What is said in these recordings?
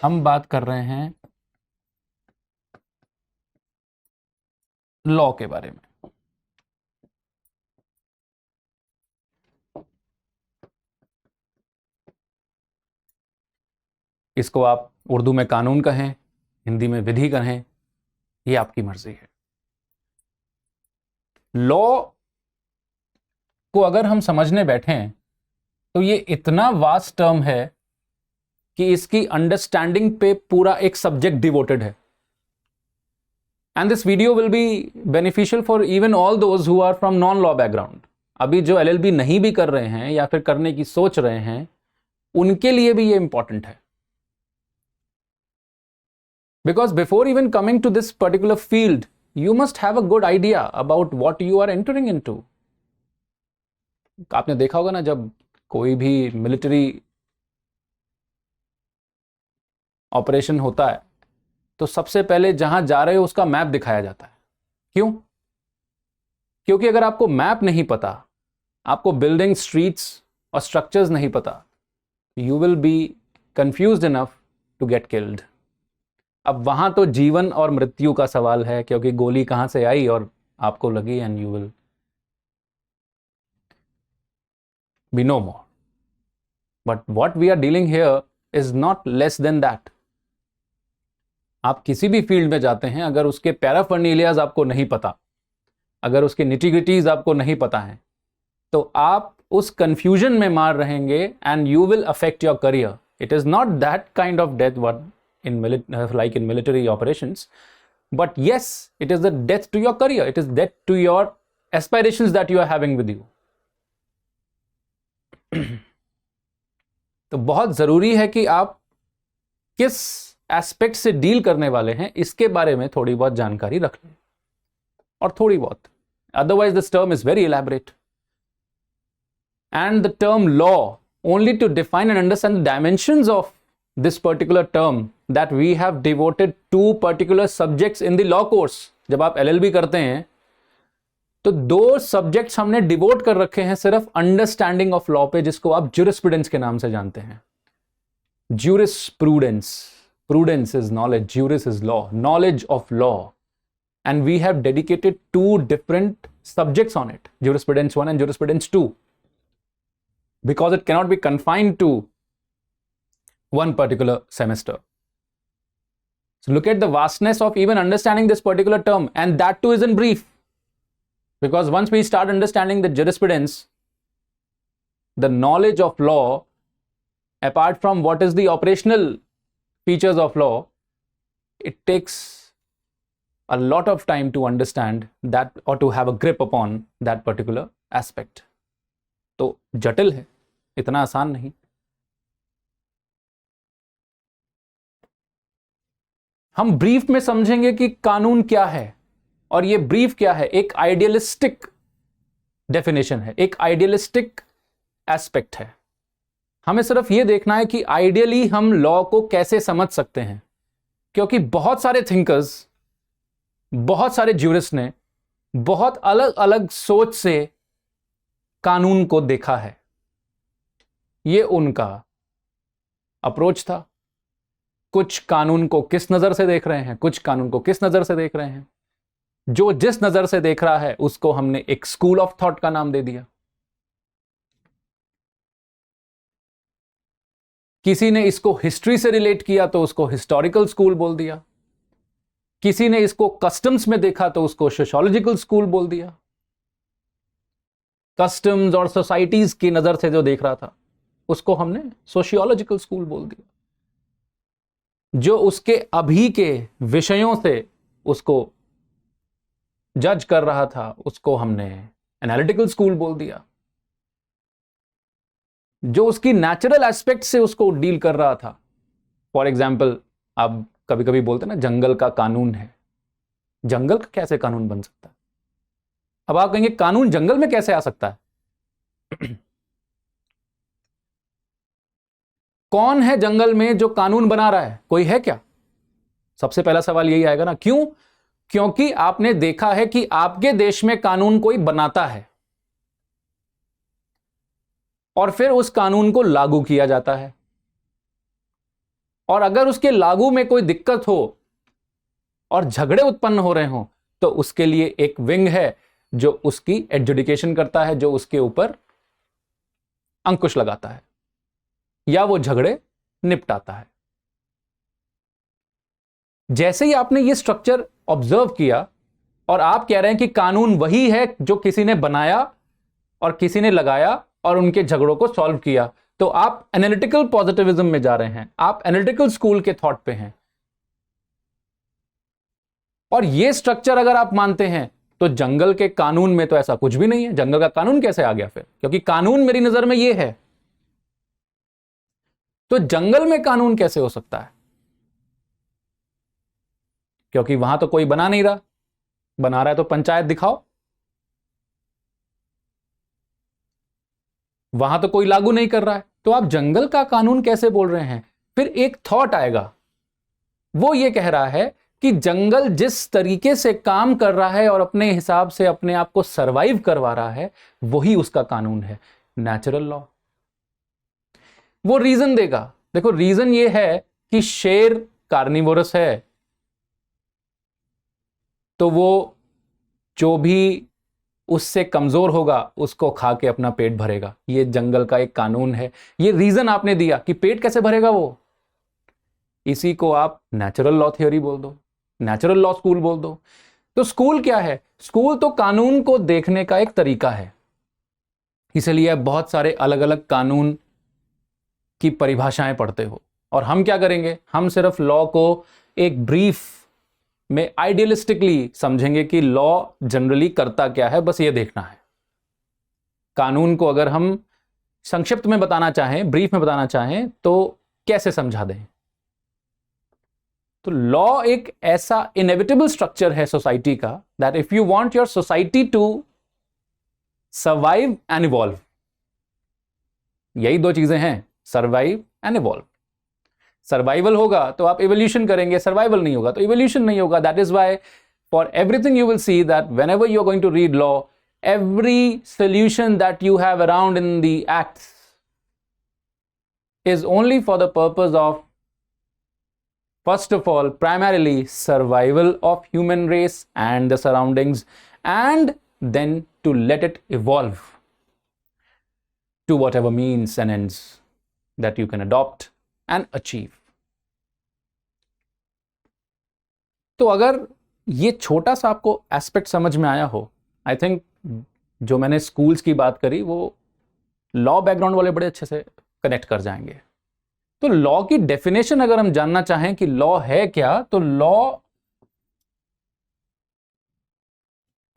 हम बात कर रहे हैं लॉ के बारे में। इसको आप उर्दू में कानून कहें, हिंदी में विधि कहें, ये आपकी मर्जी है। लॉ को अगर हम समझने बैठें तो ये इतना वास्ट टर्म है कि इसकी अंडरस्टैंडिंग पे पूरा एक सब्जेक्ट डिवोटेड है। And this video will be beneficial for even all those who are from non law background. अभी जो एलएलबी नहीं भी कर रहे हैं या फिर करने की सोच रहे हैं, उनके लिए भी ये इंपॉर्टेंट है। Because before even coming to this particular field, you must have a good idea about what you are entering into. आपने देखा होगा ना, जब कोई भी मिलिट्री ऑपरेशन होता है तो सबसे पहले जहां जा रहे हो उसका मैप दिखाया जाता है। क्यों? क्योंकि अगर आपको मैप नहीं पता, आपको बिल्डिंग, स्ट्रीट्स और स्ट्रक्चर्स नहीं पता, you will be confused enough to get killed. अब वहां तो जीवन और मृत्यु का सवाल है, क्योंकि गोली कहां से आई और आपको लगी, and you will be no more. But what we are dealing here is not less than that. आप किसी भी फील्ड में जाते हैं, अगर उसके पैराफर्नीलियाज आपको नहीं पता, अगर उसके निटिग्रिटीज आपको नहीं पता है, तो आप उस कंफ्यूजन में मार रहेंगे and you will affect your career. It is not that kind of death what like in military operations, but yes, it is the death to your career, it is death to your aspirations that you are having with you. तो बहुत जरूरी है कि आप किस aspect से deal करने वाले हैं इसके बारे में थोड़ी बहुत जानकारी रख लें, और थोड़ी बहुत, otherwise this term is very elaborate, and the term law, only to define and understand the dimensions of this particular term that we have devoted to particular subjects in the law course. जब आप LLB करते हैं तो 2 subjects हमने devote कर रखे हैं सिर्फ अंडरस्टैंडिंग ऑफ लॉ पे, जिसको आप ज्यूरिस्प्रूडेंस के नाम से जानते हैं। Jurisprudence, prudence is knowledge, juris is law, knowledge of law, and we have dedicated 2 different subjects on it, jurisprudence 1 and jurisprudence 2, because it cannot be confined to one particular semester. So look at the vastness of even understanding this particular term, and that too is in brief, because once we start understanding the jurisprudence, the knowledge of law, apart from what is the operational features of law, it takes a lot of time to understand that or to have a grip upon that particular aspect. तो जटिल है, इतना आसान नहीं। हम brief में समझेंगे कि कानून क्या है, और ये ब्रीफ क्या है, एक आइडियलिस्टिक डेफिनेशन है, एक आइडियलिस्टिक एस्पेक्ट है। हमें सिर्फ ये देखना है कि आइडियली हम लॉ को कैसे समझ सकते हैं, क्योंकि बहुत सारे थिंकर्स, बहुत सारे ज्यूरिस्ट ने बहुत अलग अलग सोच से कानून को देखा है। ये उनका अप्रोच था। कुछ कानून को किस नजर से देख रहे हैं, कुछ कानून को किस नजर से देख रहे हैं। जो जिस नजर से देख रहा है उसको हमने एक स्कूल ऑफ थॉट का नाम दे दिया। किसी ने इसको हिस्ट्री से रिलेट किया तो उसको हिस्टोरिकल स्कूल बोल दिया, किसी ने इसको कस्टम्स में देखा तो उसको सोशियोलॉजिकल स्कूल बोल दिया। कस्टम्स और सोसाइटीज की नजर से जो देख रहा था उसको हमने सोशियोलॉजिकल स्कूल बोल दिया। जो उसके अभी के विषयों से उसको जज कर रहा था उसको हमने एनालिटिकल स्कूल बोल दिया। जो उसकी नेचुरल एस्पेक्ट से उसको डील कर रहा था, फॉर एग्जाम्पल, आप कभी कभी बोलते हैं ना जंगल का कानून है, जंगल का कैसे कानून बन सकता है? अब आप कहेंगे कानून जंगल में कैसे आ सकता है? कौन है जंगल में जो कानून बना रहा है? कोई है क्या? सबसे पहला सवाल यही आएगा ना। क्यों? क्योंकि आपने देखा है कि आपके देश में कानून कोई बनाता है और फिर उस कानून को लागू किया जाता है, और अगर उसके लागू में कोई दिक्कत हो और झगड़े उत्पन्न हो रहे हो तो उसके लिए एक विंग है जो उसकी एडजुडिकेशन करता है, जो उसके ऊपर अंकुश लगाता है या वो झगड़े निपटाता है। जैसे ही आपने ये स्ट्रक्चर ऑब्जर्व किया और आप कह रहे हैं कि कानून वही है जो किसी ने बनाया और किसी ने लगाया और उनके झगड़ों को सॉल्व किया, तो आप एनालिटिकल पॉजिटिविज्म में जा रहे हैं, आप एनालिटिकल स्कूल के थॉट पे हैं। और ये स्ट्रक्चर अगर आप मानते हैं तो जंगल के कानून में तो ऐसा कुछ भी नहीं है। जंगल का कानून कैसे आ गया फिर? क्योंकि कानून मेरी नजर में ये है, तो जंगल में कानून कैसे हो सकता है? क्योंकि वहां तो कोई बना नहीं रहा, बना रहा है तो पंचायत दिखाओ। वहां तो कोई लागू नहीं कर रहा है, तो आप जंगल का कानून कैसे बोल रहे हैं? फिर एक थॉट आएगा, वो ये कह रहा है कि जंगल जिस तरीके से काम कर रहा है और अपने हिसाब से अपने आप को सरवाइव करवा रहा है, वही उसका कानून है, नेचुरल लॉ। वो रीजन देगा। देखो, रीजन ये है कि शेर कार्निवोरस है, तो वो जो भी उससे कमजोर होगा उसको खा के अपना पेट भरेगा। ये जंगल का एक कानून है। ये रीजन आपने दिया कि पेट कैसे भरेगा वो, इसी को आप नेचुरल लॉ थ्योरी बोल दो, नेचुरल लॉ स्कूल बोल दो। तो स्कूल क्या है? स्कूल तो कानून को देखने का एक तरीका है। इसलिए बहुत सारे अलग अलग कानून की परिभाषाएं पढ़ते हो। और हम क्या करेंगे? हम सिर्फ लॉ को एक ब्रीफ में आइडियलिस्टिकली समझेंगे कि लॉ जनरली करता क्या है, बस ये देखना है। कानून को अगर हम संक्षिप्त में बताना चाहें, ब्रीफ में बताना चाहें, तो कैसे समझा दें? तो लॉ एक ऐसा इनएविटेबल स्ट्रक्चर है सोसाइटी का, that if you want your society to survive and evolve, यही दो चीजें हैं, सर्वाइव एंड इवॉल्व। सर्वाइवल होगा तो आप इवोल्यूशन करेंगे, सर्वाइवल नहीं होगा तो इवोल्यूशन नहीं होगा। That is why for everything you will see that whenever you are going to read law, every solution that you have around in the acts is only for the purpose of, first of all, primarily survival of human race and the surroundings, and then to let it evolve to whatever means and ends that you can adopt and achieve. तो अगर ये छोटा सा आपको aspect समझ में आया हो, आई थिंक जो मैंने स्कूल्स की बात करी वो लॉ बैकग्राउंड वाले बड़े अच्छे से कनेक्ट कर जाएंगे। तो लॉ की डेफिनेशन अगर हम जानना चाहें कि लॉ है क्या, तो लॉ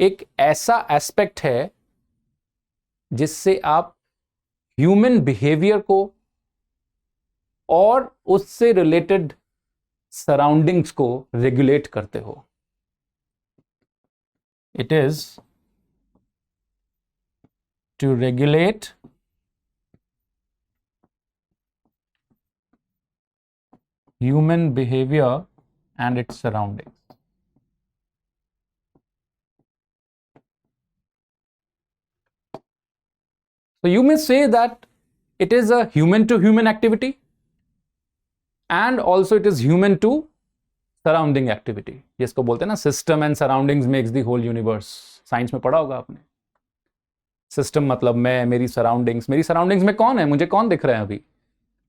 एक ऐसा एस्पेक्ट है जिससे आप ह्यूमन बिहेवियर को और उससे रिलेटेड सराउंडिंग्स को रेगुलेट करते हो। It is to regulate human behavior and its surroundings. So you may say that it is a human to human activity and also it is human to surrounding activity, जिसको बोलते हैं ना system and surroundings makes the whole universe। Science में पढ़ा होगा आपने। System मतलब मैं, मेरी सराउंडिंग्स में कौन है, मुझे कौन दिख रहे हैं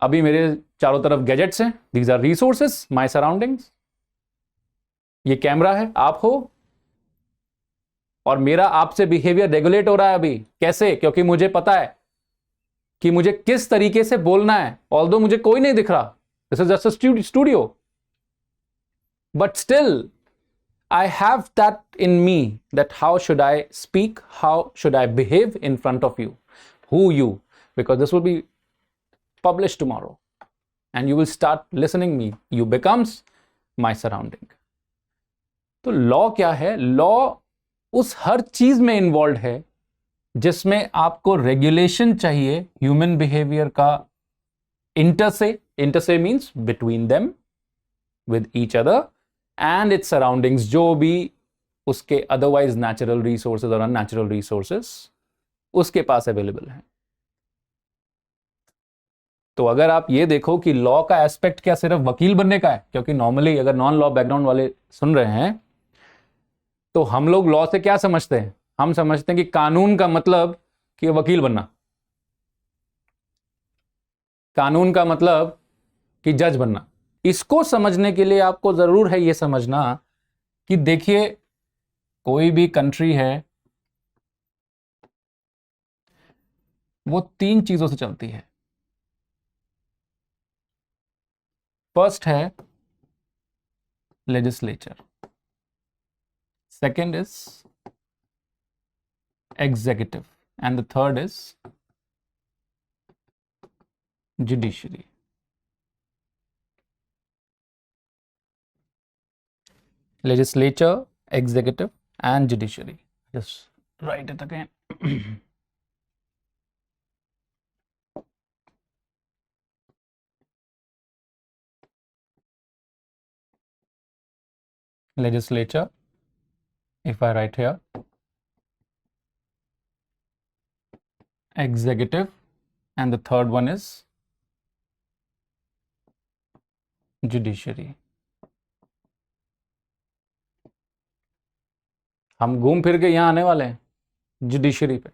अभी मेरे चारों तरफ गैजेट्स हैं, these are resources, my surroundings. ये कैमरा है, आप हो, और मेरा आपसे बिहेवियर रेगुलेट हो रहा है अभी। कैसे? क्योंकि मुझे पता है कि मुझे किस तरीके से बोलना है, ऑल्दो मुझे कोई नहीं दिख रहा, this is just a studio, but still I have that in me, that how should I speak, how should I behave in front of you, who you, because this will be published tomorrow and you will start listening me, you becomes my surrounding. तो law क्या है? Law उस हर चीज में involve है जिसमें आपको regulation चाहिए ह्यूमन बिहेवियर का, इंटर से means between them, with each other and it's surroundings, जो भी उसके अदरवाइज नेचुरल रिसोर्सेज और अननेचुरल रिसोर्सेज उसके पास अवेलेबल हैं। तो अगर आप ये देखो कि लॉ का एस्पेक्ट क्या सिर्फ वकील बनने का है, क्योंकि नॉर्मली अगर नॉन लॉ बैकग्राउंड वाले सुन रहे हैं तो हम लोग लॉ से क्या समझते हैं, हम समझते हैं कि कानून का मतलब कि वकील बनना, कानून का मतलब कि जज बनना। इसको समझने के लिए आपको जरूर है ये समझना कि देखिए कोई भी कंट्री है वो 3 चीजों से चलती है। फर्स्ट है legislature, second is executive and the third is judiciary. Legislature, executive, and judiciary. Just write it again. Legislature, if I write here, executive, and the third one is judiciary. हम घूम फिर के यहां आने वाले हैं जुडिशरी पे,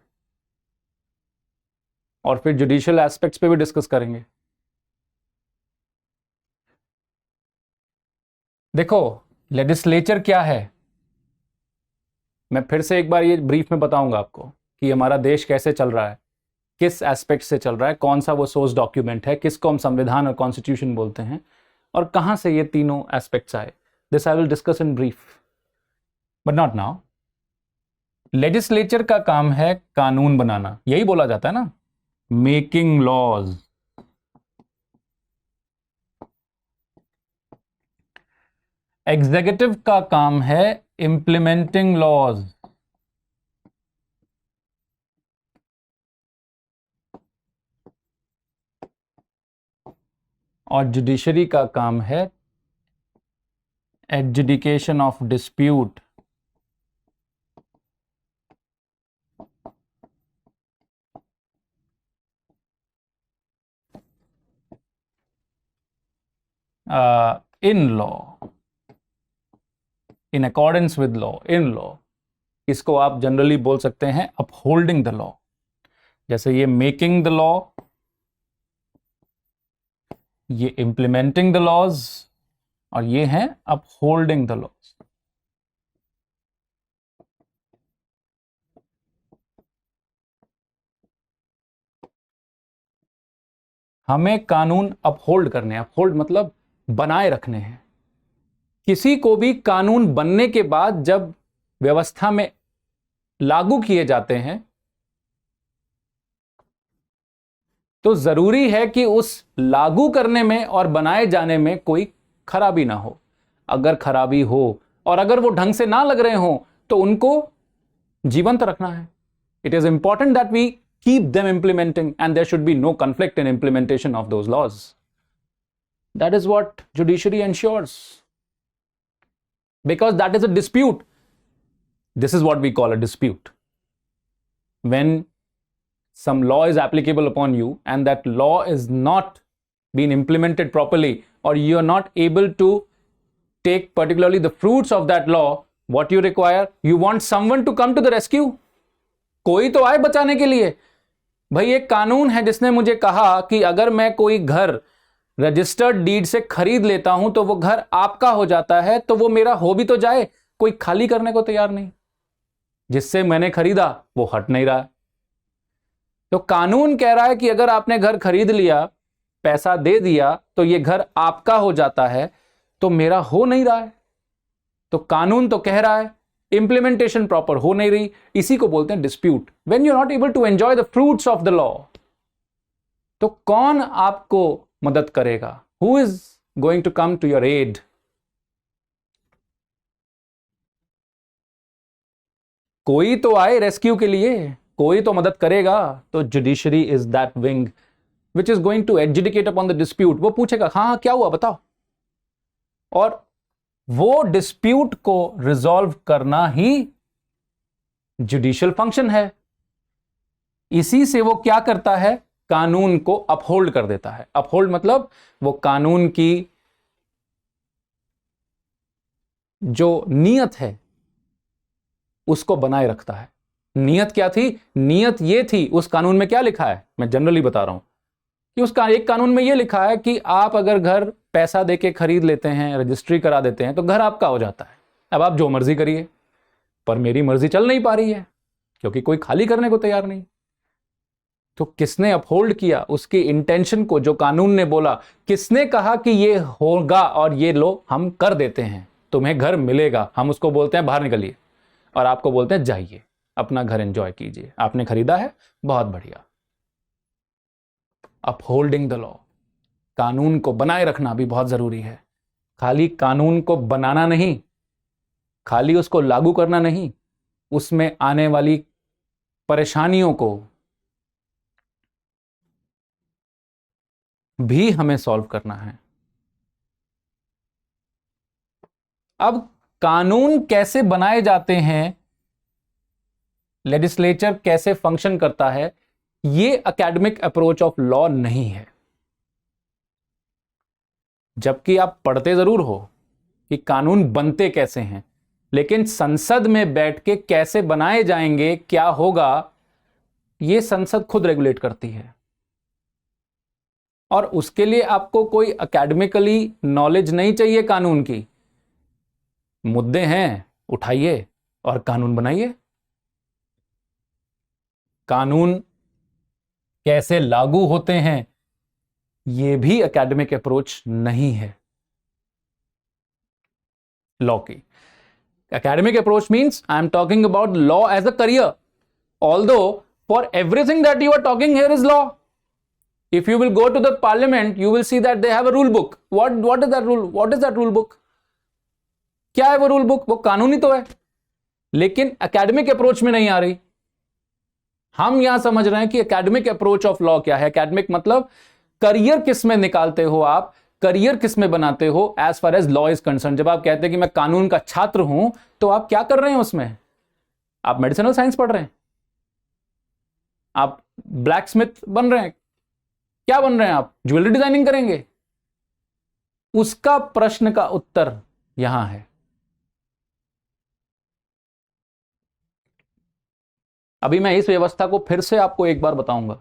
और फिर जुडिशियल एस्पेक्ट्स पे भी डिस्कस करेंगे। देखो लेजिस्लेचर क्या है, मैं फिर से एक बार ये ब्रीफ में बताऊंगा आपको कि हमारा देश कैसे चल रहा है, किस एस्पेक्ट से चल रहा है, कौन सा वो सोर्स डॉक्यूमेंट है, किसको हम संविधान और कॉन्स्टिट्यूशन बोलते हैं, और कहां से ये तीनों एस्पेक्ट्स आए। This I will discuss in brief but not now. Legislature का काम है कानून बनाना, यही बोला जाता है ना, मेकिंग लॉज। एग्जीक्यूटिव का काम है इंप्लीमेंटिंग लॉज, और जुडिशरी का काम है adjudication of dispute. In law, in accordance with law, in law. इसको आप जनरली बोल सकते हैं अपहोल्डिंग द लॉ। जैसे ये मेकिंग द लॉ, ये इंप्लीमेंटिंग द लॉज, और ये हैं अपहोल्डिंग द लॉज। हमें कानून अपहोल्ड करने, अपहोल्ड मतलब बनाए रखने हैं। किसी को भी कानून बनने के बाद जब व्यवस्था में लागू किए जाते हैं तो जरूरी है कि उस लागू करने में और बनाए जाने में कोई खराबी ना हो। अगर खराबी हो और अगर वो ढंग से ना लग रहे हो तो उनको जीवंत रखना है। It is important that we keep them implementing and there should be no conflict in implementation of those laws. That is what judiciary ensures, because that is a dispute. This is what we call a dispute. When some law is applicable upon you and that law is not being implemented properly, or you are not able to take particularly the fruits of that law, what you require, you want someone to come to the rescue. कोई तो आए बचाने के लिए। भाई एक कानून है जिसने मुझे कहा कि अगर मैं कोई घर रजिस्टर्ड डीड से खरीद लेता हूं तो वो घर आपका हो जाता है, तो वो मेरा हो भी तो जाए, कोई खाली करने को तैयार नहीं। जिससे मैंने खरीदा वो हट नहीं रहा। तो कानून कह रहा है कि अगर आपने घर खरीद लिया, पैसा दे दिया, तो ये घर आपका हो जाता है, तो मेरा हो नहीं रहा है। तो कानून तो कह रहा है, इंप्लीमेंटेशन प्रॉपर हो नहीं रही। इसी को बोलते हैं dispute, when you are not able to enjoy the fruits of the law. तो कौन आपको मदद करेगा? Who is going to come to your aid? कोई तो आए रेस्क्यू के लिए, कोई तो मदद करेगा। तो judiciary is that wing which is going to adjudicate upon the dispute. वो पूछेगा हाँ क्या हुआ बताओ, और वो डिस्प्यूट को रिजॉल्व करना ही जुडिशियल फंक्शन है। इसी से वो क्या करता है, कानून को अपहोल्ड कर देता है। अपहोल्ड मतलब वो कानून की जो नियत है उसको बनाए रखता है। नियत क्या थी? नियत ये थी, उस कानून में क्या लिखा है, मैं जनरली बता रहा हूं कि उसका एक कानून में ये लिखा है कि आप अगर घर पैसा देके खरीद लेते हैं, रजिस्ट्री करा देते हैं, तो घर आपका हो जाता है। अब आप जो मर्जी करिए, पर मेरी मर्जी चल नहीं पा रही है क्योंकि कोई खाली करने को तैयार नहीं। तो किसने अपहोल्ड किया उसकी इंटेंशन को, जो कानून ने बोला, किसने कहा कि ये होगा और ये लो हम कर देते हैं, तुम्हें घर मिलेगा, हम उसको बोलते हैं बाहर निकलिए, और आपको बोलते हैं जाइए अपना घर एंजॉय कीजिए, आपने खरीदा है, बहुत बढ़िया। अपहोल्डिंग द लॉ, कानून को बनाए रखना भी बहुत जरूरी है। खाली कानून को बनाना नहीं, खाली उसको लागू करना नहीं, उसमें आने वाली परेशानियों को भी हमें सॉल्व करना है। अब कानून कैसे बनाए जाते हैं, लेजिस्लेचर कैसे फंक्शन करता है, ये एकेडमिक अप्रोच ऑफ लॉ नहीं है। जबकि आप पढ़ते जरूर हो कि कानून बनते कैसे हैं, लेकिन संसद में बैठ के कैसे बनाए जाएंगे, क्या होगा, यह संसद खुद रेगुलेट करती है। और उसके लिए आपको कोई एकेडमिकली नॉलेज नहीं चाहिए। कानून की मुद्दे हैं, उठाइए और कानून बनाइए। कानून कैसे लागू होते हैं, यह भी एकेडमिक अप्रोच नहीं है लॉ की। Academic approach means I am talking about law as a career. Although for everything that you are talking here is law. If you will go to the parliament, you will see that they have a rule book. What is that rule? What is that rule book? क्या है वो rule book? वो कानूनी तो है, लेकिन academic approach में नहीं आ रही। हम यहां समझ रहे हैं कि एकेडमिक अप्रोच ऑफ लॉ क्या है। एकेडमिक मतलब करियर किस में निकालते हो आप, करियर किस में बनाते हो as far as law is concern. जब आप कहते हैं कि मैं कानून का छात्र हूं, तो आप क्या कर रहे हैं उसमें? आप मेडिसिनल साइंस पढ़ रहे हैं, आप ब्लैक स्मिथ बन रहे हैं, क्या बन रहे हैं आप? ज्वेलरी डिजाइनिंग करेंगे? उसका प्रश्न का उत्तर यहां है। अभी मैं इस व्यवस्था को फिर से आपको एक बार बताऊंगा,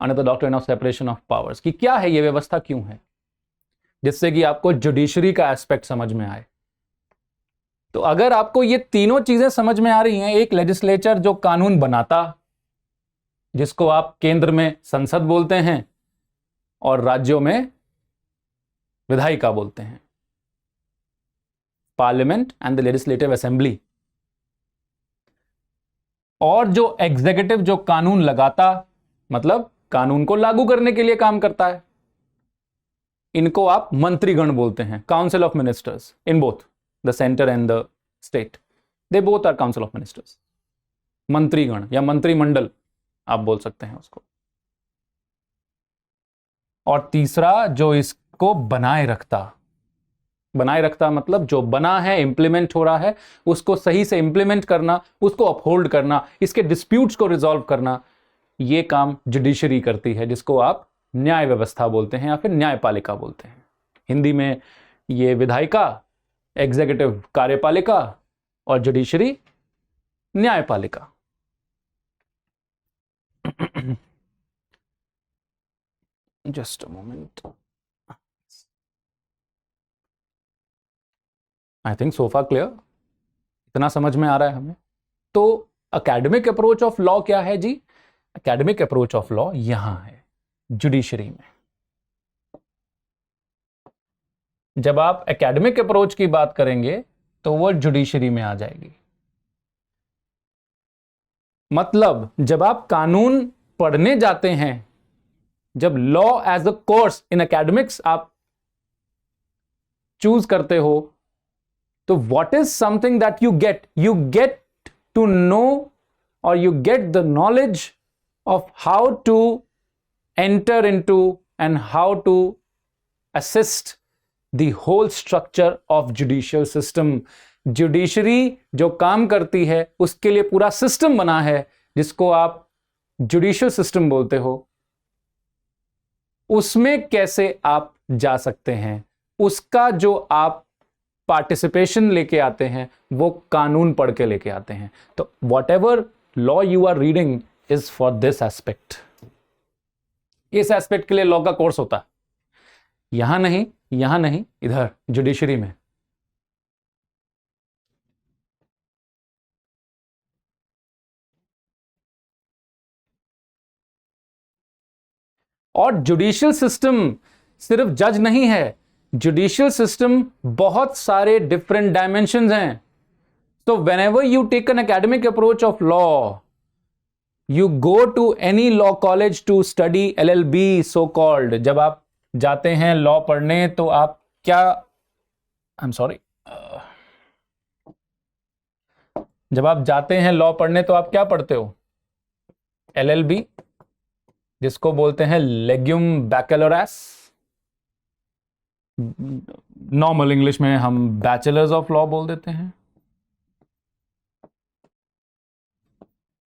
under the doctrine of separation of powers, कि क्या है ये व्यवस्था, क्यों है, जिससे कि आपको जुडिशरी का एस्पेक्ट समझ में आए। तो अगर आपको ये तीनों चीजें समझ में आ रही हैं, एक लेजिस्लेचर जो कानून बनाता, जिसको आप केंद्र में संसद बोलते हैं और राज्यों में विधायिका बोलते हैं, parliament and the legislative assembly, और जो एग्जीक्यूटिव जो कानून लगाता, मतलब कानून को लागू करने के लिए काम करता है, इनको आप मंत्रीगण बोलते हैं, council of ministers in both the centre and the state, they both are council of ministers. मंत्रीगण या मंत्रिमंडल आप बोल सकते हैं उसको। और तीसरा जो इसको बनाए रखता, बनाए रखता मतलब जो बना है, इंप्लीमेंट हो रहा है, उसको सही से इंप्लीमेंट करना, उसको अपहोल्ड करना, इसके डिस्प्यूट्स को रिजॉल्व करना, ये काम जुडिशरी करती है, जिसको आप न्याय व्यवस्था बोलते हैं या फिर न्यायपालिका बोलते हैं। हिंदी में ये विधायिका, एग्जीक्यूटिव कार्यपालिका और जुडिशरी न्यायपालिका। Just a moment, I think sofa clear, इतना समझ में आ रहा है हमें। तो एकेडमिक अप्रोच ऑफ लॉ क्या है जी? एकेडमिक अप्रोच ऑफ लॉ यहां है जुडिशरी में। जब आप एकेडमिक अप्रोच की बात करेंगे तो वो जुडिशरी में आ जाएगी। मतलब जब आप कानून पढ़ने जाते हैं, जब law as a course in academics आप चूज करते हो, तो what is something that you get to know और you get the knowledge of how to enter into and how to assist the whole structure of judicial system. Judiciary जो काम करती है उसके लिए पूरा सिस्टम बना है, जिसको आप जुडिशियल सिस्टम बोलते हो, उसमें कैसे आप जा सकते हैं, उसका जो आप पार्टिसिपेशन लेके आते हैं वो कानून पढ़ के लेके आते हैं। तो whatever law you are reading is for this aspect, इस एस्पेक्ट के लिए लॉ का कोर्स होता है। यहां नहीं, इधर जुडिशरी में। और जुडिशियल सिस्टम सिर्फ जज नहीं है, जुडिशियल सिस्टम बहुत सारे डिफरेंट डायमेंशंस हैं। तो whenever you take an academic approach of law, you go to any law college to study LLB so called। जब आप जाते हैं लॉ पढ़ने तो आप क्या, आई एम सॉरी, जब आप जाते हैं लॉ पढ़ने तो आप क्या पढ़ते हो? LLB, जिसको बोलते हैं लेग्यूम बैकलोरेस, नॉर्मल इंग्लिश में हम बैचलर्स ऑफ लॉ बोल देते हैं,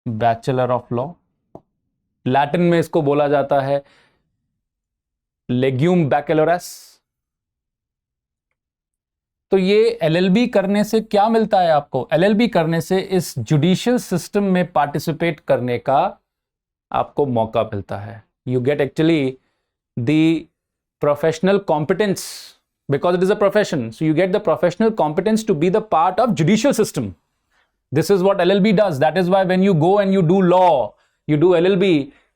बैचलर ऑफ लॉ। लैटिन में इसको बोला जाता है लेग्यूम बैकलोरेस। तो ये एलएलबी करने से क्या मिलता है आपको? एलएलबी करने से इस जुडिशियल सिस्टम में पार्टिसिपेट करने का आपको मौका मिलता है। You get actually the professional competence, because it is a profession, so you get the professional competence to be the part of judicial system. This is what LLB does. That is why when you go and you do law, you do LLB,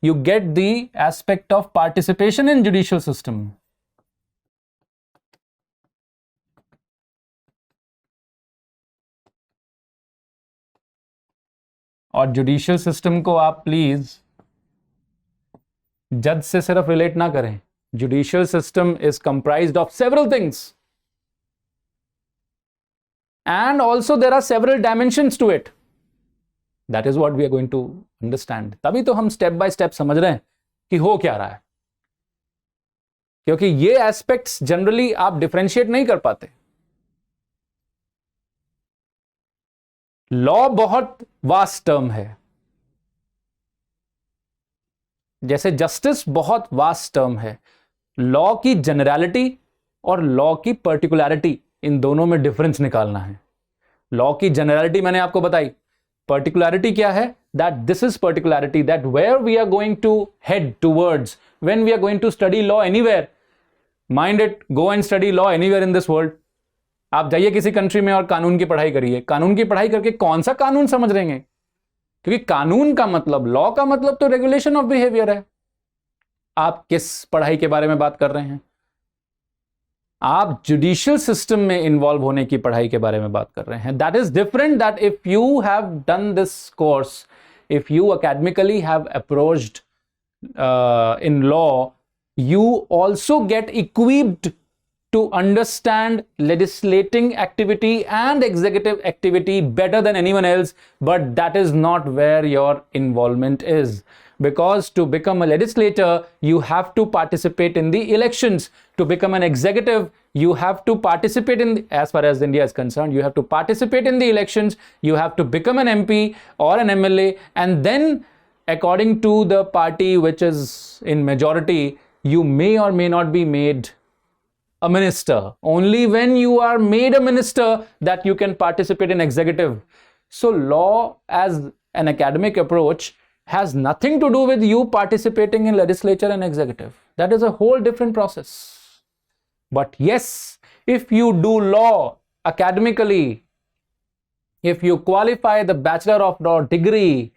you get the aspect of participation in judicial system. और judicial system को आप please जज से सिर्फ relate ना करें। Judicial system is comprised of several things and also there are several dimensions to it. That is what we are going to understand. तभी तो हम स्टेप बाय स्टेप समझ रहे हैं कि हो क्या रहा है, क्योंकि ये एस्पेक्ट्स जनरली आप डिफरेंशिएट नहीं कर पाते। लॉ बहुत वास्ट टर्म है, जैसे जस्टिस बहुत वास्ट टर्म है। लॉ की जनरलिटी और लॉ की पर्टिकुलैरिटी, इन दोनों में डिफरेंस निकालना है। लॉ की जनरलिटी मैंने आपको बताई, पर्टिकुलैरिटी क्या है? That this is particularity, that where we are going to head towards when we are going to study law anywhere. Mind it, go and study law anywhere in this world. आप जाइए किसी country में और कानून की पढ़ाई करिए। कानून की पढ़ाई करके कौन सा कानून समझ लेंगे? क्योंकि कानून का मतलब, लॉ का मतलब तो रेगुलेशन ऑफ बिहेवियर है। आप किस पढ़ाई के बारे में बात कर रहे हैं? आप जुडिशियल सिस्टम में इन्वॉल्व होने की पढ़ाई के बारे में बात कर रहे हैं। That is different, that if you have done this course, if you academically have approached in law, you also get equipped to understand legislating activity and executive activity better than anyone else, but that is not where your involvement is. Because to become a legislator, you have to participate in the elections. To become an executive, you have to participate in, as far as India is concerned, you have to participate in the elections, you have to become an MP or an MLA, and then according to the party which is in majority, you may or may not be made a minister. Only when you are made a minister that you can participate in executive. So law as an academic approach has nothing to do with you participating in legislature and executive. That is a whole different process. But yes, if you do law academically, if you qualify the Bachelor of Law degree,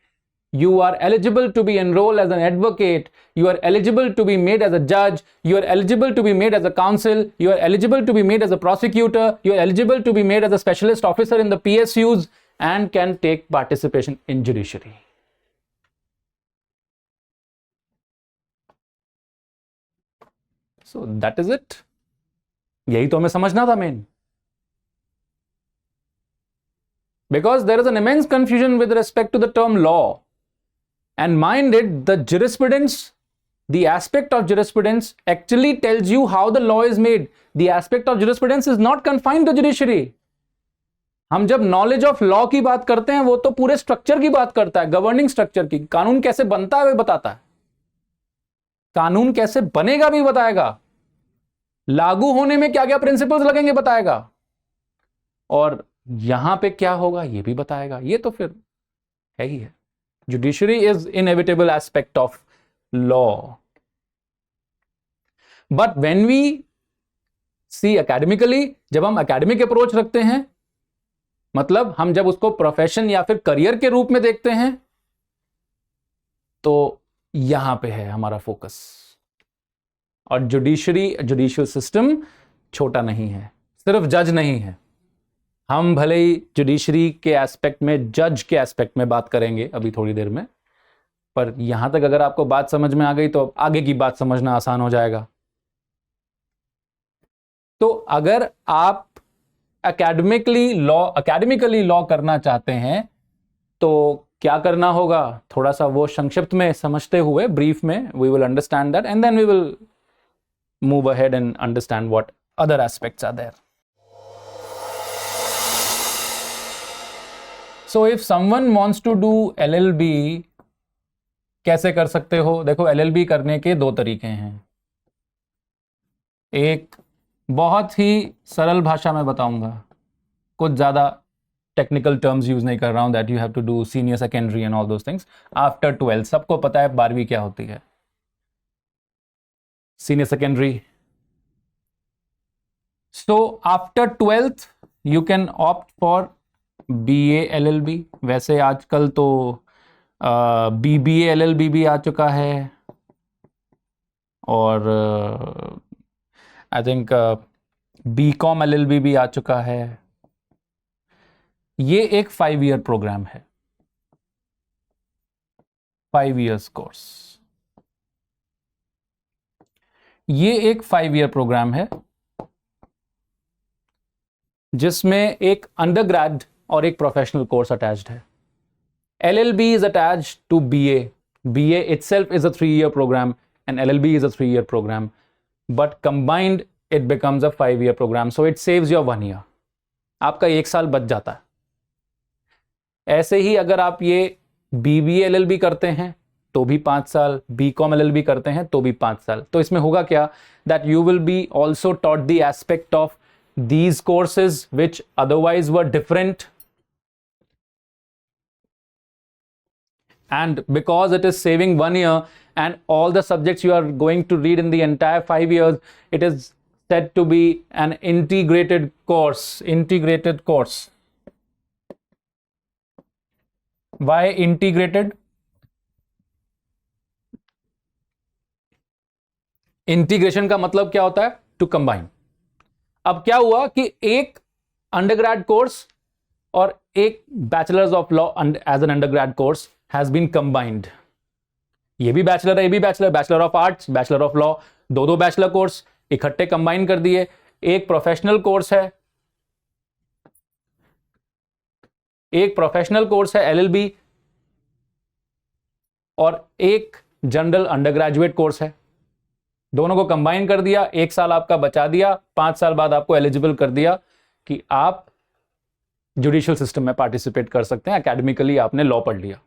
you are eligible to be enrolled as an advocate, you are eligible to be made as a judge, you are eligible to be made as a counsel, you are eligible to be made as a prosecutor, you are eligible to be made as a specialist officer in the PSUs, and can take participation in judiciary. So that is it. यही तो हमें समझना था main. Because there is an immense confusion with respect to the term law. And mind it, the jurisprudence, the aspect of jurisprudence actually tells you how the law is made. The aspect of jurisprudence is not confined to judiciary. हम जब knowledge of law की बात करते हैं वो तो पूरे structure की बात करता है, गवर्निंग स्ट्रक्चर की। कानून कैसे बनता है वो बताता है, कानून कैसे बनेगा भी बताएगा, लागू होने में क्या क्या प्रिंसिपल्स लगेंगे बताएगा, और यहां पे क्या होगा ये भी बताएगा। ये तो फिर है ही है। Judiciary is inevitable aspect of law. But when we see academically, जब हम एकेडमिक अप्रोच रखते हैं, मतलब हम जब उसको प्रोफेशन या फिर करियर के रूप में देखते हैं, तो यहां पे है हमारा फोकस। और जुडिशियल सिस्टम छोटा नहीं है, सिर्फ जज नहीं है। हम भले ही जुडिशरी के एस्पेक्ट में, जज के एस्पेक्ट में बात करेंगे अभी थोड़ी देर में, पर यहां तक अगर आपको बात समझ में आ गई तो आगे की बात समझना आसान हो जाएगा। तो अगर आप एकेडमिकली लॉ करना चाहते हैं तो क्या करना होगा, थोड़ा सा वो संक्षिप्त में समझते हुए, ब्रीफ में, we will understand that and then we will move ahead and understand what other aspects are there. So if someone wants to do LLB, कैसे कर सकते हो? देखो, LLB करने के दो तरीके हैं। एक बहुत ही सरल भाषा में बताऊंगा, कुछ ज्यादा टेक्निकल टर्म्स यूज नहीं कर रहा हूं, that you have to do senior secondary and all those things after 12th। सबको पता है 12वीं क्या होती है, senior secondary. So after 12th you can opt for BA LLB। वैसे आजकल तो BBA LLB भी आ चुका है, और आई थिंक BCom LLB भी आ चुका है। ये एक 5 ईयर प्रोग्राम है, 5 इयर्स कोर्स। ये एक 5 ईयर प्रोग्राम है जिसमें एक अंडरग्रेड और एक प्रोफेशनल कोर्स अटैच्ड है। LLB is attached to BA. BA itself is a 3-year program and LLB is a 3-year program, but combined it becomes a 5-year program, so it saves your 1 year. आपका 1 साल बच जाता है। ऐसे ही अगर आप ये BBA LLB करते हैं तो भी 5 साल, BCom LLB करते हैं तो भी 5 साल। तो इसमें होगा क्या, that you will be also taught the aspect of these courses which otherwise were different, and because it is saving 1 year and all the subjects you are going to read in the entire 5 years, it is said to be an integrated course. Why integrated? Integration का मतलब क्या होता है, to combine. अब क्या हुआ कि एक अंडरग्रेड कोर्स और एक bachelors of law as an undergrad course has been combined. ये भी बैचलर है, ये भी bachelor, bachelor of arts, bachelor of law, दो बैचलर कोर्स इकट्ठे कंबाइन कर दिए। एक प्रोफेशनल कोर्स है, LLB, और एक जनरल अंडरग्रेजुएट कोर्स है। दोनों को कंबाइन कर दिया, 1 साल आपका बचा दिया, 5 साल बाद आपको एलिजिबल कर दिया कि आप जुडिशियल सिस्टम में पार्टिसिपेट कर सकते हैं। एकेडमिकली आपने लॉ पढ़ लिया।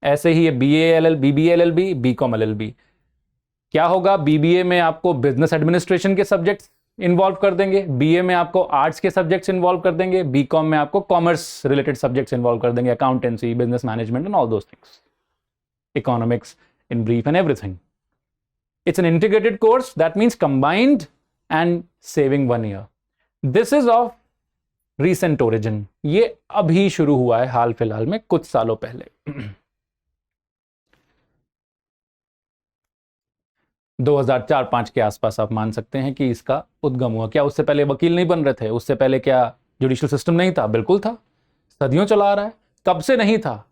ऐसे ही ये BBA LLB, BCom LLB क्या होगा, BBA में आपको बिजनेस एडमिनिस्ट्रेशन के सब्जेक्ट्स इन्वॉल्व कर देंगे, BA में आपको आर्ट्स के सब्जेक्ट्स इन्वॉल्व कर देंगे, BCom में आपको कॉमर्स रिलेटेड सब्जेक्ट्स इन्वॉल्व कर देंगे, accountancy, business management and all those things, economics in brief and everything. It's an integrated course, that means combined and saving 1 year. This is of recent origin. ये अभी शुरू हुआ है, हाल फिलहाल में, कुछ सालों पहले। 2004-5 के आसपास आप मान सकते हैं कि इसका उद्गम हुआ। क्या उससे पहले वकील नहीं बन रहे थे? उससे पहले क्या जुडिशियल सिस्टम नहीं था? बिल्कुल था, सदियों चला आ रहा है। कब से नहीं था?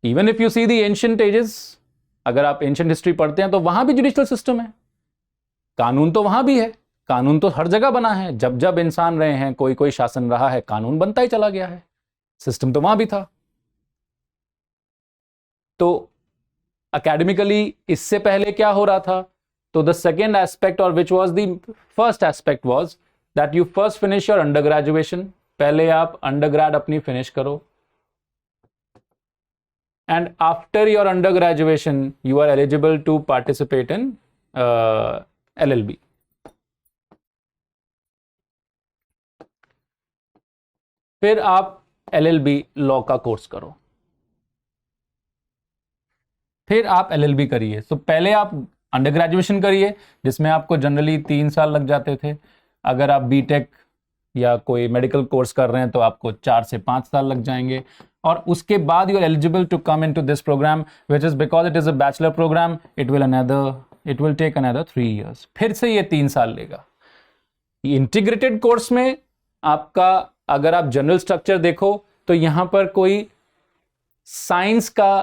Even if you see the ancient ages, अगर आप एंशिएंट हिस्ट्री पढ़ते हैं तो वहां भी जुडिशियल सिस्टम है, कानून तो वहां भी है, कानून तो हर जगह बना है। जब जब इंसान रहे हैं, कोई शासन रहा है, कानून बनता ही चला गया है, सिस्टम तो वहां भी था। तो एकेडमिकली इससे पहले क्या हो रहा था? तो द सेकेंड एस्पेक्ट, और which was the first aspect, was that you first finish your undergraduation. पहले आप undergrad अपनी finish करो. And after your undergraduation, you are eligible to participate in LLB. फिर आप LLB लॉ का कोर्स करो. फिर आप LLB करिए. तो पहले आप अंडर ग्रेजुएशन करिए, जिसमें आपको जनरली 3 साल लग जाते थे. अगर आप बीटेक या कोई मेडिकल कोर्स कर रहे हैं तो आपको 4 से 5 साल लग जाएंगे. और उसके बाद you are eligible to come into this programme, which is because it is a bachelor programme, it will take another 3 years. फिर से ये 3 साल लेगा. इंटीग्रेटेड कोर्स में आपका, अगर आप जनरल स्ट्रक्चर देखो तो यहां पर कोई साइंस का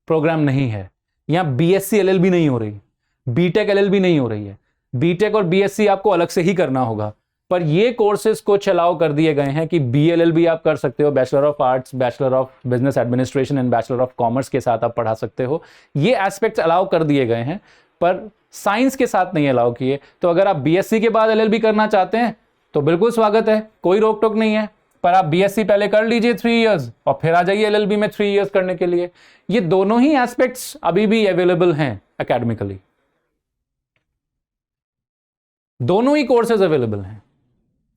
प्रोग्राम नहीं है. यहां बीएससी एलएलबी नहीं हो रही, बीटेक एलएलबी नहीं हो रही है. बीटेक और बीएससी आपको अलग से ही करना होगा. पर ये कोर्सेज को अलाउ कर दिए गए हैं कि बीएलएलबी आप कर सकते हो, bachelor of arts, bachelor of business administration and bachelor of commerce के साथ आप पढ़ा सकते हो. ये एस्पेक्ट्स अलाउ कर दिए गए हैं, पर साइंस के साथ नहीं अलाउ किए. तो अगर आप बीएससी के बाद एलएलबी करना चाहते हैं तो बिल्कुल स्वागत है, कोई रोक टोक नहीं है. पर आप बीएससी पहले कर लीजिए 3 years और फिर आ जाइए एलएलबी में 3 years करने के लिए. ये दोनों ही एस्पेक्ट्स अभी भी अवेलेबल हैं एकेडमिकली. दोनों ही कोर्सेज अवेलेबल हैं.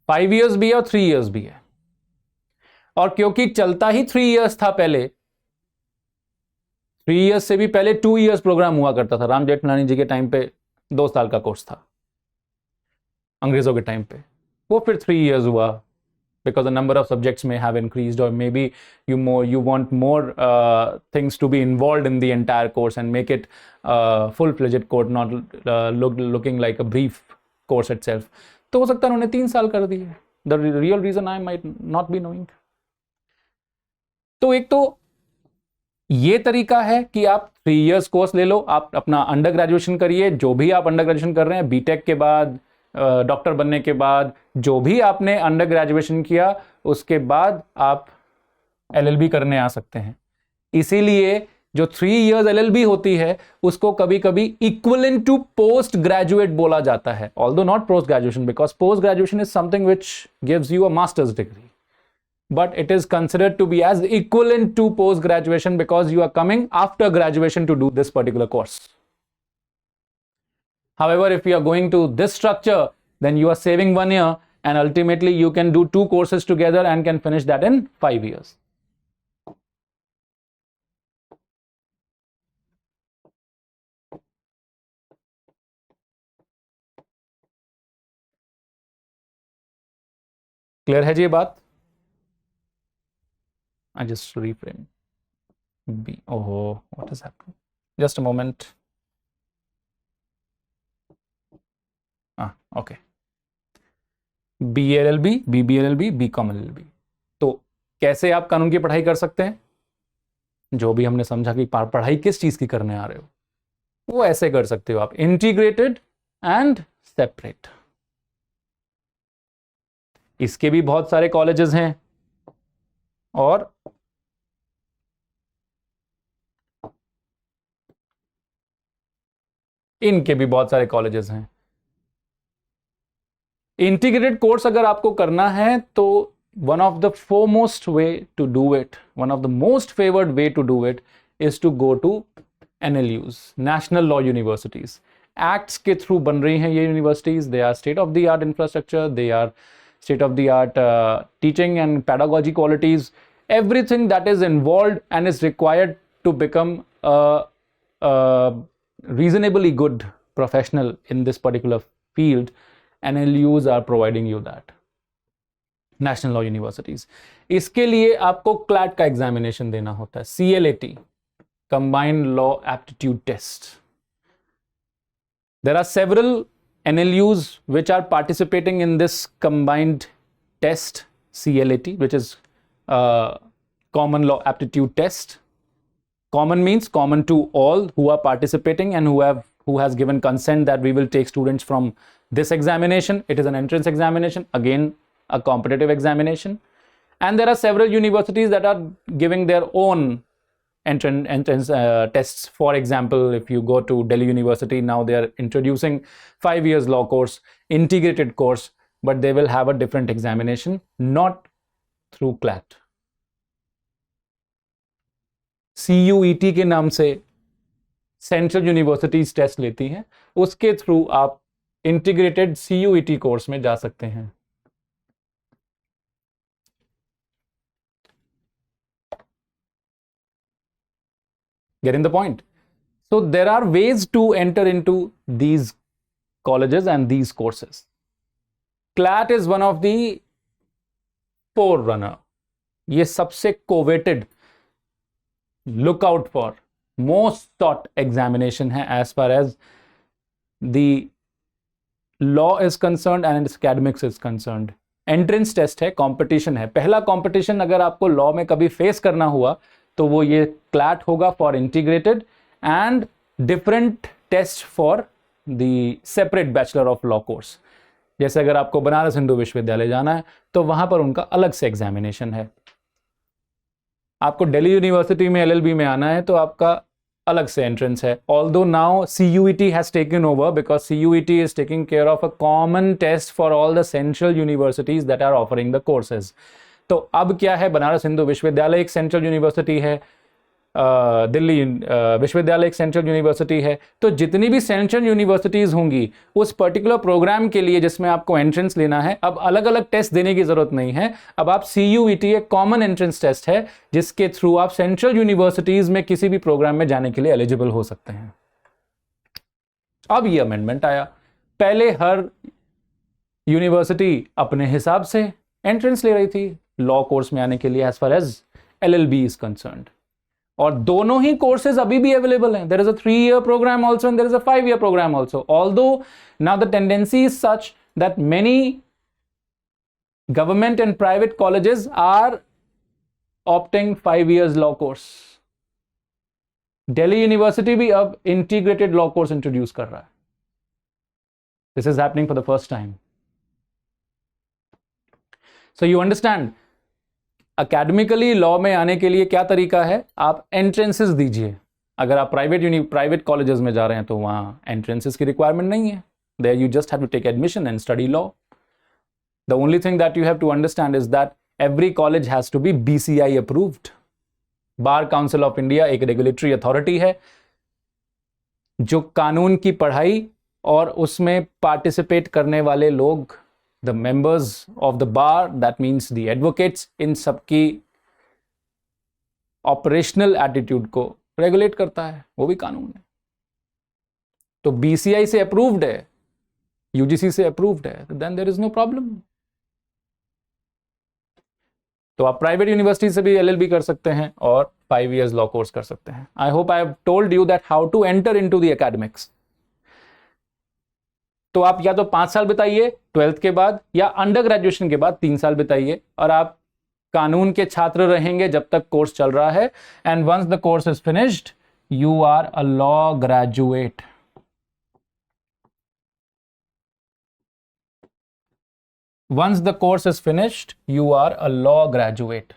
5 years भी है और 3 years भी है. और क्योंकि चलता ही 3 years था पहले, 3 years से भी पहले 2 years प्रोग्राम हुआ करता था. राम जेठमलानी जी के टाइम पे 2 साल का कोर्स था, अंग्रेजों के टाइम पे. वो फिर 3 years हुआ because the number of subjects may have increased, or maybe you want more things to be involved in the entire course and make it full-fledged course, not looking like a brief course itself. तो हो सकता है उन्होंने 3 साल कर दिए. The real reason I might not be knowing. तो एक तो ये तरीका है कि आप 3 years कोर्स ले लो, आप अपना अंडर ग्रेजुएशन करिए. जो भी आप अंडर ग्रेजुएशन कर रहे हैं, बीटेक के बाद, डॉक्टर बनने के बाद, जो भी आपने अंडर ग्रेजुएशन किया, उसके बाद आप एलएलबी करने आ सकते हैं. इसीलिए जो 3 years एलएलबी होती है उसको कभी कभी इक्विवेलेंट टू पोस्ट ग्रेजुएट बोला जाता है, although not post graduation, because post graduation is something which gives you a masters degree, but it is considered to be as equivalent to post graduation because you are coming after graduation to do this particular course. However, if you are going to this structure, then you are saving 1 year and ultimately you can do 2 courses together and can finish that in 5 years. Clear है जी ये बात? I just reframe. B. Oh, what is happening? Just a moment. Okay. BLLB, BBLLB, BCom LLB. तो कैसे आप कानून की पढ़ाई कर सकते हैं? जो भी हमने समझा कि पढ़ाई किस चीज की करने आ रहे हो, वो ऐसे कर सकते हो आप, इंटीग्रेटेड एंड सेपरेट. इसके भी बहुत सारे कॉलेजेस हैं और इनके भी बहुत सारे कॉलेजेस हैं. इंटीग्रेटेड कोर्स अगर आपको करना है तो one of the foremost way to do it, one of the most favored way to do it is to go to NLUs, National Law Universities. Acts के through बन रही हैं ये universities. They are state of the art infrastructure, they are state of the art teaching and pedagogy qualities. Everything that is involved and is required to become a reasonably good professional in this particular field, NLUs are providing you that. National Law Universities. इसके लिए आपको CLAT का examination देना होता है, CLAT, Combined Law Aptitude Test. There are several NLUs which are participating in this combined test, CLAT, which is Common Law Aptitude Test. Common means common to all who are participating and who has given consent that we will take students from this examination. It is an entrance examination, again a competitive examination, and there are several universities that are giving their own entrance tests. For example, if you go to Delhi University, now they are introducing 5 years law course, integrated course, but they will have a different examination, not through CLAT. CUET के नाम से central universities test लेती हैं, उसके through आप integrated CUET course में जा सकते हैं. Getting the point? So there are ways to enter into these colleges and these courses. CLAT is one of the forerunner. ये सबसे coveted, look out for, most sought examination है as far as the law is concerned and its academics is concerned. Entrance test है, competition है. पहला competition अगर आपको law में कभी face करना हुआ तो वो ये CLAT होगा for integrated and different test for the separate bachelor of law course. जैसे अगर आपको बनारस हिंदू विश्वविद्यालय जाना है तो वहां पर उनका अलग से एग्जामिनेशन है. आपको दिल्ली यूनिवर्सिटी में LLB में आना है तो आपका अलग से एंट्रेंस है. Although now CUET has taken over because CUET is taking care of a common test for all the central universities that are offering the courses. तो अब क्या है, बनारस हिंदू विश्वविद्यालय एक सेंट्रल यूनिवर्सिटी है, दिल्ली विश्वविद्यालय एक सेंट्रल यूनिवर्सिटी है. तो जितनी भी सेंट्रल यूनिवर्सिटीज होंगी उस पर्टिकुलर प्रोग्राम के लिए जिसमें आपको एंट्रेंस लेना है, अब अलग अलग टेस्ट देने की जरूरत नहीं है. अब आप CUET एक कॉमन एंट्रेंस टेस्ट है जिसके थ्रू आप सेंट्रल यूनिवर्सिटीज में किसी भी प्रोग्राम में जाने के लिए एलिजिबल हो सकते हैं. अब ये अमेंडमेंट आया. पहले हर यूनिवर्सिटी अपने हिसाब से एंट्रेंस ले रही थी लॉ कोर्स में आने के लिए as far as LLB is concerned, और दोनों ही कोर्सेज अभी भी अवेलेबल हैं. There is a 3-year program also and there is a 5-year program also. Although now the tendency is such that many government and private colleges are opting 5 years law course. Delhi University भी अब integrated law course introduce कर रहा है. This is happening for the first time. So you understand, academically law में आने के लिए क्या तरीका है, आप एंट्रेंसेस दीजिए. अगर आप प्राइवेट कॉलेजेस में जा रहे हैं तो वहां एंट्रेंसेस की रिक्वायरमेंट नहीं है. There you just have to take admission and study law. The only thing that you have to understand is that every college has to be BCI approved. Bar council of India एक regulatory authority है जो कानून की पढ़ाई और उसमें participate करने वाले लोग, the members of the bar, that means the advocates, इन सबकी ऑपरेशनल एटीट्यूड को रेगुलेट करता है. वो भी कानून है. तो BCI से अप्रूव्ड है, UGC से अप्रूव्ड है, then there is no problem. तो आप प्राइवेट यूनिवर्सिटी से भी LLB कर सकते हैं और 5 years लॉ कोर्स कर सकते हैं. I hope I have told you that how to enter into the academics. तो आप या तो 5 साल बिताइए 12th के बाद, या अंडर ग्रेजुएशन के बाद 3 साल बिताइए, और आप कानून के छात्र रहेंगे जब तक कोर्स चल रहा है. And once the course is finished you are a law graduate. Once the course is finished you are a law graduate.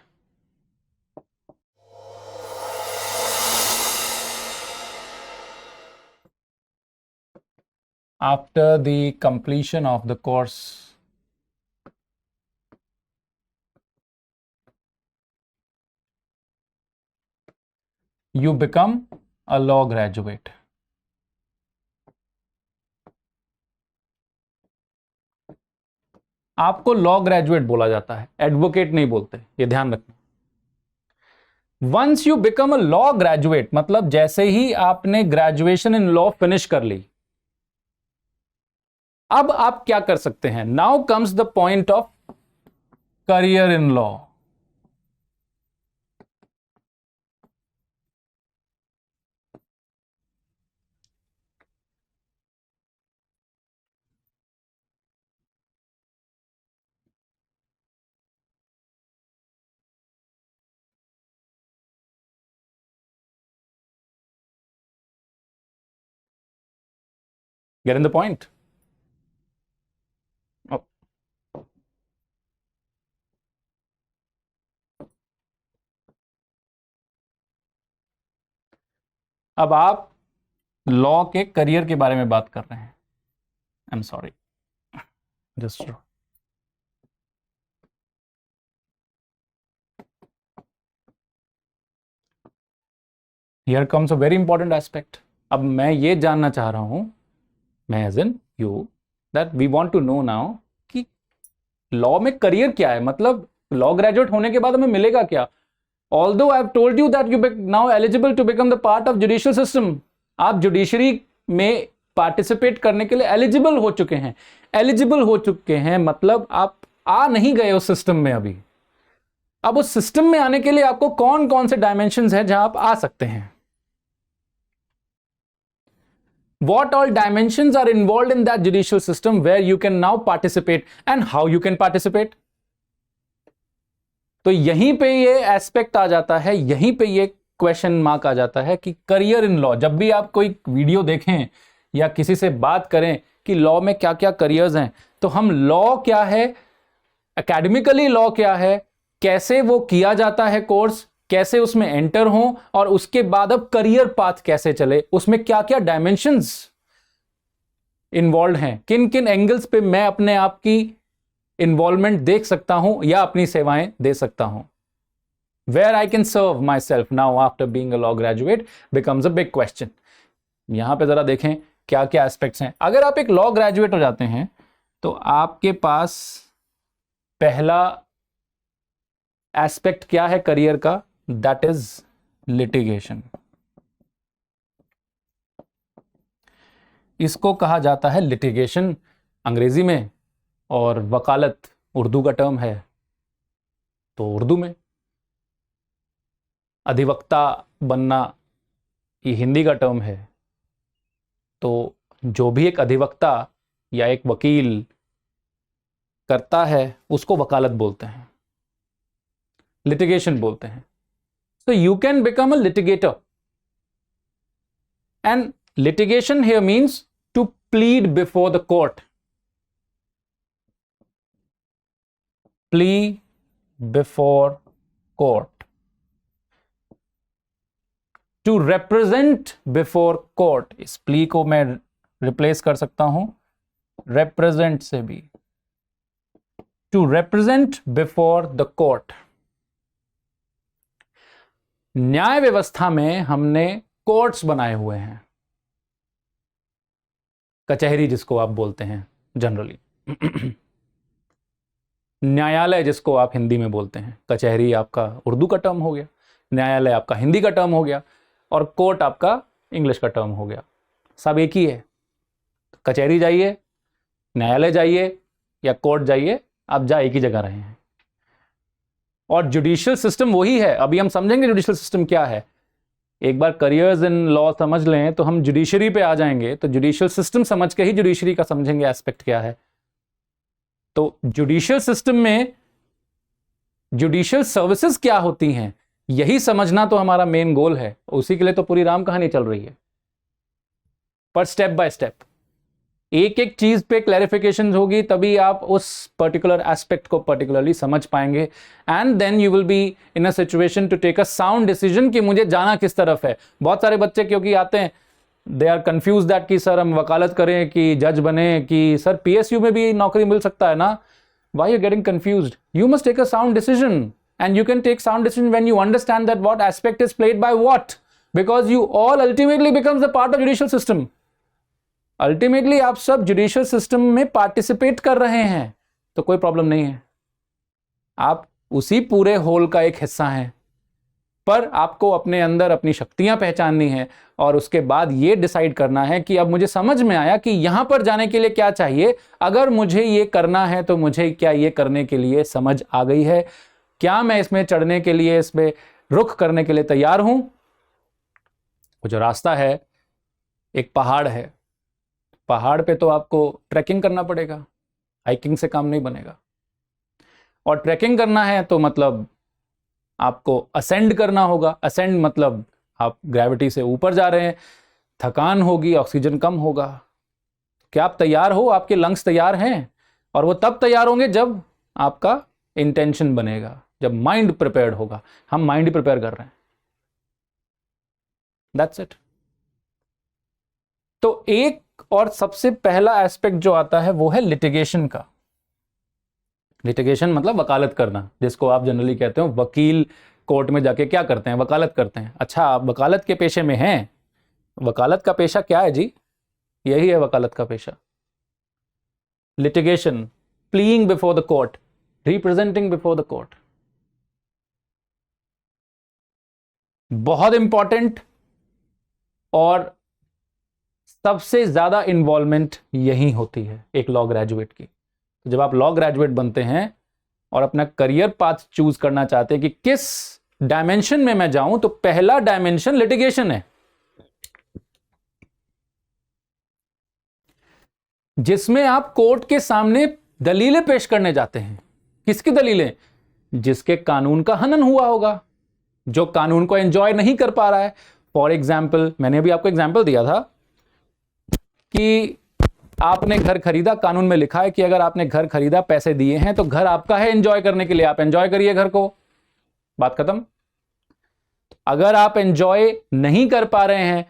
After the completion of the course, you become a law graduate. आपको law graduate बोला जाता है, advocate नहीं बोलते, ये ध्यान रखना. Once you become a law graduate मतलब जैसे ही आपने ग्रेजुएशन इन लॉ फिनिश कर ली, अब आप क्या कर सकते हैं. Now comes the point of career in law. Getting the point? Oh. अब आप लॉ के करियर के बारे में बात कर रहे हैं। I am sorry, just here comes a very important aspect. अब मैं ये जानना चाह रहा हूं, मैं as in you, that we want to know now कि लॉ में करियर क्या है, मतलब लॉ ग्रेजुएट होने के बाद हमें मिलेगा क्या। Although I have told you that you now eligible to become the part of judicial system, आप जुडिशरी में पार्टिसिपेट करने के लिए एलिजिबल हो चुके हैं। एलिजिबल हो चुके हैं मतलब आप आ नहीं गए उस सिस्टम में अभी। अब उस सिस्टम में आने के लिए आपको कौन कौन से डायमेंशंस हैं जहां आप आ सकते हैं। What all dimensions are involved in that judicial system where you can now participate and how you can participate? तो यहीं पे ये एस्पेक्ट आ जाता है, यहीं पे ये क्वेश्चन मार्क आ जाता है कि करियर इन लॉ। जब भी आप कोई वीडियो देखें या किसी से बात करें कि लॉ में क्या क्या करियर्स हैं, तो हम लॉ क्या है, एकेडमिकली लॉ क्या है, कैसे वो किया जाता है कोर्स, कैसे उसमें एंटर हो, और उसके बाद अब करियर पाथ कैसे चले, उसमें क्या क्या डायमेंशंस इन्वॉल्व हैं, किन किन एंगल्स पे मैं अपने आप की इन्वॉल्वमेंट देख सकता हूं या अपनी सेवाएं दे सकता हूं। Where I can serve myself now after being a law graduate becomes a big question. यहां पे जरा देखें क्या क्या एस्पेक्ट्स हैं। अगर आप एक लॉ ग्रेजुएट हो जाते हैं तो आपके पास पहला एस्पेक्ट क्या है करियर का, दैट इज लिटिगेशन। इसको कहा जाता है लिटिगेशन अंग्रेजी में, और वकालत उर्दू का टर्म है, तो उर्दू में। अधिवक्ता बनना ये हिंदी का टर्म है, तो जो भी एक अधिवक्ता या एक वकील करता है उसको वकालत बोलते हैं, लिटिगेशन बोलते हैं। So you can become a litigator, and litigation here means to plead before the court. Plea before court. To represent before court. इस plea को मैं replace कर सकता हूं represent से भी। To represent before the court. न्याय व्यवस्था में हमने कोर्ट्स बनाए हुए हैं, कचहरी जिसको आप बोलते हैं जनरली, न्यायालय जिसको आप हिंदी में बोलते हैं। कचहरी आपका उर्दू का टर्म हो गया, न्यायालय आपका हिंदी का टर्म हो गया, और कोर्ट आपका इंग्लिश का टर्म हो गया। सब एक ही है। कचहरी जाइए, न्यायालय जाइए या कोर्ट जाइए, आप जा एक ही जगह रहे हैं। और जुडिशियल सिस्टम वही है। अभी हम समझेंगे जुडिशियल सिस्टम क्या है। एक बार करियर्स इन लॉ समझ लें तो हम जुडिशरी पे आ जाएंगे, तो जुडिशियल सिस्टम समझ के ही जुडिशरी का समझेंगे एस्पेक्ट क्या है। तो जुडिशियल सिस्टम में जुडिशियल सर्विसेज क्या होती हैं, यही समझना तो हमारा मेन गोल है। उसी के लिए तो पूरी राम कहानी चल रही है। पर स्टेप बाय स्टेप एक एक चीज पे क्लैरिफिकेशन होगी, तभी आप उस पर्टिकुलर एस्पेक्ट को पर्टिकुलरली समझ पाएंगे, and then you will be in a situation to take a sound decision कि मुझे जाना किस तरफ है। बहुत सारे बच्चे क्योंकि आते हैं, दे आर कंफ्यूज दैट कि सर हम वकालत करें कि जज बने, कि सर पीएसयू में भी नौकरी मिल सकता है ना। Why you getting confused? You must take a sound decision, and you can take sound decision when you understand that what aspect is played by what, because you all ultimately becomes the part of judicial system. Ultimately आप सब judicial system में participate कर रहे हैं, तो कोई problem नहीं है, आप उसी पूरे होल का एक हिस्सा हैं। पर आपको अपने अंदर अपनी शक्तियां पहचाननी है, और उसके बाद ये डिसाइड करना है कि अब मुझे समझ में आया कि यहां पर जाने के लिए क्या चाहिए। अगर मुझे ये करना है तो मुझे क्या ये करने के लिए समझ आ गई है, क्या मैं इसमें चढ़ने के लिए, इसमें रुख करने के लिए तैयार हूं। वो जो रास्ता है, एक पहाड़ है, पहाड़ पे तो आपको ट्रैकिंग करना पड़ेगा, हाइकिंग से काम नहीं बनेगा। और ट्रैकिंग करना है तो मतलब आपको असेंड करना होगा। असेंड मतलब आप ग्रेविटी से ऊपर जा रहे हैं, थकान होगी, ऑक्सीजन कम होगा। क्या आप तैयार हो? आपके लंग्स तैयार हैं? और वो तब तैयार होंगे जब आपका इंटेंशन बनेगा, जब माइंड प्रिपेयर्ड होगा। हम माइंड प्रिपेयर कर रहे हैं, दैट्स इट। तो एक और सबसे पहला एस्पेक्ट जो आता है वो है लिटिगेशन का। लिटिगेशन मतलब वकालत करना, जिसको आप जनरली कहते हो वकील कोर्ट में जाके क्या करते हैं, वकालत करते हैं। अच्छा, आप वकालत के पेशे में हैं? वकालत का पेशा क्या है जी? यही है वकालत का पेशा, litigation, pleading before the court, representing before the court. बहुत इंपॉर्टेंट और सबसे ज्यादा इन्वॉल्वमेंट यही होती है एक लॉ ग्रेजुएट की। तो जब आप लॉ ग्रेजुएट बनते हैं और अपना करियर पाथ चूज करना चाहते हैं कि किस डायमेंशन में मैं जाऊं, तो पहला डायमेंशन लिटिगेशन है, जिसमें आप कोर्ट के सामने दलीलें पेश करने जाते हैं। किसकी दलीलें? जिसके कानून का हनन हुआ होगा, जो कानून को एंजॉय नहीं कर पा रहा है। फॉर एग्जाम्पल, मैंने अभी आपको एग्जाम्पल दिया था कि आपने घर खरीदा, कानून में लिखा है कि अगर आपने घर खरीदा, पैसे दिए हैं, तो घर आपका है एंजॉय करने के लिए, आप एंजॉय करिए घर को, बात खत्म। अगर आप एंजॉय नहीं कर पा रहे हैं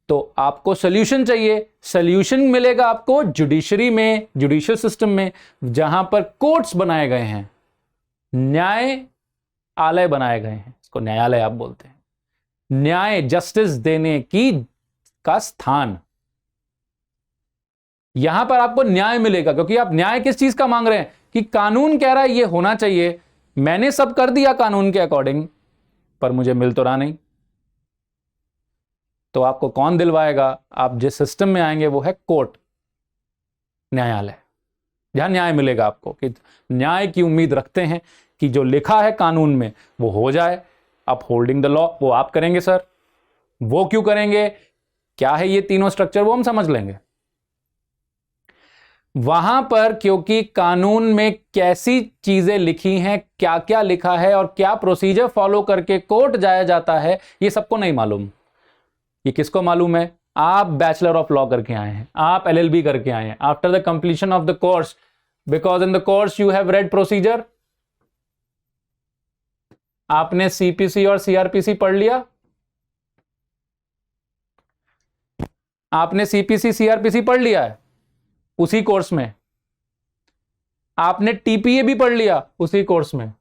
तो आपको सोल्यूशन चाहिए। सोल्यूशन मिलेगा आपको जुडिशरी में, जुडिशियल सिस्टम में, जहां पर कोर्ट्स बनाए गए हैं, न्यायालय बनाए गए हैं, इसको न्यायालय आप बोलते हैं, न्याय जस्टिस देने की का स्थान। यहां पर आपको न्याय मिलेगा, क्योंकि आप न्याय किस चीज का मांग रहे हैं कि कानून कह रहा है ये होना चाहिए, मैंने सब कर दिया कानून के अकॉर्डिंग, पर मुझे मिल तो रहा नहीं। तो आपको कौन दिलवाएगा? आप जिस सिस्टम में आएंगे वो है कोर्ट, न्यायालय, जहां न्याय मिलेगा आपको, कि न्याय की उम्मीद रखते हैं कि जो लिखा है कानून में वो हो जाए। अपहोल्डिंग द लॉ वो आप करेंगे सर। वो क्यों करेंगे, क्या है ये तीनों स्ट्रक्चर, वो हम समझ लेंगे। वहां पर क्योंकि कानून में कैसी चीजें लिखी हैं, क्या क्या लिखा है और क्या प्रोसीजर फॉलो करके कोर्ट जाया जाता है, ये सबको नहीं मालूम। ये किसको मालूम है? आप बैचलर ऑफ लॉ करके आए हैं, आप एलएलबी करके आए हैं, after the completion of the course, because in the course you have read procedure. आपने सीपीसी और सीआरपीसी पढ़ लिया, आपने सीपीसी सीआरपीसी पढ़ लिया है उसी कोर्स में, आपने टीपीए भी पढ़ लिया उसी कोर्स में।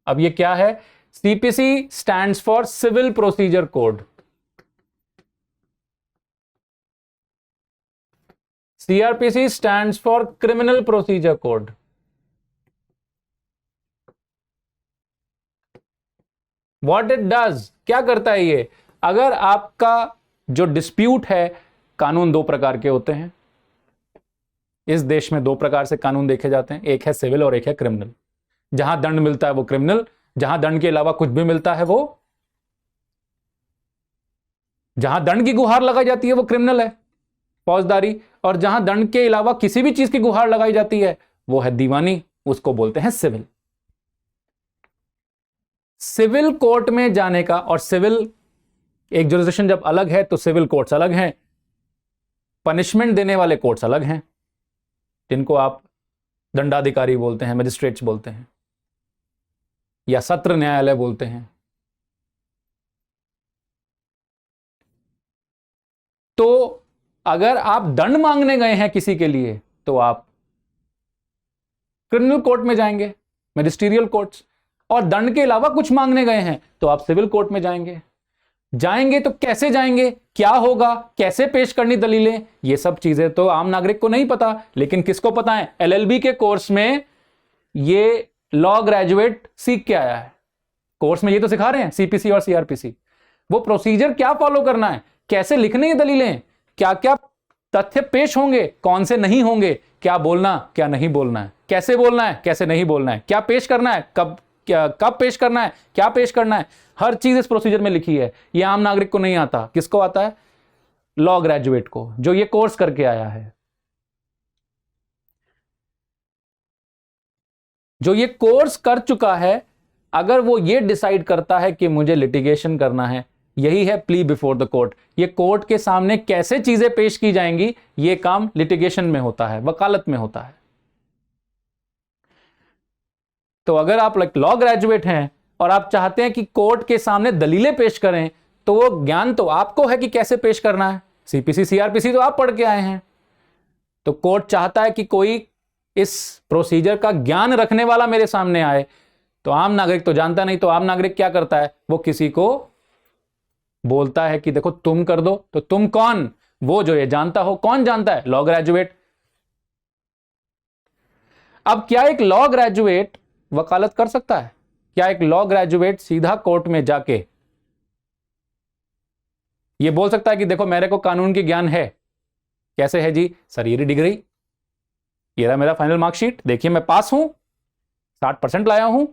अब ये क्या है? CPC stands for civil procedure code, CrPC stands for criminal procedure code. What it does, क्या करता है ये? अगर आपका जो डिस्प्यूट है, कानून दो प्रकार के होते हैं इस देश में, दो प्रकार से कानून देखे जाते हैं, एक है सिविल और एक है क्रिमिनल। जहां दंड मिलता है वो क्रिमिनल, जहां दंड के अलावा कुछ भी मिलता है वो, जहां दंड की गुहार लगाई जाती है वो क्रिमिनल है, फौजदारी, और जहां दंड के अलावा किसी भी चीज की गुहार लगाई जाती है वो है दीवानी, उसको बोलते हैं सिविल। सिविल कोर्ट में जाने का, और सिविल एक जुरिस्डिक्शन जब अलग है तो सिविल कोर्ट्स अलग हैं, पनिशमेंट देने वाले कोर्ट्स अलग हैं, जिनको आप दंडाधिकारी बोलते हैं, मजिस्ट्रेट्स बोलते हैं, या सत्र न्यायालय बोलते हैं। तो अगर आप दंड मांगने गए हैं किसी के लिए तो आप क्रिमिनल कोर्ट में जाएंगे, मैजिस्ट्रियल कोर्ट्स, और दंड के अलावा कुछ मांगने गए हैं तो आप सिविल कोर्ट में जाएंगे। जाएंगे तो कैसे जाएंगे, क्या होगा, कैसे पेश करनी दलीलें, ये सब चीजें तो आम नागरिक को नहीं पता, लेकिन किसको पता है? एलएलबी के कोर्स में ये लॉ ग्रेजुएट सीख के आया है। कोर्स में ये तो सिखा रहे हैं सीपीसी और सीआरपीसी, वो प्रोसीजर क्या फॉलो करना है, कैसे लिखने ये दलीलें, क्या क्या तथ्य पेश होंगे, कौन से नहीं होंगे, क्या बोलना क्या नहीं बोलना है, कैसे बोलना है कैसे नहीं बोलना है, क्या पेश करना है, कब पेश करना है, क्या पेश करना है, हर चीज इस प्रोसीजर में लिखी है। ये आम नागरिक को नहीं आता। किसको आता है? लॉ ग्रेजुएट को, जो ये कोर्स करके आया है। जो ये कोर्स कर चुका है, अगर वो ये डिसाइड करता है कि मुझे लिटिगेशन करना है, यही है प्ली बिफोर द कोर्ट। ये कोर्ट के सामने कैसे चीजें पेश की जाएंगी, ये काम लिटिगेशन में होता है, वकालत में होता है। तो अगर आप लॉ ग्रेजुएट हैं और आप चाहते हैं कि कोर्ट के सामने दलीलें पेश करें, तो वो ज्ञान तो आपको है कि कैसे पेश करना है, सीपीसी सीआरपीसी तो आप पढ़ के आए हैं। तो कोर्ट चाहता है कि कोई इस प्रोसीजर का ज्ञान रखने वाला मेरे सामने आए। तो आम नागरिक तो जानता नहीं, तो आम नागरिक क्या करता है, वो किसी को बोलता है कि देखो तुम कर दो। तो तुम कौन, वो जो ये जानता हो। कौन जानता है, लॉ ग्रेजुएट। अब क्या एक लॉ ग्रेजुएट वकालत कर सकता है? क्या एक लॉ ग्रेजुएट सीधा कोर्ट में जाके ये बोल सकता है कि देखो मेरे को कानून की ज्ञान है? कैसे है जी? सर ये डिग्री, ये रहा मेरा फाइनल मार्कशीट, देखिए मैं पास हूं, 60% लाया हूं।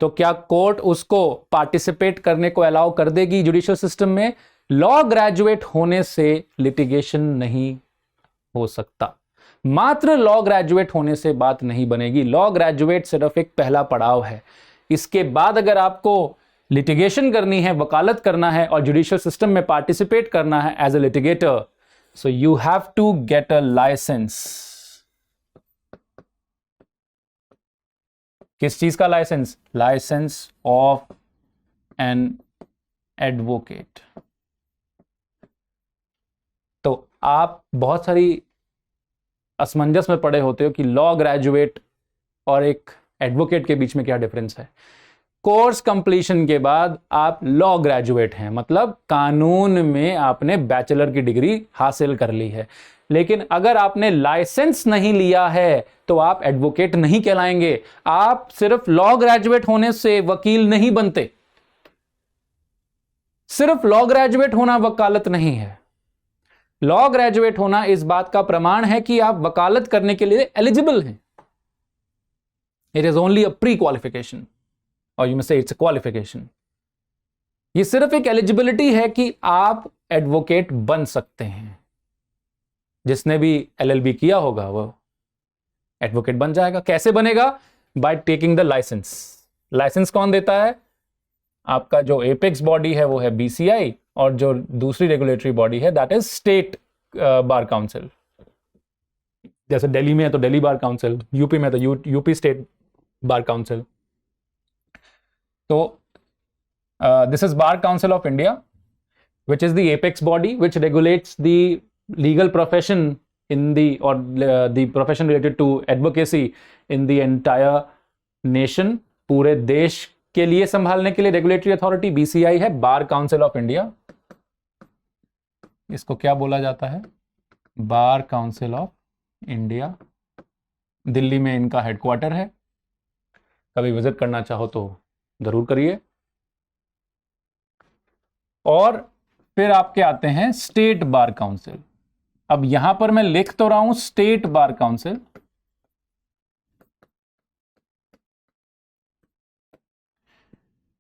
तो क्या कोर्ट उसको पार्टिसिपेट करने को अलाउ कर देगी जुडिशियल सिस्टम में? लॉ ग्रेजुएट होने से लिटिगेशन नहीं हो सकता। मात्र लॉ ग्रेजुएट होने से बात नहीं बनेगी। लॉ ग्रेजुएट सिर्फ एक पहला पड़ाव है। इसके बाद अगर आपको लिटिगेशन करनी है, वकालत करना है और जुडिशियल सिस्टम में पार्टिसिपेट करना है as a litigator, so you have to get a licence. किस चीज का licence? Licence of an advocate. तो आप बहुत सारी असमंजस में पड़े होते हो कि लॉ ग्रेजुएट और एक एडवोकेट के बीच में क्या डिफरेंस है। कोर्स कंप्लीशन के बाद आप लॉ ग्रेजुएट हैं, मतलब कानून में आपने बैचलर की डिग्री हासिल कर ली है। लेकिन अगर आपने लाइसेंस नहीं लिया है तो आप एडवोकेट नहीं कहलाएंगे। आप सिर्फ लॉ ग्रेजुएट होने से वकील नहीं बनते। सिर्फ लॉ ग्रेजुएट होना वकालत नहीं है। लॉ ग्रेजुएट होना इस बात का प्रमाण है कि आप वकालत करने के लिए एलिजिबल हैं। It is only a pre qualification, और यू मे से इट्स अ क्वालिफिकेशन। ये सिर्फ एक एलिजिबिलिटी है कि आप एडवोकेट बन सकते हैं। जिसने भी एलएलबी किया होगा वो एडवोकेट बन जाएगा। कैसे बनेगा? By taking the licence. Licence कौन देता है? आपका जो एपेक्स बॉडी है वो है बीसीआई, और जो दूसरी रेगुलेटरी बॉडी है that is state bar council. जैसे दिल्ली में है तो दिल्ली बार काउंसिल, यूपी में तो यूपी स्टेट बार काउंसिल। तो this is bar council of India, which is the apex body which regulates the legal profession in the or the profession related to advocacy in the entire nation। पूरे देश के लिए संभालने के लिए regulatory authority BCI है, bar council of India. इसको क्या बोला जाता है? Bar council of India. Delhi में इनका हेडक्वार्टर है। कभी विजिट करना चाहो तो जरूर करिए। और फिर आपके आते हैं स्टेट बार काउंसिल। अब यहां पर मैं लिख तो रहा हूं स्टेट बार काउंसिल,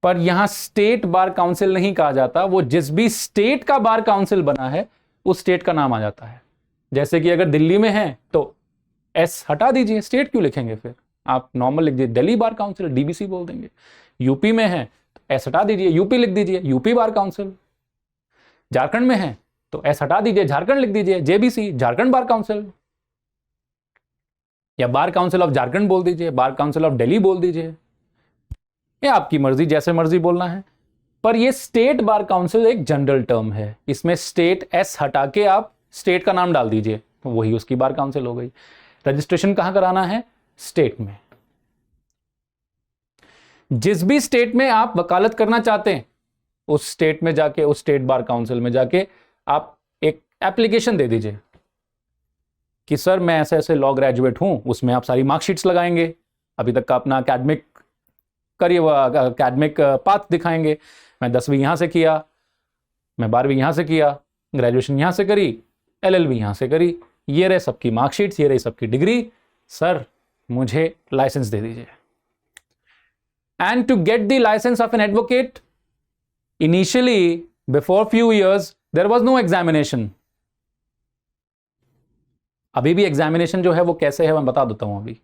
पर यहां स्टेट बार काउंसिल नहीं कहा जाता। वो जिस भी स्टेट का बार काउंसिल बना है उस स्टेट का नाम आ जाता है। जैसे कि अगर दिल्ली में है तो एस हटा दीजिए, स्टेट क्यों लिखेंगे? फिर आप नॉर्मल लिख दीजिए दिल्ली बार काउंसिल, डीबीसी बोल देंगे। यूपी में है तो एस हटा दीजिए, यूपी लिख दीजिए, यूपी बार काउंसिल। झारखंड में है तो एस हटा दीजिए, झारखंड लिख दीजिए, जेबीसी, झारखंड बार काउंसिल। या बार काउंसिल ऑफ झारखंड बोल दीजिए, बार काउंसिल ऑफ दिल्ली बोल दीजिए, ये आपकी मर्जी, जैसे मर्जी बोलना है। पर ये स्टेट बार काउंसिल एक जनरल टर्म है। इसमें स्टेट एस हटा के आप स्टेट का नाम डाल दीजिए, तो वही उसकी बार काउंसिल हो गई। रजिस्ट्रेशन कहां कराना है? स्टेट में। जिस भी स्टेट में आप वकालत करना चाहते हैं उस स्टेट में जाके, उस स्टेट बार काउंसिल में जाके आप एक एप्लीकेशन दे दीजिए कि सर मैं ऐसे ऐसे लॉ ग्रेजुएट हूं। उसमें आप सारी मार्कशीट्स लगाएंगे, अभी तक का अपना अकेडमिक करियर, अकेडमिक पाथ दिखाएंगे। मैं 10वीं यहां से किया, मैं 12वीं यहां से किया, ग्रेजुएशन यहां से करी, एलएलबी यहां से करी, ये रहे सबकी मार्कशीट्स, ये रही सबकी डिग्री। सर मुझे लाइसेंस दे दीजिए। And to get the licence of an advocate, initially before few years there was no examination. अभी भी एग्जामिनेशन जो है वो कैसे है मैं बता देता हूं। अभी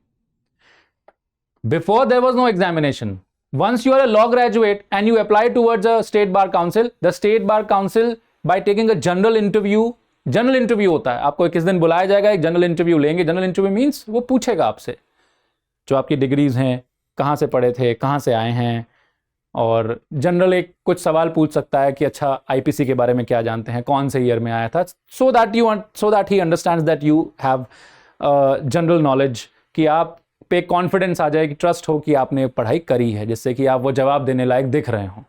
before there was no examination, once you are a law graduate and you apply towards a state bar council, the state bar council by taking a general interview होता है। आपको किस दिन बुलाया जाएगा, एक जनरल इंटरव्यू लेंगे। जनरल इंटरव्यू मींस वो पूछेगा आपसे जो आपकी डिग्रीज हैं, कहां से पढ़े थे, कहां से आए हैं, और जनरल एक कुछ सवाल पूछ सकता है कि अच्छा आईपीसी के बारे में क्या जानते हैं, कौन से ईयर में आया था, so that he understands that you have general knowledge, कि आप पे कॉन्फिडेंस आ जाए, कि ट्रस्ट हो कि आपने पढ़ाई करी है, जिससे कि आप वो जवाब देने लायक दिख रहे हो।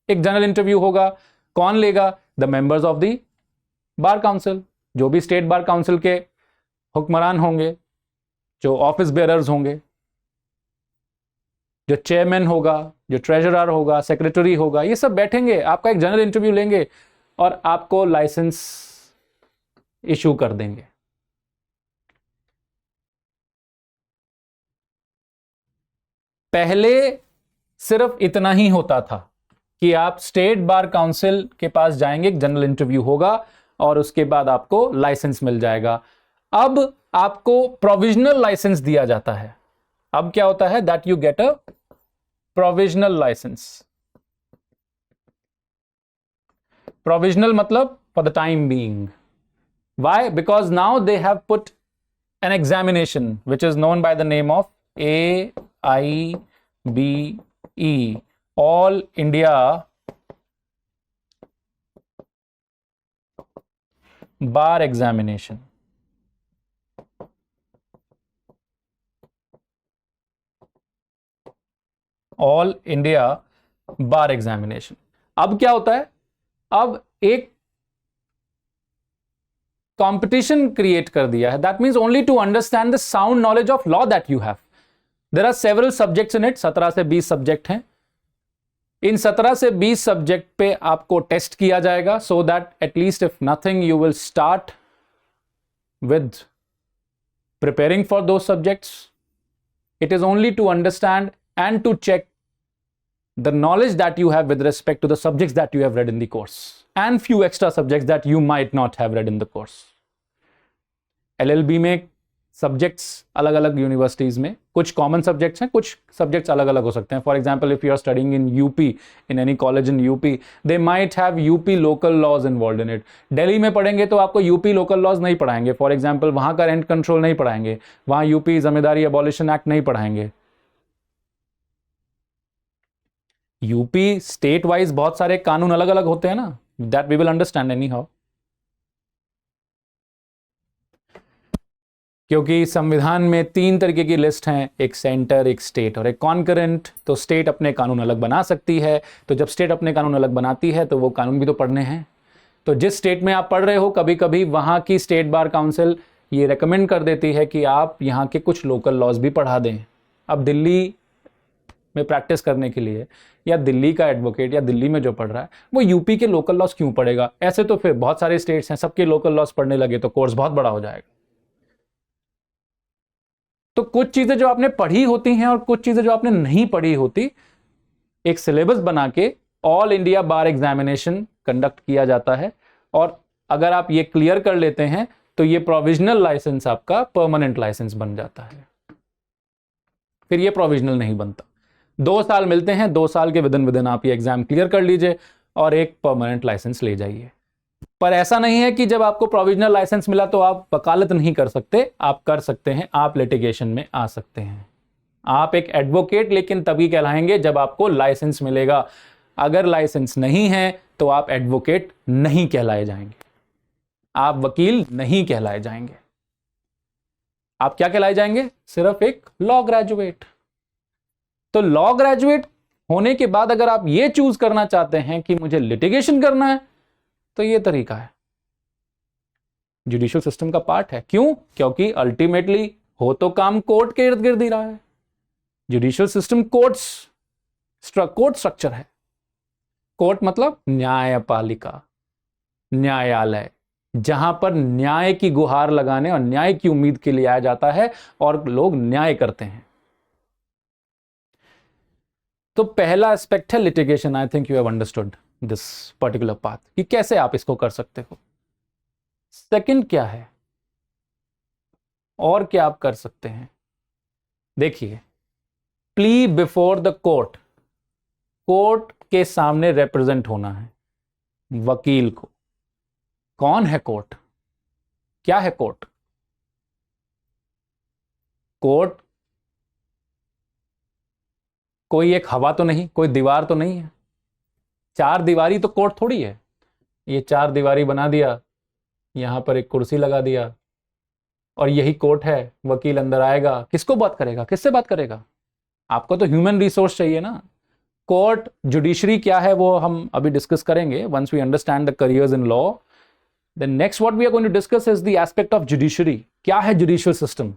एक जनरल इंटरव्यू होगा, कौन लेगा? The members of the bar council, जो भी स्टेट बार काउंसिल के हुक्मरान होंगे, जो ऑफिस बेयरर्स होंगे, जो चेयरमैन होगा, जो ट्रेजरर होगा, सेक्रेटरी होगा, ये सब बैठेंगे, आपका एक जनरल इंटरव्यू लेंगे और आपको लाइसेंस इशू कर देंगे। पहले सिर्फ इतना ही होता था कि आप स्टेट बार काउंसिल के पास जाएंगे, एक जनरल इंटरव्यू होगा और उसके बाद आपको लाइसेंस मिल जाएगा। अब आपको प्रोविजनल लाइसेंस दिया जाता है। अब क्या होता है? That you get a provisional license. Provisional मतलब for the time being. Why? Because now they have put an examination which is known by the name of AIBE, All India Bar Examination. All India Bar Examination. अब क्या होता है? अब एक competition create कर दिया है। That means only to understand the sound knowledge of law that you have. There are several subjects in it, 17 से 20 सब्जेक्ट हैं। इन 17 से 20 सब्जेक्ट पे आपको टेस्ट किया जाएगा, so that at least if nothing you will start with preparing for those subjects. It is only to understand and to check the knowledge that you have with respect to the subjects that you have read in the course and few extra subjects that you might not have read in the course. LLB में subjects अलग अलग universities में कुछ common subjects हैं, कुछ subjects अलग अलग हो सकते हैं। For example, if you are studying in UP, in any college in UP, they might have UP local laws involve in it. Delhi में पढ़ेंगे तो आपको यूपी लोकल लॉज नहीं पढ़ाएंगे। फॉर एग्जाम्पल, वहां का रेंट कंट्रोल नहीं पढ़ाएंगे, वहां यूपी जमींदारी अबॉलिशन एक्ट नहीं पढ़ाएंगे। यूपी स्टेट वाइज बहुत सारे कानून अलग अलग होते हैं ना, that we will understand anyhow, क्योंकि संविधान में 3 तरीके की लिस्ट हैं, एक सेंटर, एक स्टेट और एक कॉन्करेंट। तो स्टेट अपने कानून अलग बना सकती है, तो जब स्टेट अपने कानून अलग बनाती है तो वो कानून भी तो पढ़ने हैं। तो जिस स्टेट में आप पढ़ रहे हो, कभी कभी वहां की स्टेट बार काउंसिल ये रेकमेंड कर देती है कि आप यहाँ के कुछ लोकल लॉज भी पढ़ा दें। अब दिल्ली में प्रैक्टिस करने के लिए, या दिल्ली का एडवोकेट या दिल्ली में जो पढ़ रहा है वो यूपी के लोकल लॉज क्यों पढ़ेगा? ऐसे तो फिर बहुत सारे स्टेट्स हैं, सबके लोकल लॉज पढ़ने लगे तो कोर्स बहुत बड़ा हो जाएगा। तो कुछ चीजें जो आपने पढ़ी होती हैं और कुछ चीजें जो आपने नहीं पढ़ी होती, एक सिलेबस बना के ऑल इंडिया बार एग्जामिनेशन कंडक्ट किया जाता है। और अगर आप ये क्लियर कर लेते हैं तो ये प्रोविजनल लाइसेंस आपका परमानेंट लाइसेंस बन जाता है। फिर ये प्रोविजनल नहीं बनता। 2 साल मिलते हैं, 2 साल के विदिन आप ये एग्जाम क्लियर कर लीजिए और एक परमानेंट लाइसेंस ले जाइए। पर ऐसा नहीं है कि जब आपको प्रोविजनल लाइसेंस मिला तो आप वकालत नहीं कर सकते। आप कर सकते हैं, आप लिटिगेशन में आ सकते हैं। आप एक एडवोकेट लेकिन तभी कहलाएंगे जब आपको लाइसेंस मिलेगा। अगर लाइसेंस नहीं है तो आप एडवोकेट नहीं कहलाए जाएंगे, आप वकील नहीं कहलाए जाएंगे। आप क्या कहलाए जाएंगे? सिर्फ एक लॉ ग्रेजुएट। तो लॉ ग्रेजुएट होने के बाद अगर आप ये चूज करना चाहते हैं कि मुझे लिटिगेशन करना है, तो ये तरीका है, जुडिशियल सिस्टम का पार्ट है। क्यों? क्योंकि अल्टीमेटली हो तो काम कोर्ट के इर्द गिर्द ही रहा है। जुडिशियल सिस्टम कोर्ट स्ट्रक्चर है। कोर्ट मतलब न्यायपालिका, न्यायालय, जहां पर न्याय की गुहार लगाने और न्याय की उम्मीद के लिए आया जाता है और लोग न्याय करते हैं। तो पहला एस्पेक्ट है litigation. I think you have understood this particular path कि कैसे आप इसको कर सकते हो। सेकंड क्या है और क्या आप कर सकते हैं? देखिए, plea before the court, court के सामने रिप्रेजेंट होना है वकील को। कौन है कोर्ट? क्या है कोर्ट? कोर्ट कोई एक हवा तो नहीं, कोई दीवार तो नहीं है, चार दीवारी तो कोर्ट थोड़ी है। ये चार दीवारी बना दिया, यहां पर एक कुर्सी लगा दिया और यही कोर्ट है। वकील अंदर आएगा, किसको बात करेगा, किससे बात करेगा? आपको तो ह्यूमन रिसोर्स चाहिए ना। कोर्ट, जुडिशरी क्या है वो हम अभी डिस्कस करेंगे once we understand the careers in law. Then next what we are going to discuss is the aspect of judiciary. क्या है जुडिशियल सिस्टम?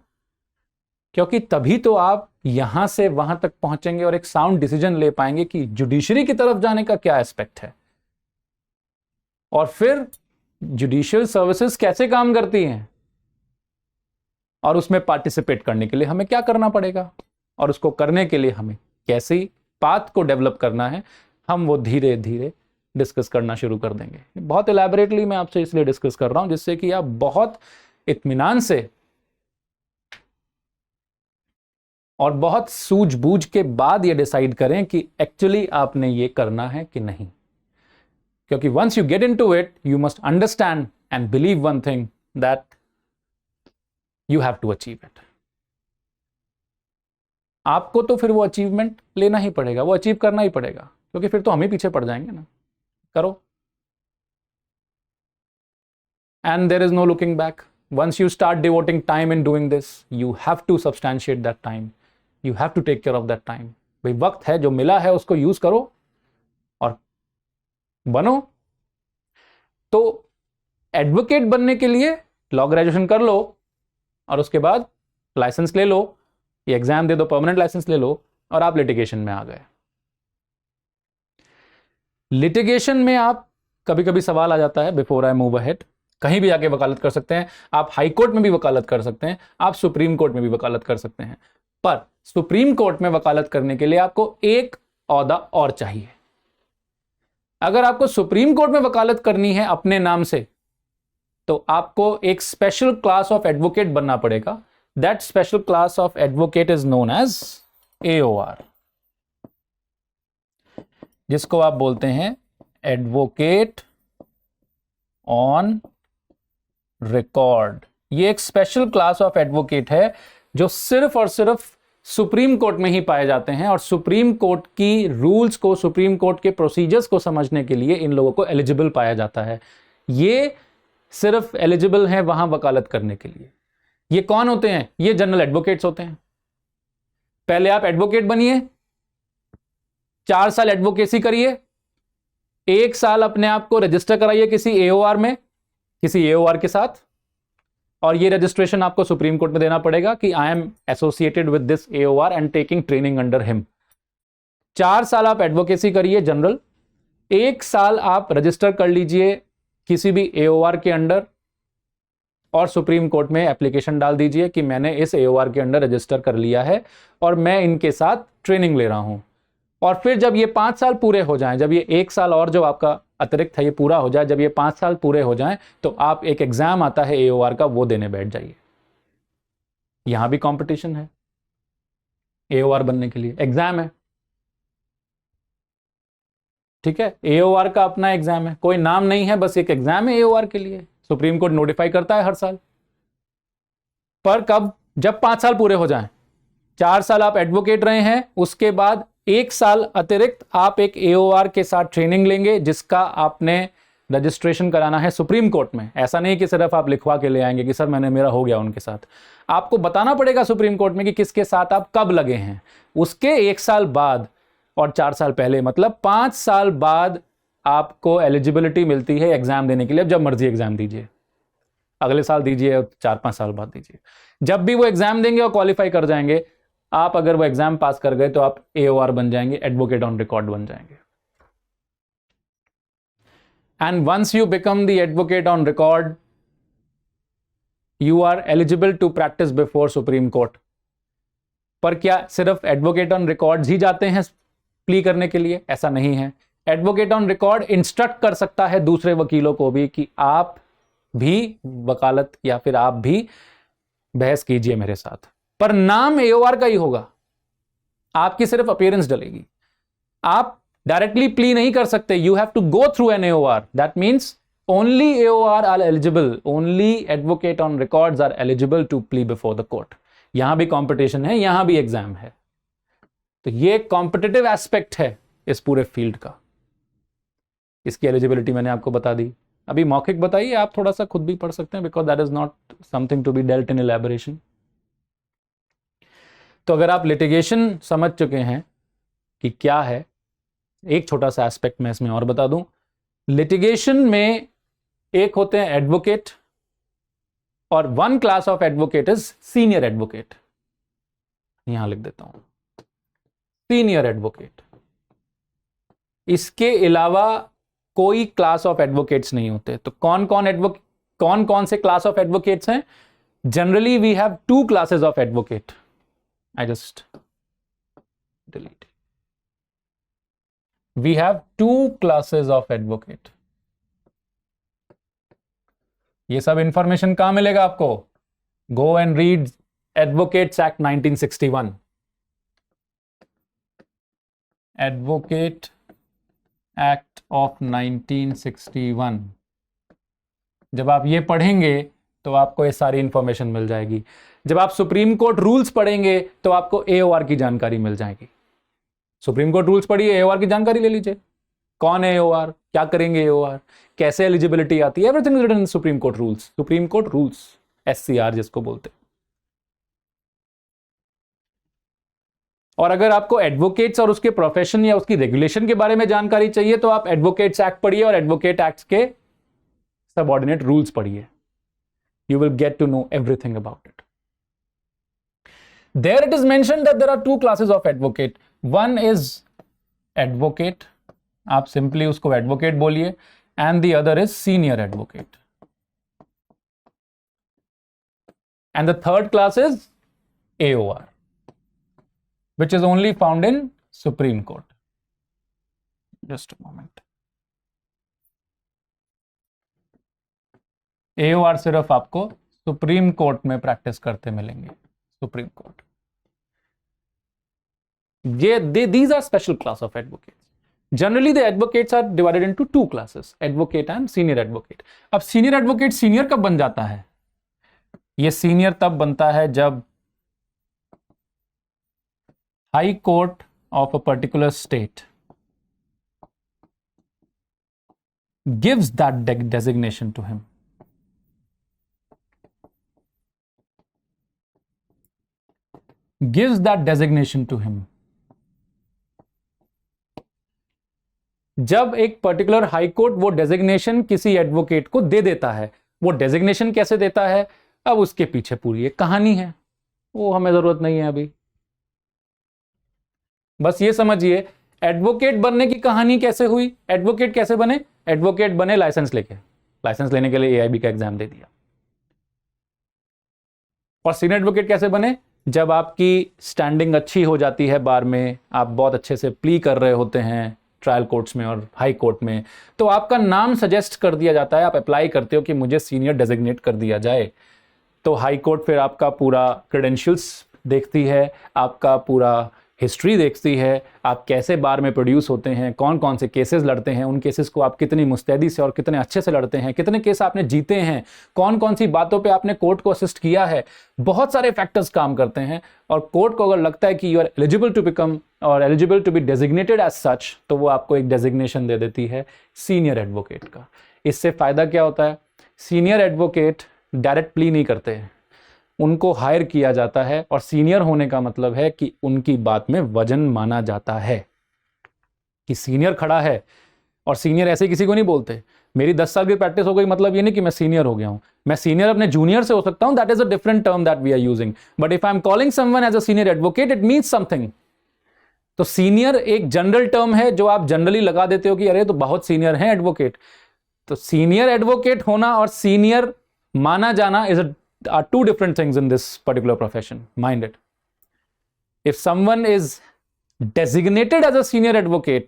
क्योंकि तभी तो आप यहां से वहां तक पहुंचेंगे और एक साउंड डिसीजन ले पाएंगे कि जुडिशरी की तरफ जाने का क्या एस्पेक्ट है, और फिर जुडिशियल सर्विसेज कैसे काम करती हैं, और उसमें पार्टिसिपेट करने के लिए हमें क्या करना पड़ेगा, और उसको करने के लिए हमें कैसी पाथ को डेवलप करना है, हम वो धीरे धीरे डिस्कस करना शुरू कर देंगे। बहुत इलैबोरेटली मैं आपसे इसलिए डिस्कस कर रहा हूं जिससे कि आप बहुत इत्मीनान से और बहुत सूझबूझ के बाद ये डिसाइड करें कि एक्चुअली आपने ये करना है कि नहीं। क्योंकि once you get into it you must understand and believe one thing, that you have to achieve it. आपको तो फिर वो अचीवमेंट लेना ही पड़ेगा, वो अचीव करना ही पड़ेगा, क्योंकि फिर तो हम ही पीछे पड़ जाएंगे ना। करो, and there is no looking back. Once you start devoting time in doing this, you have to substantiate that time. You have to take care of that time. भाई वक्त है जो मिला है उसको यूज करो और बनो। तो एडवोकेट बनने के लिए लॉ ग्रेजुएशन कर लो और उसके बाद लाइसेंस ले लो, ये एग्जाम दे दो, परमानेंट लाइसेंस ले लो और आप लिटिगेशन में आ गए। लिटिगेशन में आप कभी कभी सवाल आ जाता है, बिफोर आई मूव अहेड, कहीं भी जाके वकालत कर सकते हैं आप, हाई कोर्ट में भी वकालत कर सकते हैं आप, सुप्रीम कोर्ट में भी वकालत कर सकते हैं। पर सुप्रीम कोर्ट में वकालत करने के लिए आपको एक ओहदा और चाहिए। अगर आपको सुप्रीम कोर्ट में वकालत करनी है अपने नाम से, तो आपको एक स्पेशल क्लास ऑफ एडवोकेट बनना पड़ेगा। That special class of advocate is known as AOR, जिसको आप बोलते हैं एडवोकेट ऑन रिकॉर्ड। ये एक स्पेशल क्लास ऑफ एडवोकेट है जो सिर्फ और सिर्फ सुप्रीम कोर्ट में ही पाए जाते हैं, और सुप्रीम कोर्ट की रूल्स को, सुप्रीम कोर्ट के प्रोसीजर्स को समझने के लिए इन लोगों को एलिजिबल पाया जाता है। ये सिर्फ एलिजिबल हैं वहां वकालत करने के लिए। ये कौन होते हैं? ये जनरल एडवोकेट्स होते हैं। पहले आप एडवोकेट बनिए, 4 साल एडवोकेसी करिए, 1 साल अपने आप को रजिस्टर कराइए किसी AOR में, किसी AOR के साथ, और ये रजिस्ट्रेशन आपको सुप्रीम कोर्ट में देना पड़ेगा कि I am associated with this AOR and taking training under him. 4 साल आप एडवोकेसी करिए जनरल, 1 साल आप रजिस्टर कर लीजिए किसी भी AOR के अंडर, और सुप्रीम कोर्ट में एप्लीकेशन डाल दीजिए कि मैंने इस AOR के अंडर रजिस्टर कर लिया है और मैं इनके साथ ट्रेनिंग ले रहा हूं। और फिर जब ये 5 साल पूरे हो जाएं, जब ये 1 साल और जो आपका अतिरिक्त है ये पूरा हो जाए, जब ये 5 साल पूरे हो जाएं, तो आप एक एग्जाम आता है AOR का, वो देने बैठ जाइए। यहां भी कंपटीशन है, AOR बनने के लिए एग्जाम है, ठीक है। AOR का अपना एग्जाम है, कोई नाम नहीं है, बस एक एग्जाम है AOR के लिए। सुप्रीम कोर्ट नोटिफाई करता है हर साल। पर कब? जब 5 साल पूरे हो जाएं। 4 साल आप एडवोकेट रहे हैं, उसके बाद 1 साल अतिरिक्त आप एक AOR के साथ ट्रेनिंग लेंगे, जिसका आपने रजिस्ट्रेशन कराना है सुप्रीम कोर्ट में। ऐसा नहीं कि सिर्फ आप लिखवा के ले आएंगे कि सर मेरा हो गया उनके साथ। आपको बताना पड़ेगा सुप्रीम कोर्ट में कि किसके साथ आप कब लगे हैं। उसके 1 साल बाद और 4 साल पहले, मतलब 5 साल बाद आपको एलिजिबिलिटी मिलती है एग्जाम देने के लिए। जब मर्जी एग्जाम दीजिए, अगले साल दीजिए, 4-5 साल बाद दीजिए, जब भी वो एग्जाम देंगे और क्वालिफाई कर जाएंगे आप, अगर वो एग्जाम पास कर गए तो आप AOR बन जाएंगे, एडवोकेट ऑन रिकॉर्ड बन जाएंगे। And once you become the advocate on record, you are eligible to practise before supreme court. पर क्या सिर्फ एडवोकेट ऑन रिकॉर्ड ही जाते हैं प्ली करने के लिए? ऐसा नहीं है। एडवोकेट ऑन रिकॉर्ड इंस्ट्रक्ट कर सकता है दूसरे वकीलों को भी कि आप भी वकालत या फिर आप भी बहस कीजिए मेरे साथ, पर नाम AOR का ही होगा, आपकी सिर्फ अपीयरेंस डलेगी। आप डायरेक्टली प्ली नहीं कर सकते, you have to go through an AOR। That means only AOR are eligible, only advocate on records are eligible to plea before the court. यहां भी कंपटीशन है, यहां भी एग्जाम है। तो ये कॉम्पिटिटिव एस्पेक्ट है इस पूरे फील्ड का। इसकी एलिजिबिलिटी मैंने आपको बता दी, अभी मौखिक बताइए, आप थोड़ा सा खुद भी पढ़ सकते हैं, because that is not something to be dealt in elaboration. तो अगर आप लिटिगेशन समझ चुके हैं कि क्या है, एक छोटा सा एस्पेक्ट मैं इसमें और बता दूं। लिटिगेशन में एक होते हैं एडवोकेट, और one class of advocate is senior advocate. यहां लिख देता हूं सीनियर एडवोकेट। इसके अलावा कोई क्लास ऑफ एडवोकेट्स नहीं होते। तो कौन कौन से क्लास ऑफ एडवोकेट्स हैं? Generally we have two classes of advocate. I just delete. We have two classes of advocate. ये सब इंफॉर्मेशन कहां मिलेगा आपको? Go and read advocates act 1961। Advocate act of 1961। जब आप ये पढ़ेंगे तो आपको ये सारी इंफॉर्मेशन मिल जाएगी। जब आप सुप्रीम कोर्ट रूल्स पढ़ेंगे तो आपको एओआर की जानकारी मिल जाएगी। सुप्रीम कोर्ट रूल्स पढ़िए, एओआर की जानकारी ले लीजिए। कौन है एओआर, क्या करेंगे एओआर, कैसे एलिजिबिलिटी आती है, everything is written in supreme court rules. Supreme court rules, SCR जिसको बोलते हैं। और अगर आपको एडवोकेट्स और उसके प्रोफेशन या उसकी रेगुलेशन के बारे में जानकारी चाहिए तो आप एडवोकेट्स एक्ट पढ़िए और एडवोकेट एक्ट के सबऑर्डिनेट रूल्स पढ़िए। You will get to know everything about it. There it is mentioned that there are two classes of advocate. One is advocate, आप सिंपली उसको एडवोकेट बोलिए, and the other is senior advocate. And the third class is AOR, which is only found in Supreme Court. Just a moment. AOR सिर्फ आपको supreme court में practice करते मिलेंगे। Supreme court, these are special class of advocates. Generally the advocates are divided into two classes, advocate and senior advocate. अब senior advocate senior कब बन जाता है? ये senior तब बनता है जब High Court of a particular state gives that designation to him. Gives that designation to him. जब एक पर्टिकुलर हाई कोर्ट वो डेजिग्नेशन किसी एडवोकेट को दे देता है, वो डेजिग्नेशन कैसे देता है, अब उसके पीछे पूरी एक कहानी है, वो हमें जरूरत नहीं है अभी। बस ये समझिए एडवोकेट बनने की कहानी कैसे हुई। एडवोकेट कैसे बने? एडवोकेट बने लाइसेंस लेके, लाइसेंस लेने के लिए एआईबी का एग्जाम दे दिया। और सीनियर एडवोकेट कैसे बने? जब आपकी स्टैंडिंग अच्छी हो जाती है बार में, आप बहुत अच्छे से प्ली कर रहे होते हैं ट्रायल कोर्ट्स में और हाई कोर्ट में, तो आपका नाम सजेस्ट कर दिया जाता है, आप अप्लाई करते हो कि मुझे सीनियर डेजिग्नेट कर दिया जाए। तो हाई कोर्ट फिर आपका पूरा क्रेडेंशियल्स देखती है, आपका पूरा हिस्ट्री देखती है, आप कैसे बार में प्रोड्यूस होते हैं, कौन कौन से केसेस लड़ते हैं, उन केसेस को आप कितनी मुस्तैदी से और कितने अच्छे से लड़ते हैं, कितने केस आपने जीते हैं, कौन कौन सी बातों पे आपने कोर्ट को असिस्ट किया है। बहुत सारे फैक्टर्स काम करते हैं और कोर्ट को अगर लगता है कि you are eligible to become और eligible to be designated as such, तो वो आपको एक डेजिग्नेशन दे देती है सीनियर एडवोकेट का। इससे फायदा क्या होता है? सीनियर एडवोकेट डायरेक्ट प्ली नहीं करते हैं, उनको हायर किया जाता है, और सीनियर होने का मतलब है कि उनकी बात में वजन माना जाता है कि सीनियर खड़ा है। और सीनियर ऐसे किसी को नहीं बोलते, मेरी 10 साल की प्रैक्टिस हो गई मतलब ये नहीं कि मैं सीनियर हो गया हूं। मैं सीनियर अपने जूनियर से हो सकता हूं, that is a different term that we are using, but if I am calling someone as a senior advocate it means something. तो सीनियर एक जनरल टर्म है जो आप जनरली लगा देते हो कि अरे तो बहुत सीनियर हैं एडवोकेट। तो सीनियर एडवोकेट होना और सीनियर माना जाना is are two different things in this particular profession. Mind it. If someone is designated as a senior advocate,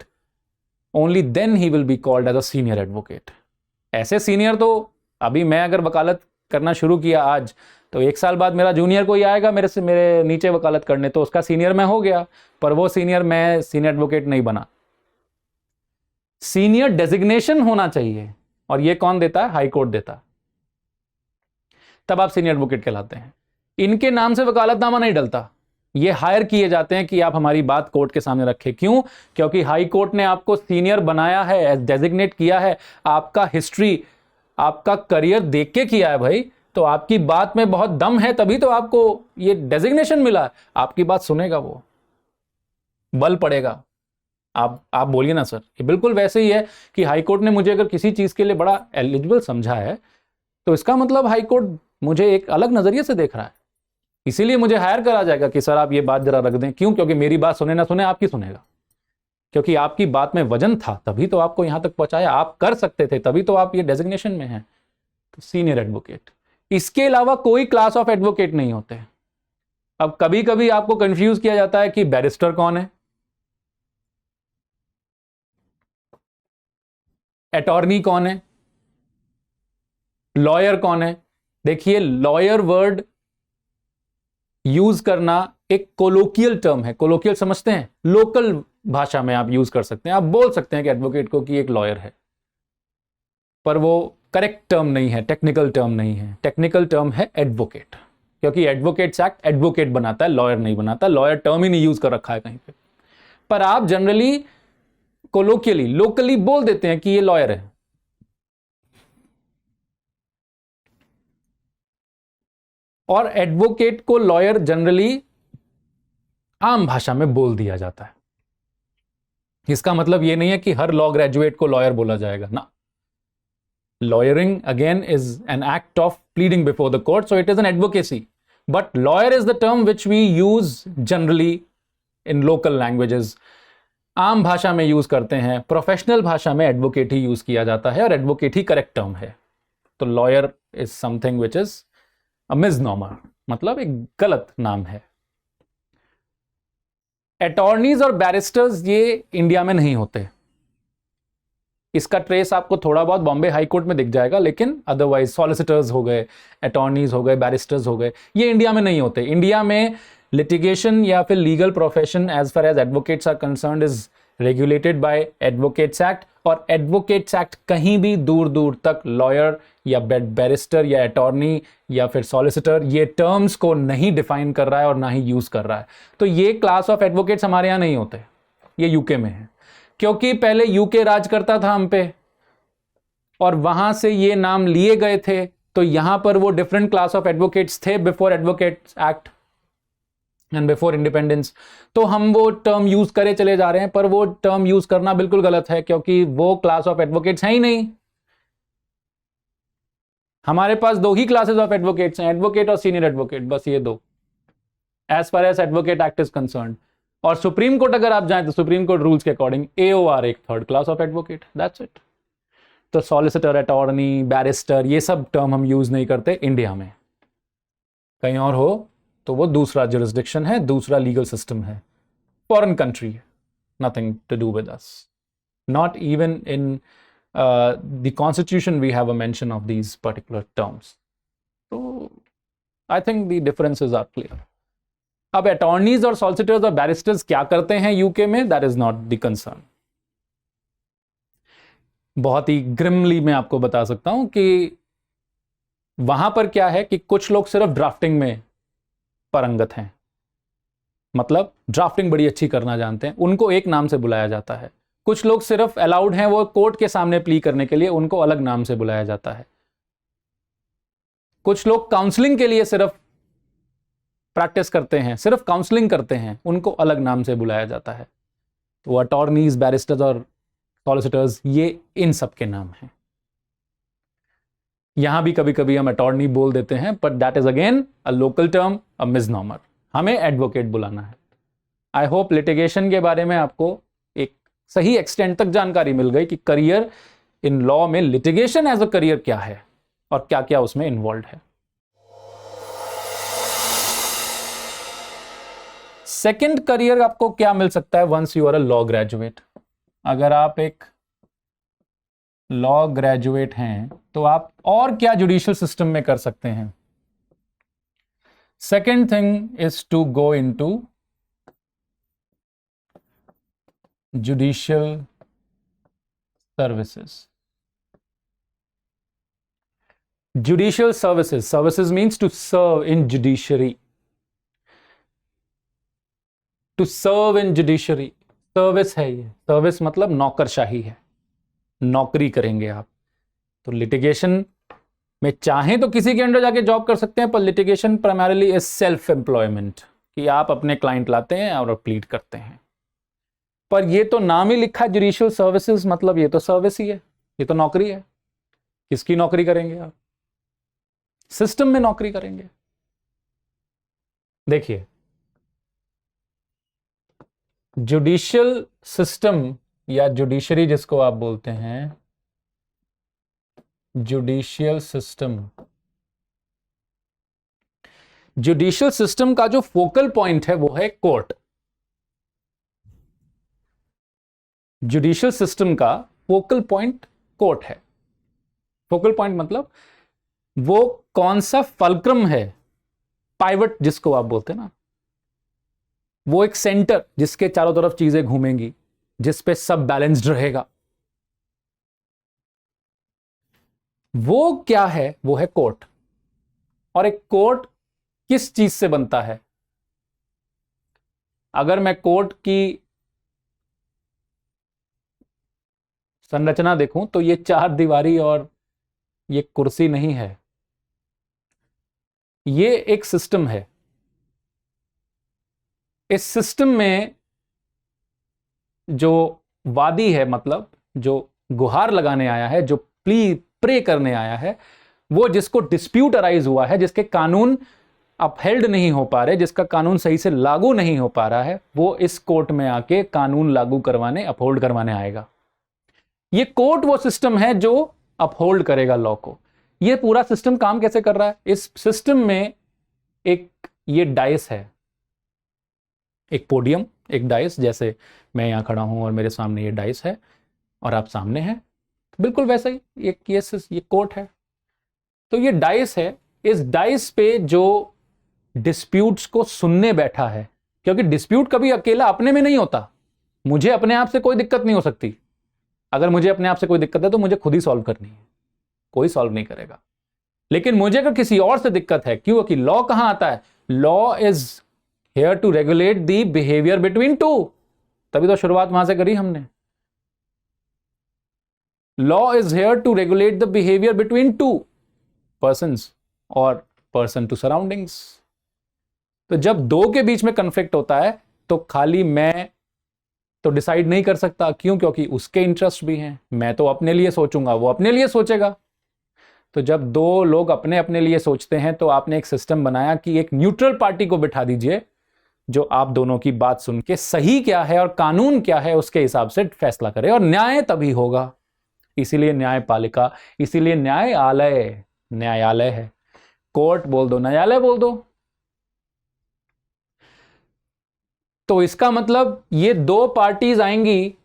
only then he will be called as a senior advocate. ऐसे senior तो अभी मैं अगर वकालत करना शुरू किया आज, तो 1 साल बाद मेरा जूनियर कोई आएगा मेरे नीचे वकालत करने, तो उसका सीनियर मैं हो गया, पर वो सीनियर मैं सीनियर एडवोकेट नहीं बना। सीनियर डेजिग्नेशन होना चाहिए, और ये कौन देता है? हाई कोर्ट देता है, तब आप सीनियर एडवोकेट कहलाते हैं। इनके नाम से वकालतनामा नहीं डलता, ये हायर किए जाते हैं कि आप हमारी बात कोर्ट के सामने रखें। क्यों? क्योंकि हाई कोर्ट ने आपको सीनियर बनाया है, डेजिग्नेट किया है, आपका हिस्ट्री, आपका करियर देख के किया है भाई, तो आपकी बात में बहुत दम है, तभी तो आपको ये डेजिग्नेशन मिला। आपकी बात सुनेगा वो, बल पड़ेगा। आप बोलिए ना सर। ये बिल्कुल वैसे ही है कि हाई कोर्ट ने मुझे अगर किसी चीज के लिए बड़ा एलिजिबल समझा है, तो इसका मतलब हाई कोर्ट मुझे एक अलग नजरिए से देख रहा है, इसीलिए मुझे हायर करा जाएगा कि सर आप ये बात जरा रख दें। क्यों? क्योंकि मेरी बात सुने ना सुने, आपकी सुनेगा, क्योंकि आपकी बात में वजन था, तभी तो आपको यहां तक पहुंचाया। आप कर सकते थे, तभी तो आप ये डेजिग्नेशन में हैं। तो सीनियर एडवोकेट, इसके अलावा कोई क्लास ऑफ एडवोकेट नहीं होते। अब कभी कभी आपको कंफ्यूज किया जाता है कि बैरिस्टर कौन है, अटॉर्नी कौन है, लॉयर कौन है। देखिए, लॉयर वर्ड यूज करना एक कोलोकियल टर्म है। कोलोकियल समझते हैं? लोकल भाषा में आप यूज कर सकते हैं, आप बोल सकते हैं कि एडवोकेट को कि एक लॉयर है, पर वो करेक्ट टर्म नहीं है, टेक्निकल टर्म नहीं है। टेक्निकल टर्म है एडवोकेट, क्योंकि एडवोकेट्स एक्ट एडवोकेट बनाता है, लॉयर नहीं बनाता। लॉयर टर्म ही नहीं यूज कर रखा है कहीं पे, पर आप जनरली कोलोकियली, लोकली बोल देते हैं कि ये लॉयर है। और एडवोकेट को लॉयर जनरली आम भाषा में बोल दिया जाता है। इसका मतलब यह नहीं है कि हर लॉ ग्रेजुएट को लॉयर बोला जाएगा ना। Lawyering again is an act of pleading before the court, so it is an advocacy, but lawyer is the term which we use generally in local languages. आम भाषा में यूज करते हैं, professional भाषा में एडवोकेट ही यूज किया जाता है, और एडवोकेट ही करेक्ट टर्म है। तो lawyer is something which is a misnomer, मतलब एक गलत नाम है। अटॉर्नीज और बैरिस्टर्स ये इंडिया में नहीं होते। इसका ट्रेस आपको थोड़ा बहुत बॉम्बे हाई कोर्ट में दिख जाएगा, लेकिन अदरवाइज सॉलिसिटर्स हो गए, अटॉर्नीज हो गए, बैरिस्टर्स हो गए, ये इंडिया में नहीं होते। इंडिया में लिटिगेशन या फिर legal profession as far as advocates are concerned is regulated by advocates act, और एडवोकेट्स एक्ट कहीं भी दूर दूर तक लॉयर या बैरिस्टर या अटॉर्नी या फिर सॉलिसिटर ये टर्म्स को नहीं डिफाइन कर रहा है और ना ही यूज कर रहा है। तो ये क्लास ऑफ एडवोकेट्स हमारे यहां नहीं होते, ये यूके में है, क्योंकि पहले यूके राज करता था हम पे, और वहां से ये नाम लिए गए थे। तो यहां पर वो डिफरेंट क्लास ऑफ एडवोकेट्स थे before advocates act and before independence. तो हम वो टर्म यूज करे चले जा रहे हैं, पर वो टर्म यूज करना बिल्कुल गलत है, क्योंकि वो क्लास ऑफ एडवोकेट्स है ही नहीं। हमारे पास दो ही क्लासेस ऑफ एडवोकेट्स हैं, एडवोकेट और सीनियर एडवोकेट, बस ये दो, as far as advocate act is concern. और सुप्रीम कोर्ट अगर आप जाएं तो सुप्रीम कोर्ट रूल्स के अकॉर्डिंग एओआर एक third class of advocate, that's it. तो सॉलिसिटर, अटॉर्नी, बैरिस्टर ये सब टर्म हम यूज नहीं करते इंडिया में। कहीं और हो तो वो दूसरा जुरिस्डिक्शन है, दूसरा लीगल सिस्टम है, foreign country, nothing to do with us. Not even in the constitution we have a mention of these particular terms. So I think the differences are clear. अब attorneys और solicitors और barristers क्या करते हैं UK में, that is not the concern. बहुत ही grimly मैं आपको बता सकता हूं कि वहां पर क्या है कि कुछ लोग सिर्फ ड्राफ्टिंग में पारंगत हैं, मतलब ड्राफ्टिंग बड़ी अच्छी करना जानते हैं, उनको एक नाम से बुलाया जाता है। कुछ लोग सिर्फ अलाउड हैं वो कोर्ट के सामने प्ली करने के लिए, उनको अलग नाम से बुलाया जाता है। कुछ लोग काउंसलिंग के लिए सिर्फ प्रैक्टिस करते हैं, सिर्फ काउंसलिंग करते हैं, उनको अलग नाम से बुलाया जाता है। तो अटॉर्नीज, बैरिस्टर्स और सॉलिसिटर्स ये इन सब के नाम हैं। यहां भी कभी कभी हम अटॉर्नी बोल देते हैं, but that is again a local term, a misnomer. हमें एडवोकेट बुलाना है। आई होप लिटिगेशन के बारे में आपको एक सही एक्सटेंट तक जानकारी मिल गई कि करियर इन लॉ में लिटिगेशन एज अ करियर क्या है और क्या क्या उसमें इन्वॉल्व है। सेकंड करियर आपको क्या मिल सकता है once you are a law graduate. अगर आप एक लॉ ग्रेजुएट हैं तो आप और क्या जुडिशियल सिस्टम में कर सकते हैं। Second thing is to go into judicial services. Judicial services, services means to serve in judiciary. To serve in judiciary, service है ये, सर्विस मतलब नौकरशाही है, नौकरी करेंगे आप। तो लिटिगेशन में चाहें तो किसी के अंडर जाके जॉब कर सकते हैं, पर litigation primarily is self employment, कि आप अपने क्लाइंट लाते हैं और प्लीड करते हैं। पर ये तो नाम ही लिखा है जुडिशियल सर्विसेज, मतलब ये तो सर्विस ही है, ये तो नौकरी है। किसकी नौकरी करेंगे आप? सिस्टम में नौकरी करेंगे। देखिए, जुडिशियल सिस्टम या जुडिशरी जिसको आप बोलते हैं, जुडिशियल सिस्टम, जुडिशियल सिस्टम का जो फोकल पॉइंट है वो है कोर्ट। जुडिशियल सिस्टम का फोकल पॉइंट कोर्ट है। फोकल पॉइंट मतलब वो कौन सा फलक्रम है, पाइवट जिसको आप बोलते हैं ना, वो एक सेंटर जिसके चारों तरफ चीजें घूमेंगी, जिस पे सब बैलेंस्ड रहेगा, वो क्या है? वो है कोर्ट। और एक कोर्ट किस चीज से बनता है? अगर मैं कोर्ट की संरचना देखूं तो ये चार दीवारी और ये कुर्सी नहीं है, ये एक सिस्टम है। इस सिस्टम में जो वादी है, मतलब जो गुहार लगाने आया है, जो प्रे करने आया है, वो जिसको डिस्प्यूट अराइज हुआ है, जिसके कानून अपहेल्ड नहीं हो पा रहे, जिसका कानून सही से लागू नहीं हो पा रहा है, वो इस कोर्ट में आके कानून लागू करवाने, अपहोल्ड करवाने आएगा। ये कोर्ट वो सिस्टम है जो अपहोल्ड करेगा लॉ को। ये पूरा सिस्टम काम कैसे कर रहा है? इस सिस्टम में एक ये डाइस है, एक पोडियम, एक डाइस, जैसे मैं यहां खड़ा हूं और मेरे सामने ये डाइस है और आप सामने हैं, बिल्कुल वैसा ही ये केस, ये कोर्ट है। तो ये डाइस है, इस डाइस पे जो डिस्प्यूट्स को सुनने बैठा है, क्योंकि डिस्प्यूट कभी अकेला अपने में नहीं होता, मुझे अपने आप से कोई दिक्कत नहीं हो सकती। अगर मुझे अपने आप से कोई दिक्कत है तो मुझे खुद ही सॉल्व करनी है, कोई सॉल्व नहीं करेगा। लेकिन मुझे अगर किसी और से दिक्कत है, क्योंकि लॉ कहां आता है? Law is here to regulate the behaviour between two, तभी तो शुरुआत वहां से करी हमने। Law is here to regulate the behaviour between two persons और पर्सन टू सराउंडिंग्स। तो जब दो के बीच में कन्फ्लिक्ट होता है तो खाली मैं तो डिसाइड नहीं कर सकता, क्यों? क्योंकि उसके इंटरेस्ट भी हैं। मैं तो अपने लिए सोचूंगा, वो अपने लिए सोचेगा। तो जब दो लोग अपने अपने लिए सोचते हैं तो आपने एक सिस्टम बनाया कि एक न्यूट्रल पार्टी को बिठा दीजिए जो आप दोनों की बात सुन के सही क्या है और कानून क्या है उसके हिसाब से फैसला करे, और न्याय तभी होगा। इसीलिए न्यायपालिका, इसीलिए न्यायालय, न्यायालय है। कोर्ट बोल दो, न्यायालय बोल दो। तो इसका मतलब ये दो पार्टीज आएंगी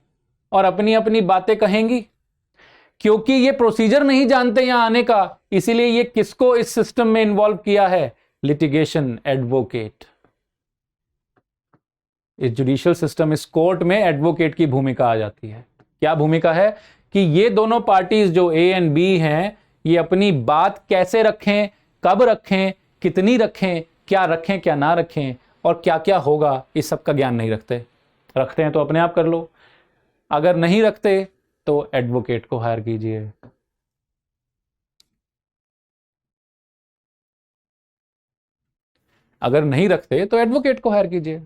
और अपनी अपनी बातें कहेंगी। क्योंकि ये प्रोसीजर नहीं जानते यहां आने का, इसीलिए ये किसको इस सिस्टम में इन्वॉल्व किया है? Litigation advocate. इस जुडिशियल सिस्टम, इस कोर्ट में एडवोकेट की भूमिका आ जाती है। क्या भूमिका है? कि ये दोनों पार्टीज जो ए एंड बी हैं, ये अपनी बात कैसे रखें, कब रखें, कितनी रखें, क्या रखें क्या ना रखें, और क्या क्या होगा, इस सब का ज्ञान नहीं रखते। रखते हैं तो अपने आप कर लो, अगर नहीं रखते तो एडवोकेट को हायर कीजिए। अगर नहीं रखते तो एडवोकेट को हायर कीजिए।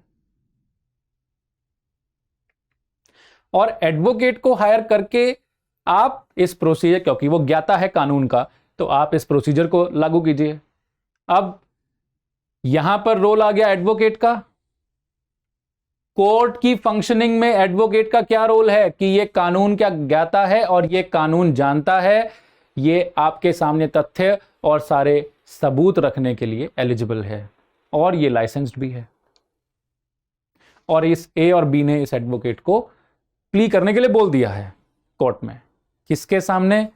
और एडवोकेट को हायर करके आप इस प्रोसीजर, क्योंकि वो ज्ञाता है कानून का, तो आप इस प्रोसीजर को लागू कीजिए। अब यहां पर रोल आ गया एडवोकेट का। कोर्ट की फंक्शनिंग में एडवोकेट का क्या रोल है? कि ये कानून क्या ज्ञाता है और ये कानून जानता है, ये आपके सामने तथ्य और सारे सबूत रखने के लिए एलिजिबल है, और ये लाइसेंस्ड भी है। और इस ए और बी ने इस एडवोकेट को प्ली करने के लिए बोल दिया है कोर्ट में। किसके सामने?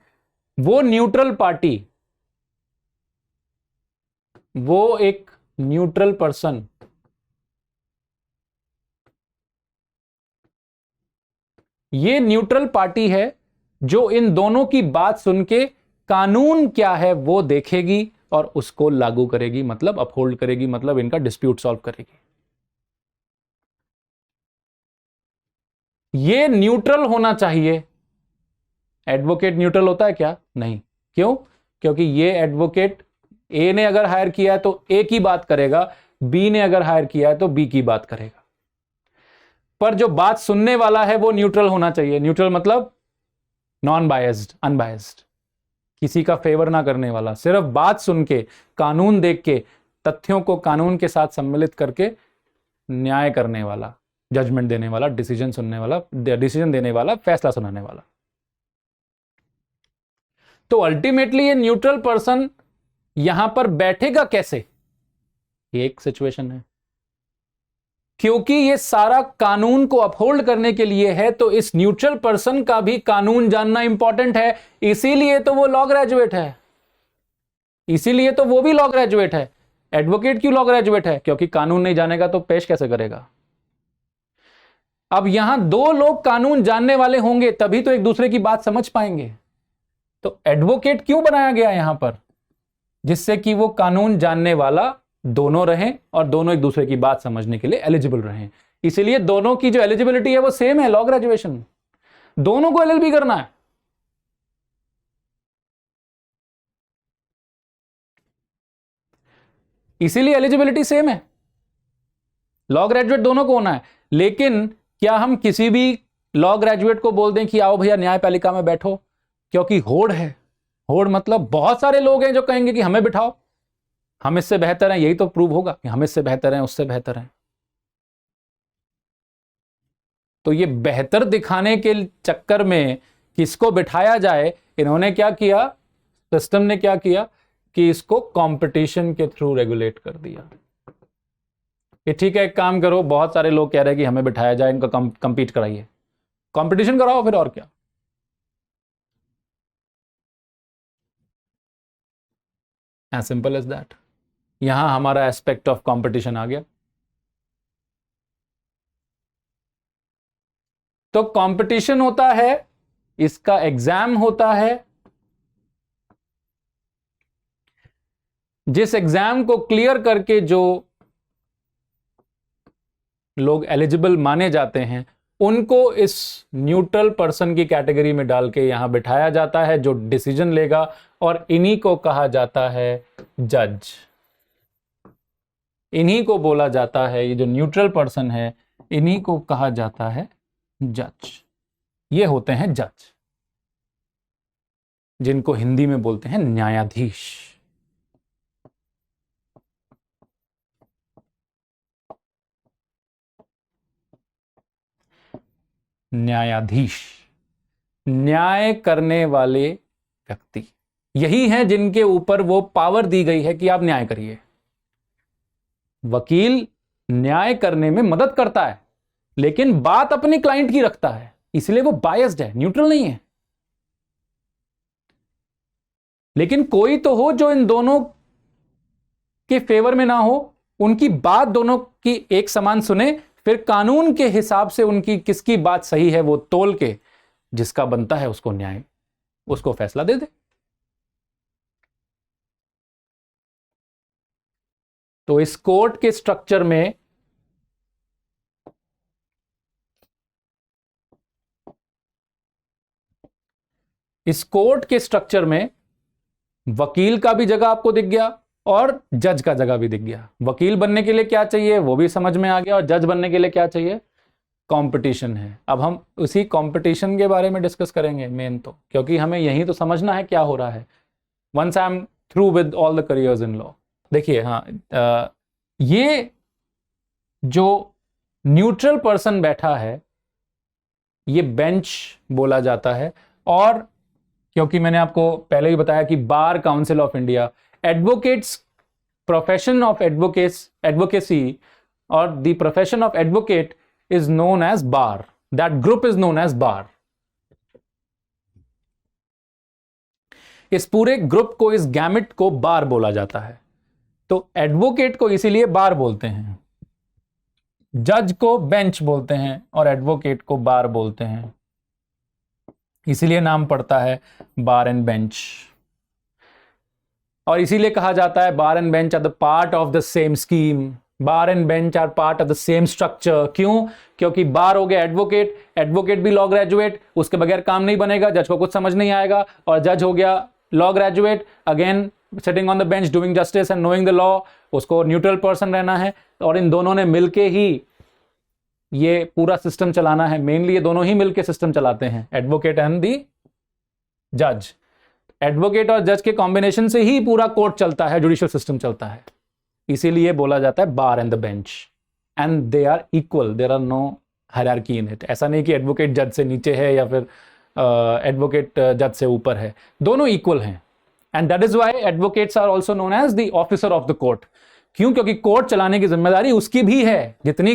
वो न्यूट्रल पार्टी, वो एक न्यूट्रल पर्सन, ये न्यूट्रल पार्टी है जो इन दोनों की बात सुन के कानून क्या है वो देखेगी और उसको लागू करेगी, मतलब अपहोल्ड करेगी, मतलब इनका डिस्प्यूट सॉल्व करेगी। ये न्यूट्रल होना चाहिए। एडवोकेट न्यूट्रल होता है क्या? नहीं। क्यों? क्योंकि ये एडवोकेट ए ने अगर हायर किया है तो ए की बात करेगा, बी ने अगर हायर किया है तो बी की बात करेगा। पर जो बात सुनने वाला है वो न्यूट्रल होना चाहिए। न्यूट्रल मतलब नॉन बायस्ड, अनबायस्ड, किसी का फेवर ना करने वाला, सिर्फ बात सुन के, कानून देख के, तथ्यों को कानून के साथ सम्मिलित करके न्याय करने वाला, जजमेंट देने वाला, डिसीजन देने वाला, फैसला सुनाने वाला। तो अल्टीमेटली ये न्यूट्रल पर्सन यहां पर बैठेगा कैसे? ये एक सिचुएशन है। क्योंकि ये सारा कानून को अपहोल्ड करने के लिए है, तो इस न्यूट्रल पर्सन का भी कानून जानना इंपॉर्टेंट है। इसीलिए तो वो लॉ ग्रेजुएट है, इसीलिए तो वो भी लॉ ग्रेजुएट है। एडवोकेट क्यों लॉ ग्रेजुएट है? क्योंकि कानून नहीं जानेगा तो पेश कैसे करेगा। अब यहां दो लोग कानून जानने वाले होंगे तभी तो एक दूसरे की बात समझ पाएंगे। तो एडवोकेट क्यों बनाया गया यहां पर? जिससे कि वो कानून जानने वाला दोनों रहें और दोनों एक दूसरे की बात समझने के लिए एलिजिबल रहें। इसीलिए दोनों की जो एलिजिबिलिटी है वो सेम है, लॉ ग्रेजुएशन। दोनों को एलएलबी करना है। इसीलिए एलिजिबिलिटी सेम है, लॉ ग्रेजुएट दोनों को होना है। लेकिन क्या हम किसी भी लॉ ग्रेजुएट को बोल दें कि आओ भैया न्यायपालिका में बैठो? क्योंकि होड़ है। होड़ मतलब बहुत सारे लोग हैं जो कहेंगे कि हमें बिठाओ, हम इससे बेहतर हैं। यही तो प्रूव होगा कि हम इससे बेहतर हैं, उससे बेहतर हैं। तो ये बेहतर दिखाने के चक्कर में किसको बिठाया जाए, इन्होंने क्या किया, सिस्टम ने क्या किया कि इसको कंपटीशन के थ्रू रेगुलेट कर दिया कि ठीक है, एक काम करो, बहुत सारे लोग कह रहे हैं कि हमें बिठाया जाए, इनका कंपीट कराइए, कंपटीशन कराओ फिर, और क्या। As simple as that. यहां हमारा एस्पेक्ट ऑफ कंपटीशन आ गया। तो कंपटीशन होता है, इसका एग्जाम होता है। जिस एग्जाम को क्लियर करके जो लोग एलिजिबल माने जाते हैं उनको इस न्यूट्रल पर्सन की कैटेगरी में डाल के यहां बिठाया जाता है, जो डिसीजन लेगा, और इन्हीं को कहा जाता है जज। इन्हीं को बोला जाता है, ये जो न्यूट्रल पर्सन है इन्हीं को कहा जाता है जज। ये होते हैं जज, जिनको हिंदी में बोलते हैं न्यायाधीश। न्यायाधीश, न्याय करने वाले व्यक्ति, यही हैं जिनके ऊपर वो पावर दी गई है कि आप न्याय करिए। वकील न्याय करने में मदद करता है, लेकिन बात अपने क्लाइंट की रखता है, इसलिए वो बायस्ड है, न्यूट्रल नहीं है। लेकिन कोई तो हो जो इन दोनों के फेवर में ना हो, उनकी बात दोनों की एक समान सुने, फिर कानून के हिसाब से उनकी किसकी बात सही है वो तोल के जिसका बनता है उसको न्याय, उसको फैसला दे दे। तो इस कोर्ट के स्ट्रक्चर में वकील का भी जगह आपको दिख गया और जज का जगह भी दिख गया। वकील बनने के लिए क्या चाहिए वो भी समझ में आ गया, और जज बनने के लिए क्या चाहिए, कंपटीशन है। अब हम उसी कंपटीशन के बारे में डिस्कस करेंगे मेन तो, क्योंकि हमें यही तो समझना है क्या हो रहा है। Once I am through with all the careers in law. देखिए, हाँ, ये जो न्यूट्रल पर्सन बैठा है ये बेंच बोला जाता है। और क्योंकि मैंने आपको पहले ही बताया कि Bar council of India, advocates, profession of advocacy और the profession of advocate is known as bar, that group is known as bar. इस पूरे ग्रुप को, इस गैमिट को बार बोला जाता है। तो एडवोकेट को इसीलिए बार बोलते हैं, जज को बेंच बोलते हैं और एडवोकेट को बार बोलते हैं, इसीलिए नाम पड़ता है बार एंड बेंच। और इसीलिए कहा जाता है bar and bench are the part of the same scheme, bar and bench are part of the same structure. क्यों? क्योंकि बार हो गया एडवोकेट, एडवोकेट भी लॉ ग्रेजुएट, उसके बगैर काम नहीं बनेगा, जज को कुछ समझ नहीं आएगा। और जज हो गया law graduate, again sitting on the bench doing justice and knowing the law, उसको न्यूट्रल पर्सन रहना है। और इन दोनों ने मिलके ही ये पूरा सिस्टम चलाना है। मेनली ये दोनों ही मिलके सिस्टम चलाते हैं, एडवोकेट एंड दी जज। एडवोकेट और जज के कॉम्बिनेशन से ही पूरा कोर्ट चलता है, जुडिशियल सिस्टम चलता है। इसीलिए बोला जाता है bar and the bench, and they are equal, there are no hierarchy in it. ऐसा नहीं कि एडवोकेट जज से नीचे है या फिर एडवोकेट जज से ऊपर है, दोनों इक्वल हैं। And that is why advocates are also known as the officer of the court. क्यों? क्योंकि कोर्ट चलाने की जिम्मेदारी उसकी भी है, जितनी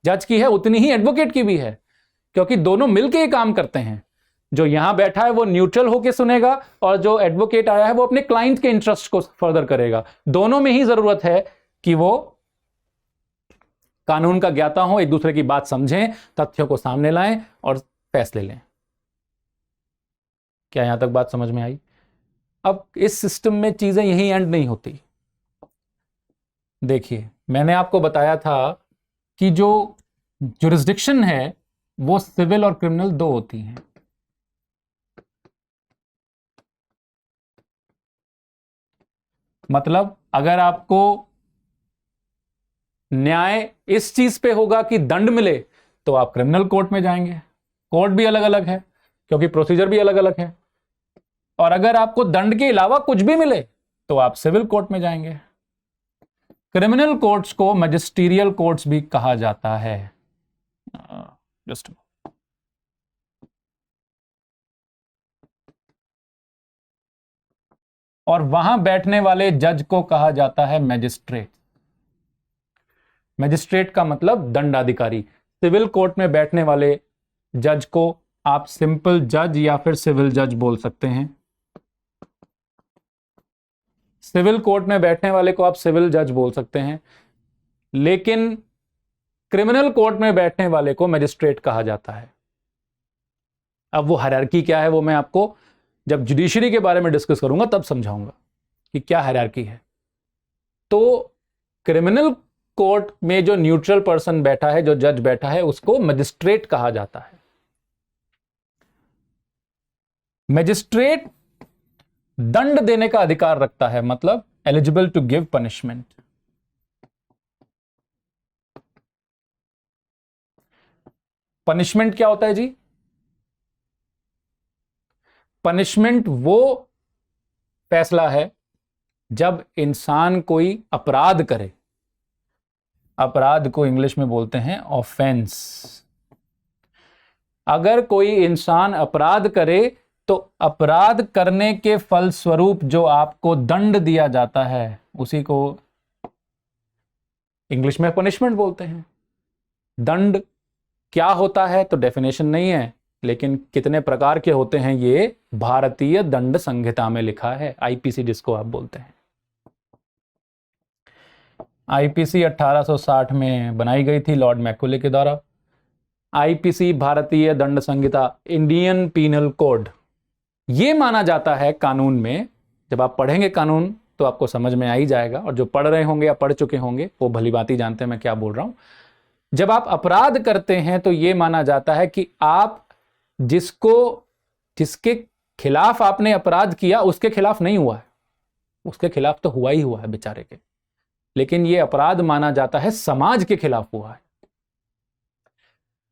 जज की है उतनी ही एडवोकेट की भी है, क्योंकि दोनों मिलकर ये काम करते हैं। जो यहां बैठा है वो न्यूट्रल होकर सुनेगा, और जो एडवोकेट आया है वो अपने क्लाइंट के इंटरेस्ट को फर्दर करेगा। दोनों में ही जरूरत है कि वो कानून का ज्ञाता हो, एक दूसरे की बात समझें, तथ्यों को सामने लाएं और फैसले लें। क्या यहां तक बात समझ में आई? अब इस सिस्टम में चीजें यही एंड नहीं होती। देखिए, मैंने आपको बताया था कि जो जुरिस्डिक्शन है वो सिविल और क्रिमिनल दो होती हैं। मतलब अगर आपको न्याय इस चीज पे होगा कि दंड मिले तो आप क्रिमिनल कोर्ट में जाएंगे। कोर्ट भी अलग अलग है क्योंकि प्रोसीजर भी अलग अलग है। और अगर आपको दंड के अलावा कुछ भी मिले तो आप सिविल कोर्ट में जाएंगे। क्रिमिनल कोर्ट्स को मैजिस्ट्रियल कोर्ट्स भी कहा जाता है। जस्ट और वहां बैठने वाले जज को कहा जाता है मैजिस्ट्रेट। मैजिस्ट्रेट का मतलब दंडाधिकारी। सिविल कोर्ट में बैठने वाले जज को आप सिंपल जज या फिर सिविल जज बोल सकते हैं। सिविल कोर्ट में बैठने वाले को आप सिविल जज बोल सकते हैं, लेकिन क्रिमिनल कोर्ट में बैठने वाले को मैजिस्ट्रेट कहा जाता है। अब वो हायरार्की क्या है वो मैं आपको जब जुडिशरी के बारे में डिस्कस करूंगा तब समझाऊंगा कि क्या हायरार्की है। तो क्रिमिनल कोर्ट में जो न्यूट्रल पर्सन बैठा है, जो जज बैठा है, उसको मैजिस्ट्रेट कहा जाता है। मैजिस्ट्रेट दंड देने का अधिकार रखता है, मतलब eligible to give punishment. Punishment क्या होता है जी? पनिशमेंट वो फैसला है जब इंसान कोई अपराध करे। अपराध को इंग्लिश में बोलते हैं ऑफेंस। अगर कोई इंसान अपराध करे तो अपराध करने के फलस्वरूप जो आपको दंड दिया जाता है उसी को इंग्लिश में पनिशमेंट बोलते हैं। दंड क्या होता है तो डेफिनेशन नहीं है, लेकिन कितने प्रकार के होते हैं ये भारतीय दंड संहिता में लिखा है, आईपीसी जिसको आप बोलते हैं। आईपीसी 1860 में बनाई गई थी लॉर्ड मैकॉले के द्वारा। आईपीसी भारतीय दंड संहिता, इंडियन पीनल कोड, ये माना जाता है कानून में। जब आप पढ़ेंगे कानून तो आपको समझ में आ ही जाएगा, और जो पढ़ रहे होंगे या पढ़ चुके होंगे वो भली भांति जानते हैं मैं क्या बोल रहा हूं। जब आप अपराध करते हैं तो यह माना जाता है कि आप जिसके खिलाफ आपने अपराध किया उसके खिलाफ नहीं हुआ है, उसके खिलाफ तो हुआ ही हुआ है बेचारे के, लेकिन यह अपराध माना जाता है समाज के खिलाफ हुआ है।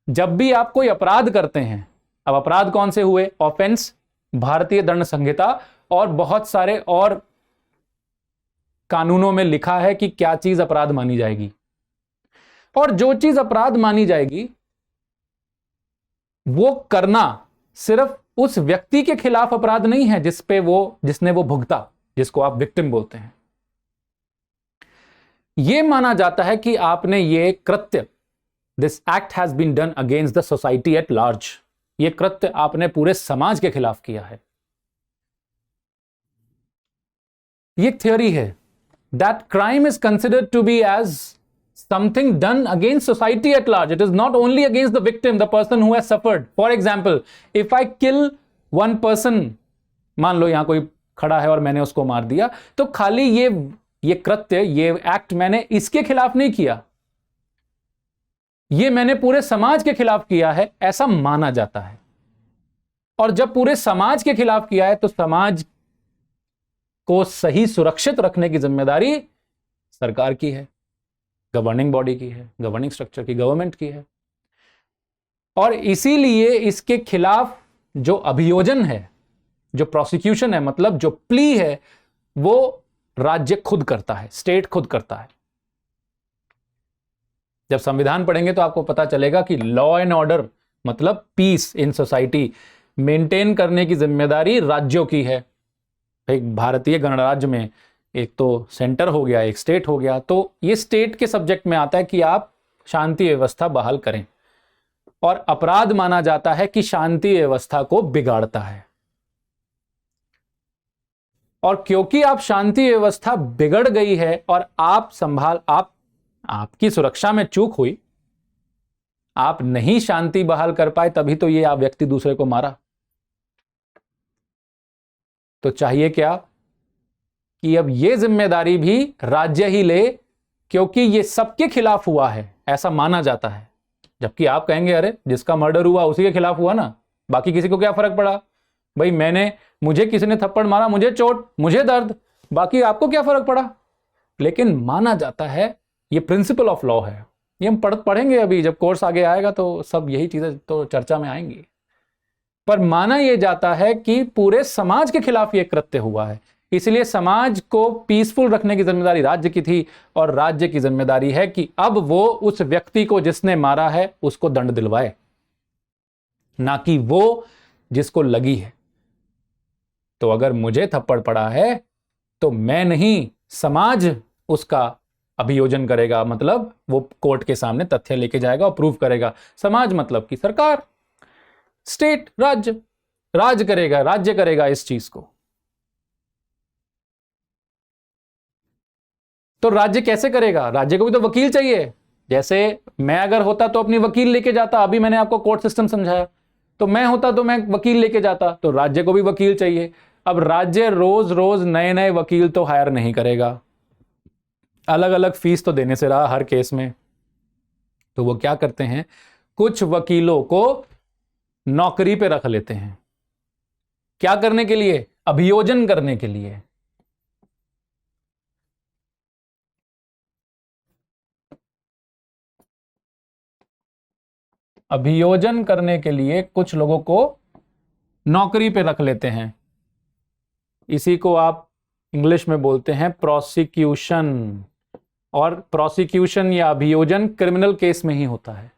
जब भी आप कोई अपराध करते हैं, अब अपराध कौन से हुए? ऑफेंस, भारतीय दंड संहिता और बहुत सारे और कानूनों में लिखा है कि क्या चीज अपराध मानी जाएगी। और जो चीज अपराध मानी जाएगी वो करना सिर्फ उस व्यक्ति के खिलाफ अपराध नहीं है जिसने वो भुगता, जिसको आप विक्टिम बोलते हैं। यह माना जाता है कि आपने ये कृत्य, this act has been done against the society at large, ये कृत्य आपने पूरे समाज के खिलाफ किया है। ये एक थ्योरी है that crime is considered to be as something done against society at large. It is not only against the victim, the person who has suffered. For example, if I kill one person, मान लो यहां कोई खड़ा है और मैंने उसको मार दिया, तो खाली ये ये कृत्य, ये एक्ट मैंने इसके खिलाफ नहीं किया, ये मैंने पूरे समाज के खिलाफ किया है, ऐसा माना जाता है। और जब पूरे समाज के खिलाफ किया है तो समाज को सही सुरक्षित रखने की जिम्मेदारी सरकार की है, गवर्निंग बॉडी की है, गवर्निंग स्ट्रक्चर की, गवर्नमेंट की है। और इसीलिए इसके खिलाफ जो अभियोजन है, जो प्रोसिक्यूशन है, मतलब जो प्ली है, वो राज्य खुद करता है, स्टेट खुद करता है। जब संविधान पढ़ेंगे तो आपको पता चलेगा कि लॉ एंड ऑर्डर मतलब पीस इन सोसाइटी मेंटेन करने की जिम्मेदारी राज्यों की है। एक भारतीय गणराज्य में एक तो सेंटर हो गया, एक स्टेट हो गया, तो ये स्टेट के सब्जेक्ट में आता है कि आप शांति व्यवस्था बहाल करें। और अपराध माना जाता है कि शांति व्यवस्था को बिगाड़ता है। और क्योंकि आप शांति व्यवस्था बिगड़ गई है और आपकी सुरक्षा में चूक हुई, आप नहीं शांति बहाल कर पाए, तभी तो ये आप व्यक्ति दूसरे को मारा। तो चाहिए क्या कि अब ये जिम्मेदारी भी राज्य ही ले, क्योंकि ये सबके खिलाफ हुआ है, ऐसा माना जाता है। जबकि आप कहेंगे अरे जिसका मर्डर हुआ उसी के खिलाफ हुआ ना, बाकी किसी को क्या फर्क पड़ा भाई, मुझे किसी ने थप्पड़ मारा, मुझे चोट, मुझे दर्द, बाकी आपको क्या फर्क पड़ा। लेकिन माना जाता है, ये प्रिंसिपल ऑफ लॉ है। ये हम पढ़ेंगे अभी, जब कोर्स आगे आएगा तो सब यही चीजें तो चर्चा में आएंगी। पर माना यह जाता है कि पूरे समाज के खिलाफ यह कृत्य हुआ है, इसलिए समाज को पीसफुल रखने की जिम्मेदारी राज्य की थी, और राज्य की जिम्मेदारी है कि अब वो उस व्यक्ति को जिसने मारा है उसको दंड दिलवाए, ना कि वो जिसको लगी है। तो अगर मुझे थप्पड़ पड़ा है तो मैं नहीं, समाज उसका अभियोजन करेगा, मतलब वो कोर्ट के सामने तथ्य लेके जाएगा और प्रूव करेगा। समाज मतलब कि सरकार, स्टेट, राज्य करेगा इस चीज को। तो राज्य कैसे करेगा? राज्य को भी तो वकील चाहिए। जैसे मैं अगर होता तो अपनी वकील लेके जाता, अभी मैंने आपको कोर्ट सिस्टम समझाया, तो मैं होता तो मैं वकील लेके जाता, तो राज्य को भी वकील चाहिए। अब राज्य रोज रोज नए नए वकील तो हायर नहीं करेगा, अलग अलग फीस तो देने से रहा हर केस में। तो वो क्या करते हैं, कुछ वकीलों को नौकरी पे रख लेते हैं। क्या करने के लिए? अभियोजन करने के लिए। अभियोजन करने के लिए कुछ लोगों को नौकरी पे रख लेते हैं। इसी को आप इंग्लिश में बोलते हैं प्रोसिक्यूशन। और प्रोसिक्यूशन या अभियोजन क्रिमिनल केस में ही होता है।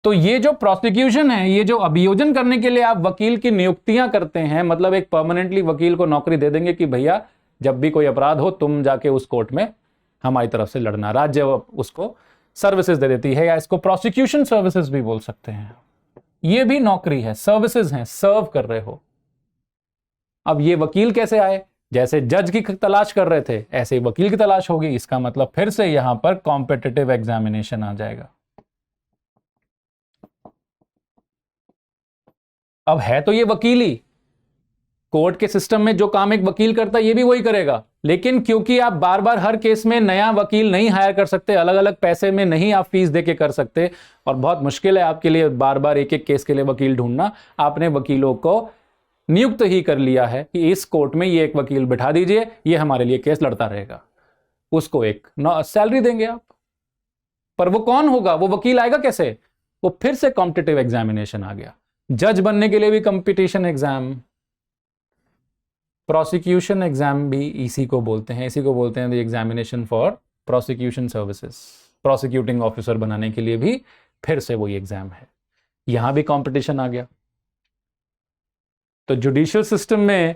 तो ये जो प्रोसिक्यूशन है, ये जो अभियोजन करने के लिए आप वकील की नियुक्तियां करते हैं, मतलब एक परमानेंटली वकील को नौकरी दे देंगे कि भैया जब भी कोई अपराध हो तुम जाके उस कोर्ट में हमारी तरफ से लड़ना। राज्य उसको सर्विसेज दे देती है, या इसको प्रोसिक्यूशन सर्विसेज भी बोल सकते हैं। ये भी नौकरी है, सर्विसेज हैं, सर्व कर रहे हो। अब ये वकील कैसे आए? जैसे जज की तलाश कर रहे थे ऐसे ही वकील की तलाश होगी। इसका मतलब फिर से यहां पर कॉम्पिटिटिव एग्जामिनेशन आ जाएगा। अब है तो ये वकील ही, कोर्ट के सिस्टम में जो काम एक वकील करता है ये भी वही करेगा। लेकिन क्योंकि आप बार बार हर केस में नया वकील नहीं हायर कर सकते, अलग अलग पैसे में नहीं आप फीस देके कर सकते, और बहुत मुश्किल है आपके लिए बार बार एक एक केस के लिए वकील ढूंढना, आपने वकीलों को नियुक्त ही कर लिया है कि इस कोर्ट में ये एक वकील बिठा दीजिए, ये हमारे लिए केस लड़ता रहेगा। उसको एक सैलरी देंगे आप। पर वो कौन होगा? वो वकील आएगा कैसे? वो फिर से कॉम्पिटिटिव एग्जामिनेशन आ गया। जज बनने के लिए भी कंपटीशन एग्जाम, प्रोसिक्यूशन एग्जाम भी इसी को बोलते हैं। इसी को बोलते हैं the examination for prosecution services. Prosecuting officer बनाने के लिए भी फिर से वही एग्जाम है। यहां भी कंपटीशन आ गया। तो जुडिशियल सिस्टम में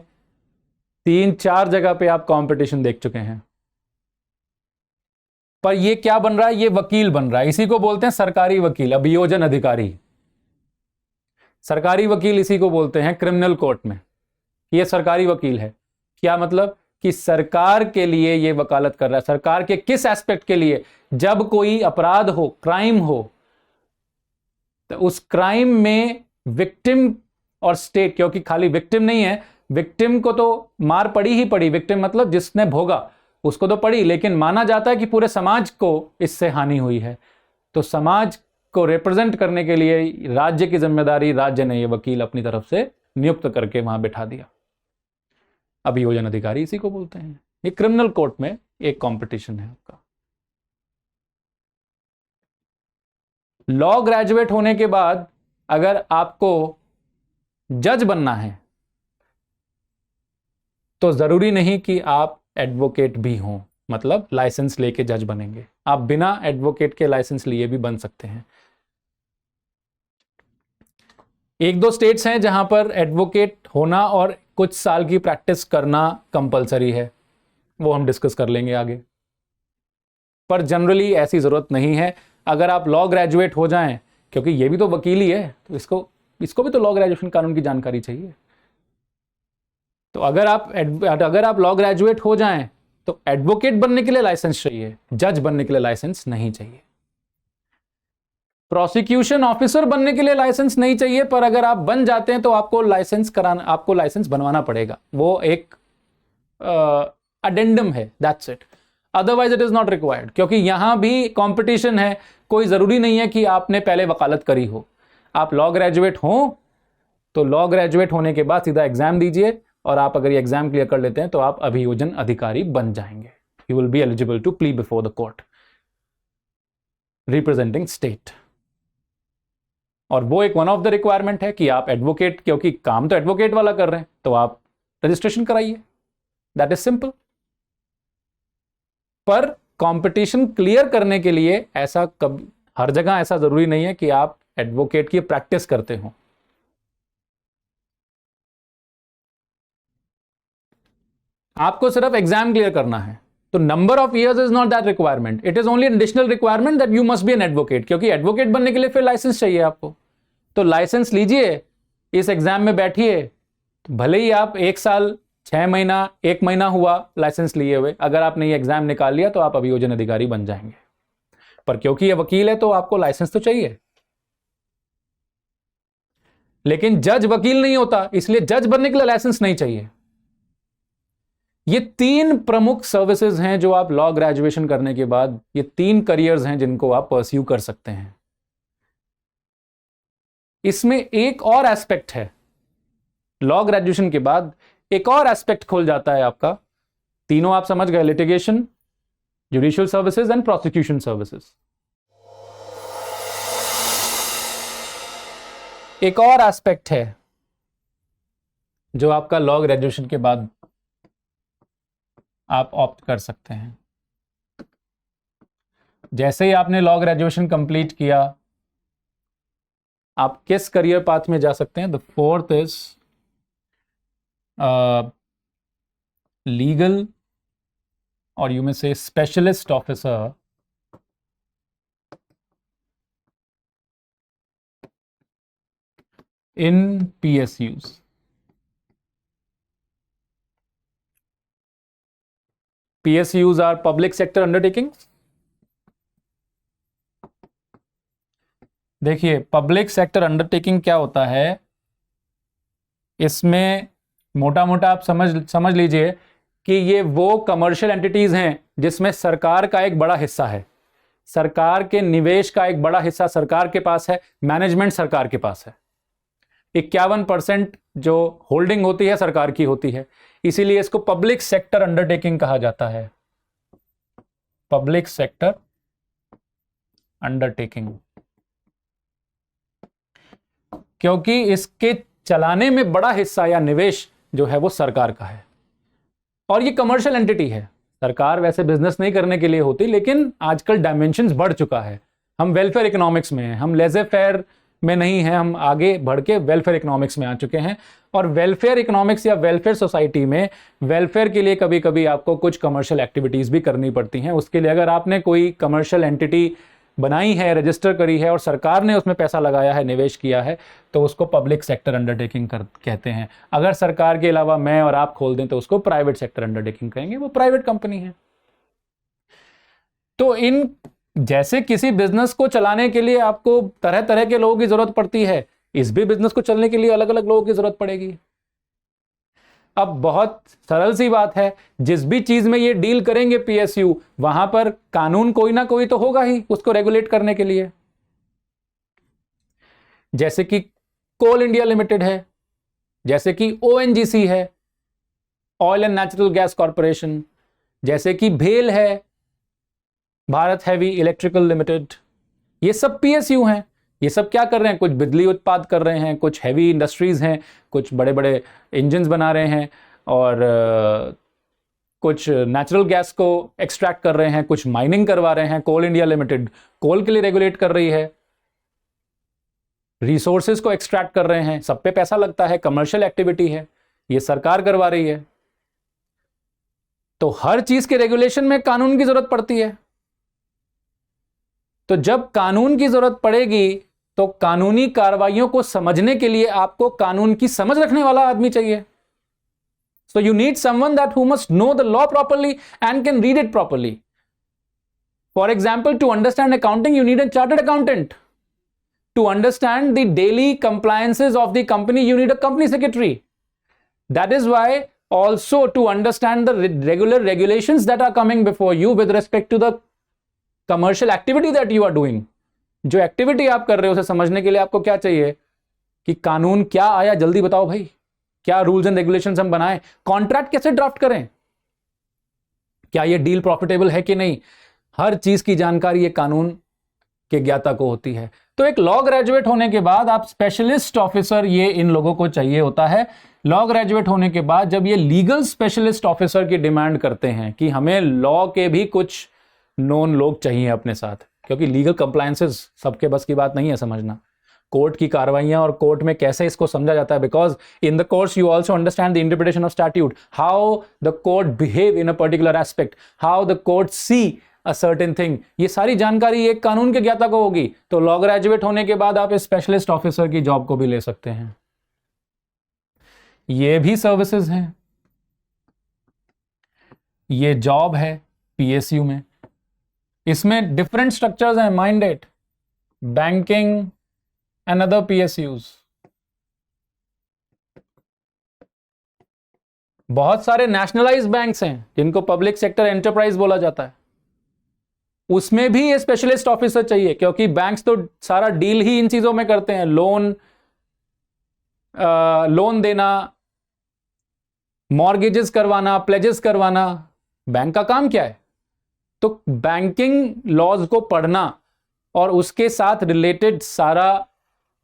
3-4 जगह पे आप कंपटीशन देख चुके हैं। पर ये क्या बन रहा है? ये वकील बन रहा है। इसी को बोलते हैं सरकारी वकील, अभियोजन अधिकारी। सरकारी वकील इसी को बोलते हैं क्रिमिनल कोर्ट में, ये सरकारी वकील है। क्या मतलब? कि सरकार के लिए ये वकालत कर रहा है। सरकार के किस एस्पेक्ट के लिए? जब कोई अपराध हो, क्राइम हो, तो उस क्राइम में विक्टिम और स्टेट, क्योंकि खाली विक्टिम नहीं है, विक्टिम को तो मार पड़ी ही पड़ी, विक्टिम मतलब जिसने भोगा उसको तो पड़ी, लेकिन माना जाता है कि पूरे समाज को इससे हानि हुई है। तो समाज को रिप्रेजेंट करने के लिए राज्य की जिम्मेदारी, राज्य ने ये वकील अपनी तरफ से नियुक्त करके वहां बिठा दिया। अभियोजन अधिकारी इसी को बोलते हैं। ये क्रिमिनल कोर्ट में एक कंपटीशन है आपका। लॉ ग्रेजुएट होने के बाद अगर आपको जज बनना है तो जरूरी नहीं कि आप एडवोकेट भी हों, मतलब लाइसेंस लेके जज बनेंगे। आप बिना एडवोकेट के लाइसेंस लिए भी बन सकते हैं। एक दो स्टेट्स हैं जहां पर एडवोकेट होना और कुछ साल की प्रैक्टिस करना कंपलसरी है, वो हम डिस्कस कर लेंगे आगे। पर जनरली ऐसी जरूरत नहीं है। अगर आप लॉ ग्रेजुएट हो जाएं, क्योंकि ये भी तो वकील ही है, तो इसको भी तो लॉ ग्रेजुएशन कानून की जानकारी चाहिए। तो अगर आप लॉ ग्रेजुएट हो जाएं तो एडवोकेट बनने के लिए लाइसेंस चाहिए, जज बनने के लिए लाइसेंस नहीं चाहिए। प्रोसिक्यूशन ऑफिसर बनने के लिए लाइसेंस नहीं चाहिए, पर अगर आप बन जाते हैं तो आपको लाइसेंस बनवाना पड़ेगा। वो एक अडेंडम है, that's it. Otherwise it is not required, क्योंकि यहां भी कंपटीशन है। कोई जरूरी नहीं है कि आपने पहले वकालत करी हो। आप लॉ ग्रेजुएट हो तो लॉ ग्रेजुएट होने के बाद सीधा एग्जाम दीजिए, और आप अगर ये एग्जाम क्लियर कर लेते हैं तो आप अभियोजन अधिकारी बन जाएंगे। You will be eligible to plea before the court representing state. और वो एक वन ऑफ द रिक्वायरमेंट है कि आप एडवोकेट, क्योंकि काम तो एडवोकेट वाला कर रहे हैं, तो आप रजिस्ट्रेशन कराइए। That is simple. पर कंपटीशन क्लियर करने के लिए हर जगह ऐसा जरूरी नहीं है कि आप एडवोकेट की प्रैक्टिस करते हो। आपको सिर्फ एग्जाम क्लियर करना है। तो number of years is not that requirement, it is only additional requirement that you must be an advocate, क्योंकि एडवोकेट बनने के लिए फिर लाइसेंस चाहिए आपको। तो लाइसेंस लीजिए, इस एग्जाम में बैठिए, तो भले ही आप 1 साल 6 महीना 1 महीना हुआ लाइसेंस लिए हुए, अगर आपने ये एग्जाम निकाल लिया तो आप अभियोजन अधिकारी बन जाएंगे। पर क्योंकि ये वकील है तो आपको लाइसेंस तो चाहिए। लेकिन जज वकील नहीं होता, इसलिए जज बनने के लिए लाइसेंस नहीं चाहिए। ये 3 प्रमुख सर्विसेज हैं जो आप लॉ ग्रेजुएशन करने के बाद, ये 3 करियर्स हैं जिनको आप परस्यू कर सकते हैं। इसमें एक और एस्पेक्ट है, लॉ ग्रेजुएशन के बाद एक और एस्पेक्ट खुल जाता है आपका। तीनों आप समझ गए, litigation, judicial services and prosecution services. एक और एस्पेक्ट है जो आपका लॉ ग्रेजुएशन के बाद आप ऑप्ट कर सकते हैं। जैसे ही आपने लॉ ग्रेजुएशन कंप्लीट किया, आप किस करियर पाथ में जा सकते हैं? द फोर्थ इज लीगल, और यू में से specialist officer in PSUs. PSUs are public sector undertakings. देखिए, पब्लिक सेक्टर अंडरटेकिंग क्या होता है, इसमें मोटा मोटा आप समझ लीजिए कि ये वो कमर्शियल एंटिटीज हैं जिसमें सरकार का एक बड़ा हिस्सा है। सरकार के निवेश का एक बड़ा हिस्सा सरकार के पास है, मैनेजमेंट सरकार के पास है। 51% जो होल्डिंग होती है सरकार की होती है, इसीलिए इसको पब्लिक सेक्टर अंडरटेकिंग कहा जाता है। पब्लिक सेक्टर अंडरटेकिंग, क्योंकि इसके चलाने में बड़ा हिस्सा या निवेश जो है वो सरकार का है, और ये कमर्शियल एंटिटी है। सरकार वैसे बिजनेस नहीं करने के लिए होती, लेकिन आजकल डायमेंशंस बढ़ चुका है। हम वेलफेयर इकोनॉमिक्स में हैं, हम लेजे फेयर में नहीं है, हम आगे बढ़ के वेलफेयर इकोनॉमिक्स में आ चुके हैं। और वेलफेयर इकोनॉमिक्स या वेलफेयर सोसाइटी में वेलफेयर के लिए कभी कभी आपको कुछ कमर्शियल एक्टिविटीज भी करनी पड़ती हैं। उसके लिए अगर आपने कोई कमर्शियल एंटिटी बनाई है, रजिस्टर करी है और सरकार ने उसमें पैसा लगाया है, निवेश किया है, तो उसको पब्लिक सेक्टर अंडरटेकिंग कहते हैं। अगर सरकार के अलावा मैं और आप खोल दें तो उसको प्राइवेट सेक्टर अंडरटेकिंग कहेंगे, वो प्राइवेट कंपनी है। तो इन जैसे किसी बिजनेस को चलाने के लिए आपको तरह तरह के लोगों की जरूरत पड़ती है, इस भी बिजनेस को चलने के लिए अलग अलग लोगों की जरूरत पड़ेगी। अब बहुत सरल सी बात है, जिस भी चीज में ये डील करेंगे पीएसयू, वहां पर कानून कोई ना कोई तो होगा ही उसको रेगुलेट करने के लिए। जैसे कि कोल इंडिया लिमिटेड है, जैसे कि ओएनजीसी है, oil and natural gas corporation, जैसे कि भेल है, भारत हैवी इलेक्ट्रिकल लिमिटेड, ये सब पीएसयू हैं। ये सब क्या कर रहे हैं? कुछ बिजली उत्पाद कर रहे हैं, कुछ हैवी इंडस्ट्रीज हैं, कुछ बड़े बड़े इंजन्स बना रहे हैं, और कुछ नेचुरल गैस को एक्सट्रैक्ट कर रहे हैं, कुछ माइनिंग करवा रहे हैं। कोल इंडिया लिमिटेड कोल के लिए रेगुलेट कर रही है, रिसोर्सेज को एक्सट्रैक्ट कर रहे हैं, सब पे पैसा लगता है, कमर्शियल एक्टिविटी है, ये सरकार करवा रही है। तो हर चीज के रेगुलेशन में कानून की जरूरत पड़ती है। तो जब कानून की जरूरत पड़ेगी तो कानूनी कार्रवाइयों को समझने के लिए आपको कानून की समझ रखने वाला आदमी चाहिए। So you need someone that who must know the law properly and can read it properly. For example, to understand accounting, you need a chartered accountant. To understand the daily compliances of the company, you need a company secretary. That is why also to understand the regular regulations that are coming before you with respect to the commercial activity that you are doing, जो activity आप कर रहे हो उसे समझने के लिए आपको क्या चाहिए कि कानून क्या आया, जल्दी बताओ भाई, क्या रूल्स एंड रेगुलेशंस हम बनाएं, कॉन्ट्रैक्ट कैसे ड्राफ्ट करें, क्या ये डील प्रॉफिटेबल है कि नहीं, हर चीज की जानकारी ये कानून के ज्ञाता को होती है। तो एक लॉ ग्रेजुएट होने के बाद आप स्पेशलिस्ट ऑफिसर, ये इन लोगों को चाहिए होता है। लॉ ग्रेजुएट होने के बाद जब ये लीगल स्पेशलिस्ट ऑफिसर की डिमांड करते हैं कि हमें लॉ के भी कुछ नोन लोग चाहिए अपने साथ, क्योंकि लीगल कंप्लायंसेस सबके बस की बात नहीं है समझना, कोर्ट की कार्रवाइयां और कोर्ट में कैसे इसको समझा जाता है, because in the course you also understand the interpretation of statute, how the court behave in a particular aspect, how the court see a certain thing, ये सारी जानकारी एक कानून के ज्ञाता को होगी। तो लॉ ग्रेजुएट होने के बाद आप इस स्पेशलिस्ट ऑफिसर की जॉब को भी ले सकते हैं। ये भी सर्विसेज हैं, ये जॉब है पीएसयू में। इसमें डिफरेंट स्ट्रक्चर्स हैं, minded, banking and other PSUs. बहुत सारे नेशनलाइज्ड बैंक्स हैं जिनको पब्लिक सेक्टर एंटरप्राइज बोला जाता है, उसमें भी ये स्पेशलिस्ट ऑफिसर चाहिए, क्योंकि बैंक्स तो सारा डील ही इन चीजों में करते हैं, लोन देना, मॉर्गेजेस करवाना, प्लेजेस करवाना, बैंक का काम क्या है। तो बैंकिंग लॉज को पढ़ना और उसके साथ रिलेटेड सारा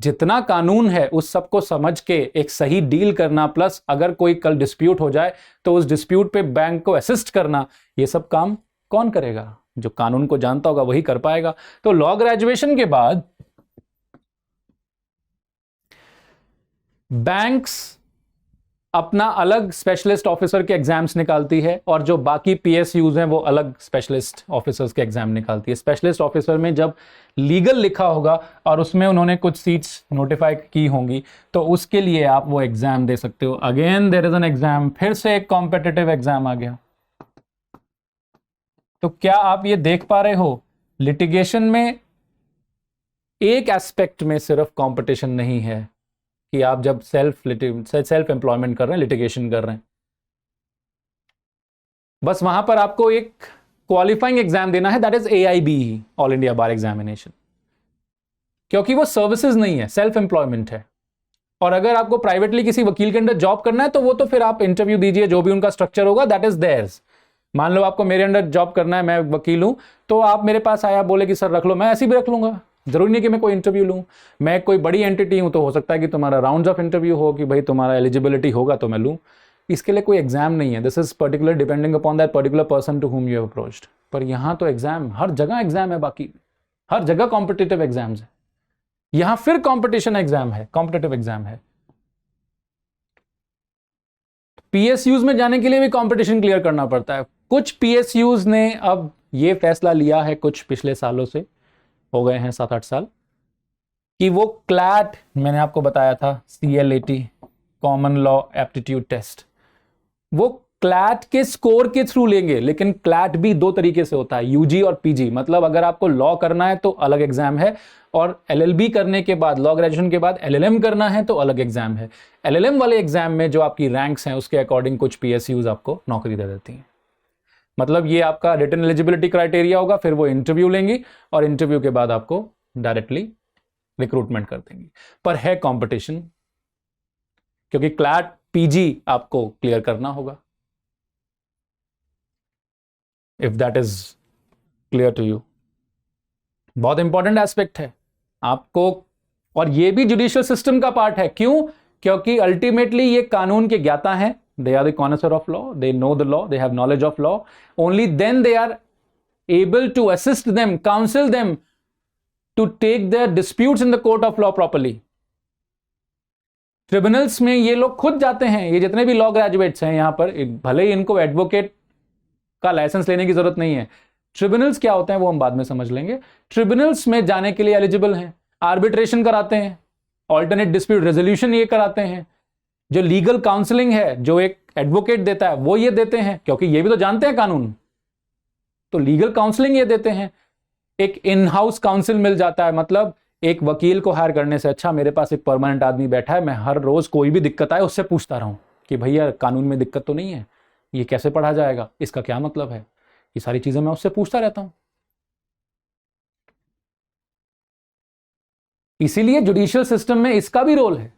जितना कानून है उस सबको समझ के एक सही डील करना, प्लस अगर कोई कल डिस्प्यूट हो जाए तो उस डिस्प्यूट पे बैंक को असिस्ट करना, ये सब काम कौन करेगा? जो कानून को जानता होगा वही कर पाएगा। तो लॉ ग्रेजुएशन के बाद बैंक्स अपना अलग स्पेशलिस्ट ऑफिसर के एग्जाम्स निकालती है, और जो बाकी पीएसयूज हैं वो अलग स्पेशलिस्ट ऑफिसर्स के एग्जाम निकालती है। स्पेशलिस्ट ऑफिसर में जब लीगल लिखा होगा और उसमें उन्होंने कुछ सीट्स नोटिफाई की होंगी तो उसके लिए आप वो एग्जाम दे सकते हो। Again there is an exam, फिर से एक कॉम्पिटिटिव एग्जाम आ गया। तो क्या आप ये देख पा रहे हो, लिटिगेशन में एक एस्पेक्ट में सिर्फ कंपटीशन नहीं है कि आप जब सेल्फ एम्प्लॉयमेंट कर रहे हैं, लिटिगेशन कर रहे हैं, बस वहां पर आपको एक क्वालिफाइंग एग्जाम देना है, that is AIB, all India bar examination, क्योंकि वो सर्विसेज नहीं है, सेल्फ एम्प्लॉयमेंट है। और अगर आपको प्राइवेटली किसी वकील के अंडर जॉब करना है तो वो तो फिर आप इंटरव्यू दीजिए, जो भी उनका स्ट्रक्चर होगा दैट इज देयर्स। मान लो आपको मेरे अंडर जॉब करना है, मैं वकील हूं, तो आप मेरे पास आया, बोले कि सर रख लो, मैं ऐसे भी रख लूंगा, जरूरी नहीं कि मैं कोई इंटरव्यू लूं। मैं कोई बड़ी एंटिटी हूं तो हो सकता है कि तुम्हारा राउंड्स ऑफ इंटरव्यू हो कि भाई तुम्हारा एलिजिबिलिटी होगा तो मैं लूं। इसके लिए कोई एग्जाम नहीं है, this is particular depending upon that particular person to whom you have approached. पर यहां तो एग्जाम, हर जगह एग्जाम है, बाकी हर जगह कॉम्पिटिटिव एग्जाम्स है, यहां फिर कॉम्पिटिशन एग्जाम है, कॉम्पिटिटिव एग्जाम है। पीएसयूज में जाने के लिए भी कंपटीशन क्लियर करना पड़ता है। कुछ पीएसयूज ने अब ये फैसला लिया है, कुछ पिछले सालों से, हो गए हैं 7-8 साल, कि वो क्लैट, मैंने आपको बताया था CLAT, common law aptitude test, वो क्लैट के स्कोर के थ्रू लेंगे, लेकिन क्लैट भी दो तरीके से होता है, यूजी और पीजी। मतलब अगर आपको लॉ करना है तो अलग एग्जाम है, और एलएलबी करने के बाद, लॉ ग्रेजुएशन के बाद एलएलएम करना है तो अलग एग्जाम है। एलएलएम वाले एग्जाम में जो आपकी रैंक्स हैं उसके अकॉर्डिंग कुछ पीएसयूज आपको नौकरी दे देती हैं। मतलब ये आपका रिटन एलिजिबिलिटी क्राइटेरिया होगा, फिर वो इंटरव्यू लेंगी और इंटरव्यू के बाद आपको डायरेक्टली रिक्रूटमेंट कर देंगी। पर है कंपटीशन, क्योंकि क्लैट पीजी आपको क्लियर करना होगा। If that is clear to you, बहुत इंपॉर्टेंट एस्पेक्ट है आपको, और ये भी जुडिशियल सिस्टम का पार्ट है। क्यों? क्योंकि अल्टीमेटली ये कानून के ज्ञाता हैं, they are the connoisseur of law, they know the law, they have knowledge of law, only then they are able to assist them, counsel them to take their disputes in the court of law properly. Tribunals में ये लोग खुद जाते हैं, ये जितने भी law graduates हैं यहां पर, भले ही इनको एडवोकेट का लाइसेंस लेने की जरूरत नहीं है। ट्रिब्यूनल्स क्या होते हैं वो हम बाद में समझ लेंगे। ट्रिब्यूनल्स में जाने के लिए एलिजिबल हैं, आर्बिट्रेशन कराते हैं, ऑल्टरनेट डिस्प्यूट रेजोल्यूशन ये कराते हैं, जो लीगल काउंसलिंग है जो एक एडवोकेट देता है वो ये देते हैं, क्योंकि ये भी तो जानते हैं कानून, तो लीगल काउंसलिंग ये देते हैं। एक इन हाउस काउंसिल मिल जाता है, मतलब एक वकील को हायर करने से अच्छा मेरे पास एक परमानेंट आदमी बैठा है, मैं हर रोज कोई भी दिक्कत आए उससे पूछता रहूं कि भैया कानून में दिक्कत तो नहीं है, ये कैसे पढ़ा जाएगा, इसका क्या मतलब है, ये सारी चीजें मैं उससे पूछता रहता हूं। इसीलिए जुडिशियल सिस्टम में इसका भी रोल है।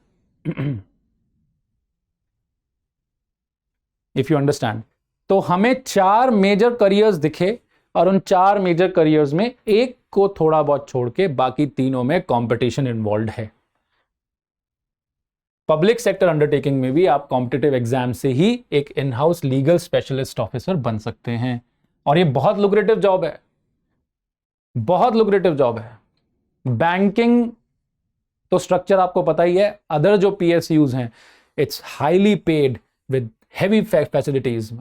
If you understand. तो हमें 4 मेजर करियर्स दिखे, और उन 4 मेजर करियर्स में एक को थोड़ा बहुत छोड़ के बाकी तीनों में कंपटीशन इन्वॉल्व है। पब्लिक सेक्टर अंडरटेकिंग में भी आप कॉम्पिटिटिव एग्जाम से ही एक in house legal specialist officer बन सकते हैं, और ये बहुत लुक्रेटिव जॉब है, बहुत लुक्रेटिव जॉब है। बैंकिंग तो स्ट्रक्चर आपको पता ही है, अदर जो पीएसयूज हैं it's highly paid with heavy facilities,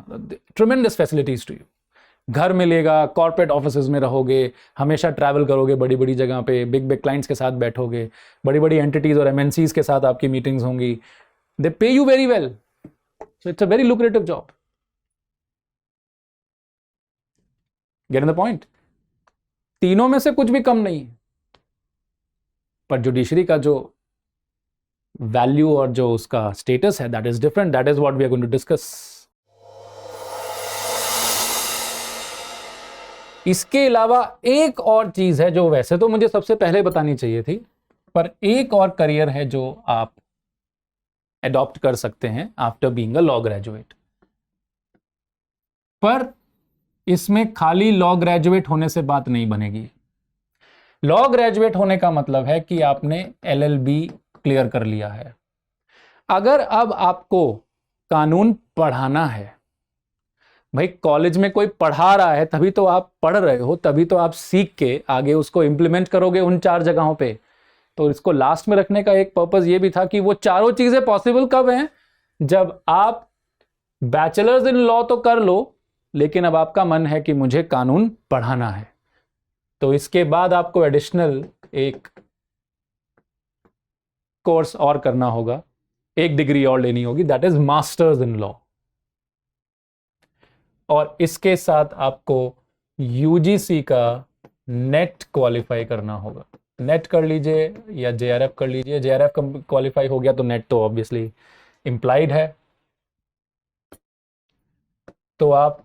tremendous facilities to you. घर मिलेगा, कॉर्पोरेट ऑफिसेज में रहोगे, हमेशा ट्रैवल करोगे बड़ी बड़ी जगह पे, बिग बिग क्लाइंट्स के साथ बैठोगे, बड़ी बड़ी एंटिटीज और एमएनसीज के साथ आपकी मीटिंग्स होंगी, दे पे you very well, so it's a very lucrative job. Get in the point? तीनों में से कुछ भी कम नहीं है, पर जुडिशरी का जो वैल्यू और जो उसका स्टेटस है that is different, that is what we are going to discuss. इसके अलावा एक और चीज है जो वैसे तो मुझे सबसे पहले बतानी चाहिए थी, पर एक और करियर है जो आप एडॉप्ट कर सकते हैं after being a law graduate. पर इसमें खाली लॉ ग्रेजुएट होने से बात नहीं बनेगी। लॉ ग्रेजुएट होने का मतलब है कि आपने एलएलबी क्लियर कर लिया है। अगर अब आपको कानून पढ़ाना है, भाई कॉलेज में कोई पढ़ा रहा है तभी तो आप पढ़ रहे हो, तभी तो आप सीख के आगे उसको इंप्लीमेंट करोगे उन 4 जगहों पे। तो इसको लास्ट में रखने का एक पर्पस ये भी था कि वो चारों चीजें पॉसिबल कब हैं, जब आप बैचलर्स इन लॉ तो कर लो, लेकिन अब आपका मन है कि मुझे कानून पढ़ाना है, तो इसके बाद आपको एडिशनल एक कोर्स और करना होगा, एक डिग्री और लेनी होगी, that is masters in law. और इसके साथ आपको यूजीसी का नेट क्वालिफाई करना होगा। नेट कर लीजिए या जेआरएफ कर लीजिए, जेआरएफ क्वालिफाई हो गया तो नेट तो ऑब्वियसली इंप्लाइड है, तो आप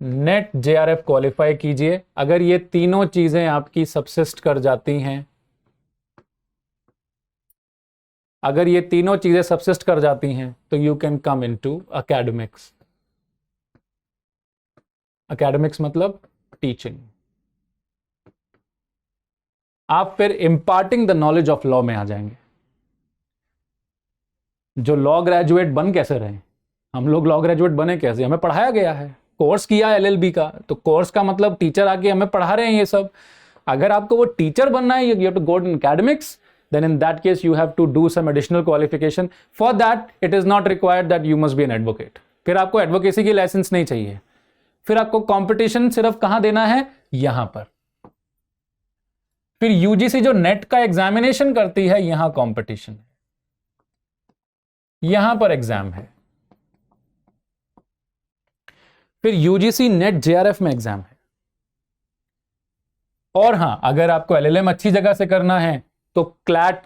नेट जेआरएफ क्वालिफाई कीजिए। अगर ये तीनों चीजें आपकी सबसिस्ट कर जाती हैं, अगर ये तीनों चीजें सबसिस्ट कर जाती हैं तो you can come into academics. Academics मतलब टीचिंग। आप फिर imparting the knowledge of law में आ जाएंगे। जो लॉ ग्रेजुएट बन कैसे रहे, हम लोग लॉ ग्रेजुएट बने कैसे, हमें पढ़ाया गया है, कोर्स किया एलएलबी का, तो कोर्स का मतलब टीचर आके हमें पढ़ा रहे हैं ये सब। अगर आपको वो टीचर बनना है, you have to go in academics, then in that case you have to do some additional qualification. For that it is not required that you must be an advocate. फिर आपको एडवोकेसी की licence नहीं चाहिए, फिर आपको competition सिर्फ कहां देना है, यहां पर। फिर यूजीसी जो नेट का एग्जामिनेशन करती है, यहां कंपटीशन है, यहां पर एग्जाम है। फिर यूजीसी नेट जेआरएफ में एग्जाम है। और हाँ, अगर आपको एलएलएम अच्छी जगह से करना है तो CLAT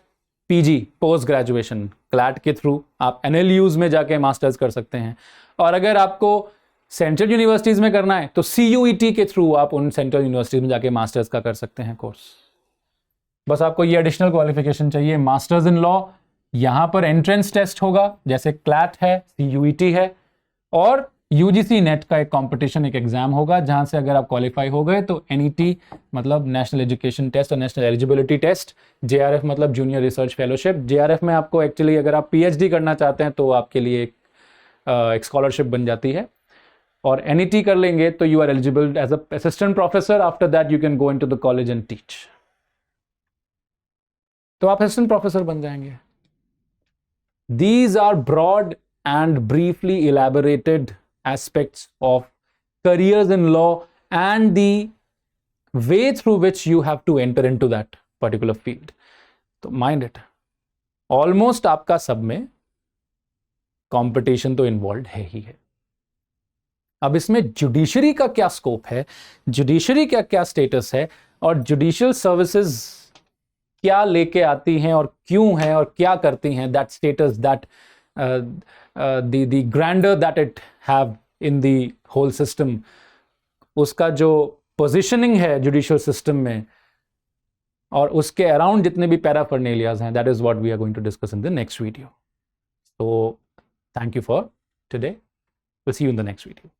PG post graduation, CLAT के थ्रू आप एनएलयूज में जाके मास्टर्स कर सकते हैं। और अगर आपको सेंट्रल यूनिवर्सिटीज में करना है तो सीयूईटी के थ्रू आप उन सेंट्रल यूनिवर्सिटीज में जाके मास्टर्स का कर सकते हैं कोर्स। बस आपको ये एडिशनल क्वालिफिकेशन चाहिए, मास्टर्स इन लॉ। यहां पर एंट्रेंस टेस्ट होगा, जैसे क्लैट है, सीयूईटी है, और यूजीसी नेट का एक कंपटीशन, एक एग्जाम होगा, जहां से अगर आप क्वालिफाई हो गए तो एनईटी मतलब नेशनल एजुकेशन टेस्ट और नेशनल एलिजिबिलिटी टेस्ट, जेआरएफ मतलब जूनियर रिसर्च फेलोशिप। जेआरएफ में आपको एक्चुअली अगर आप पीएचडी करना चाहते हैं तो आपके लिए एक स्कॉलरशिप बन जाती है, और एनईटी कर लेंगे तो you are eligible as a assistant professor. After that you can go into the college and teach, तो आप असिस्टेंट प्रोफेसर बन जाएंगे। These are broad and briefly elaborated aspects of careers in law and the way through which you have to enter into that particular field. तो mind it, almost आपका सब में competition तो involve है ही है। अब इसमें जुडिशरी का क्या स्कोप है, जुडिशरी का क्या स्टेटस है, और जुडिशियल सर्विसेज क्या लेके आती हैं और क्यों हैं और क्या करती हैं, that status, that the grander that it have in the whole system, उसका जो पोजीशनिंग है जुडिशियल सिस्टम में और उसके अराउंड जितने भी पैराफर्नेलियाज हैं, that is what we are going to discuss in the next video. So thank you for today, will see you in the next video.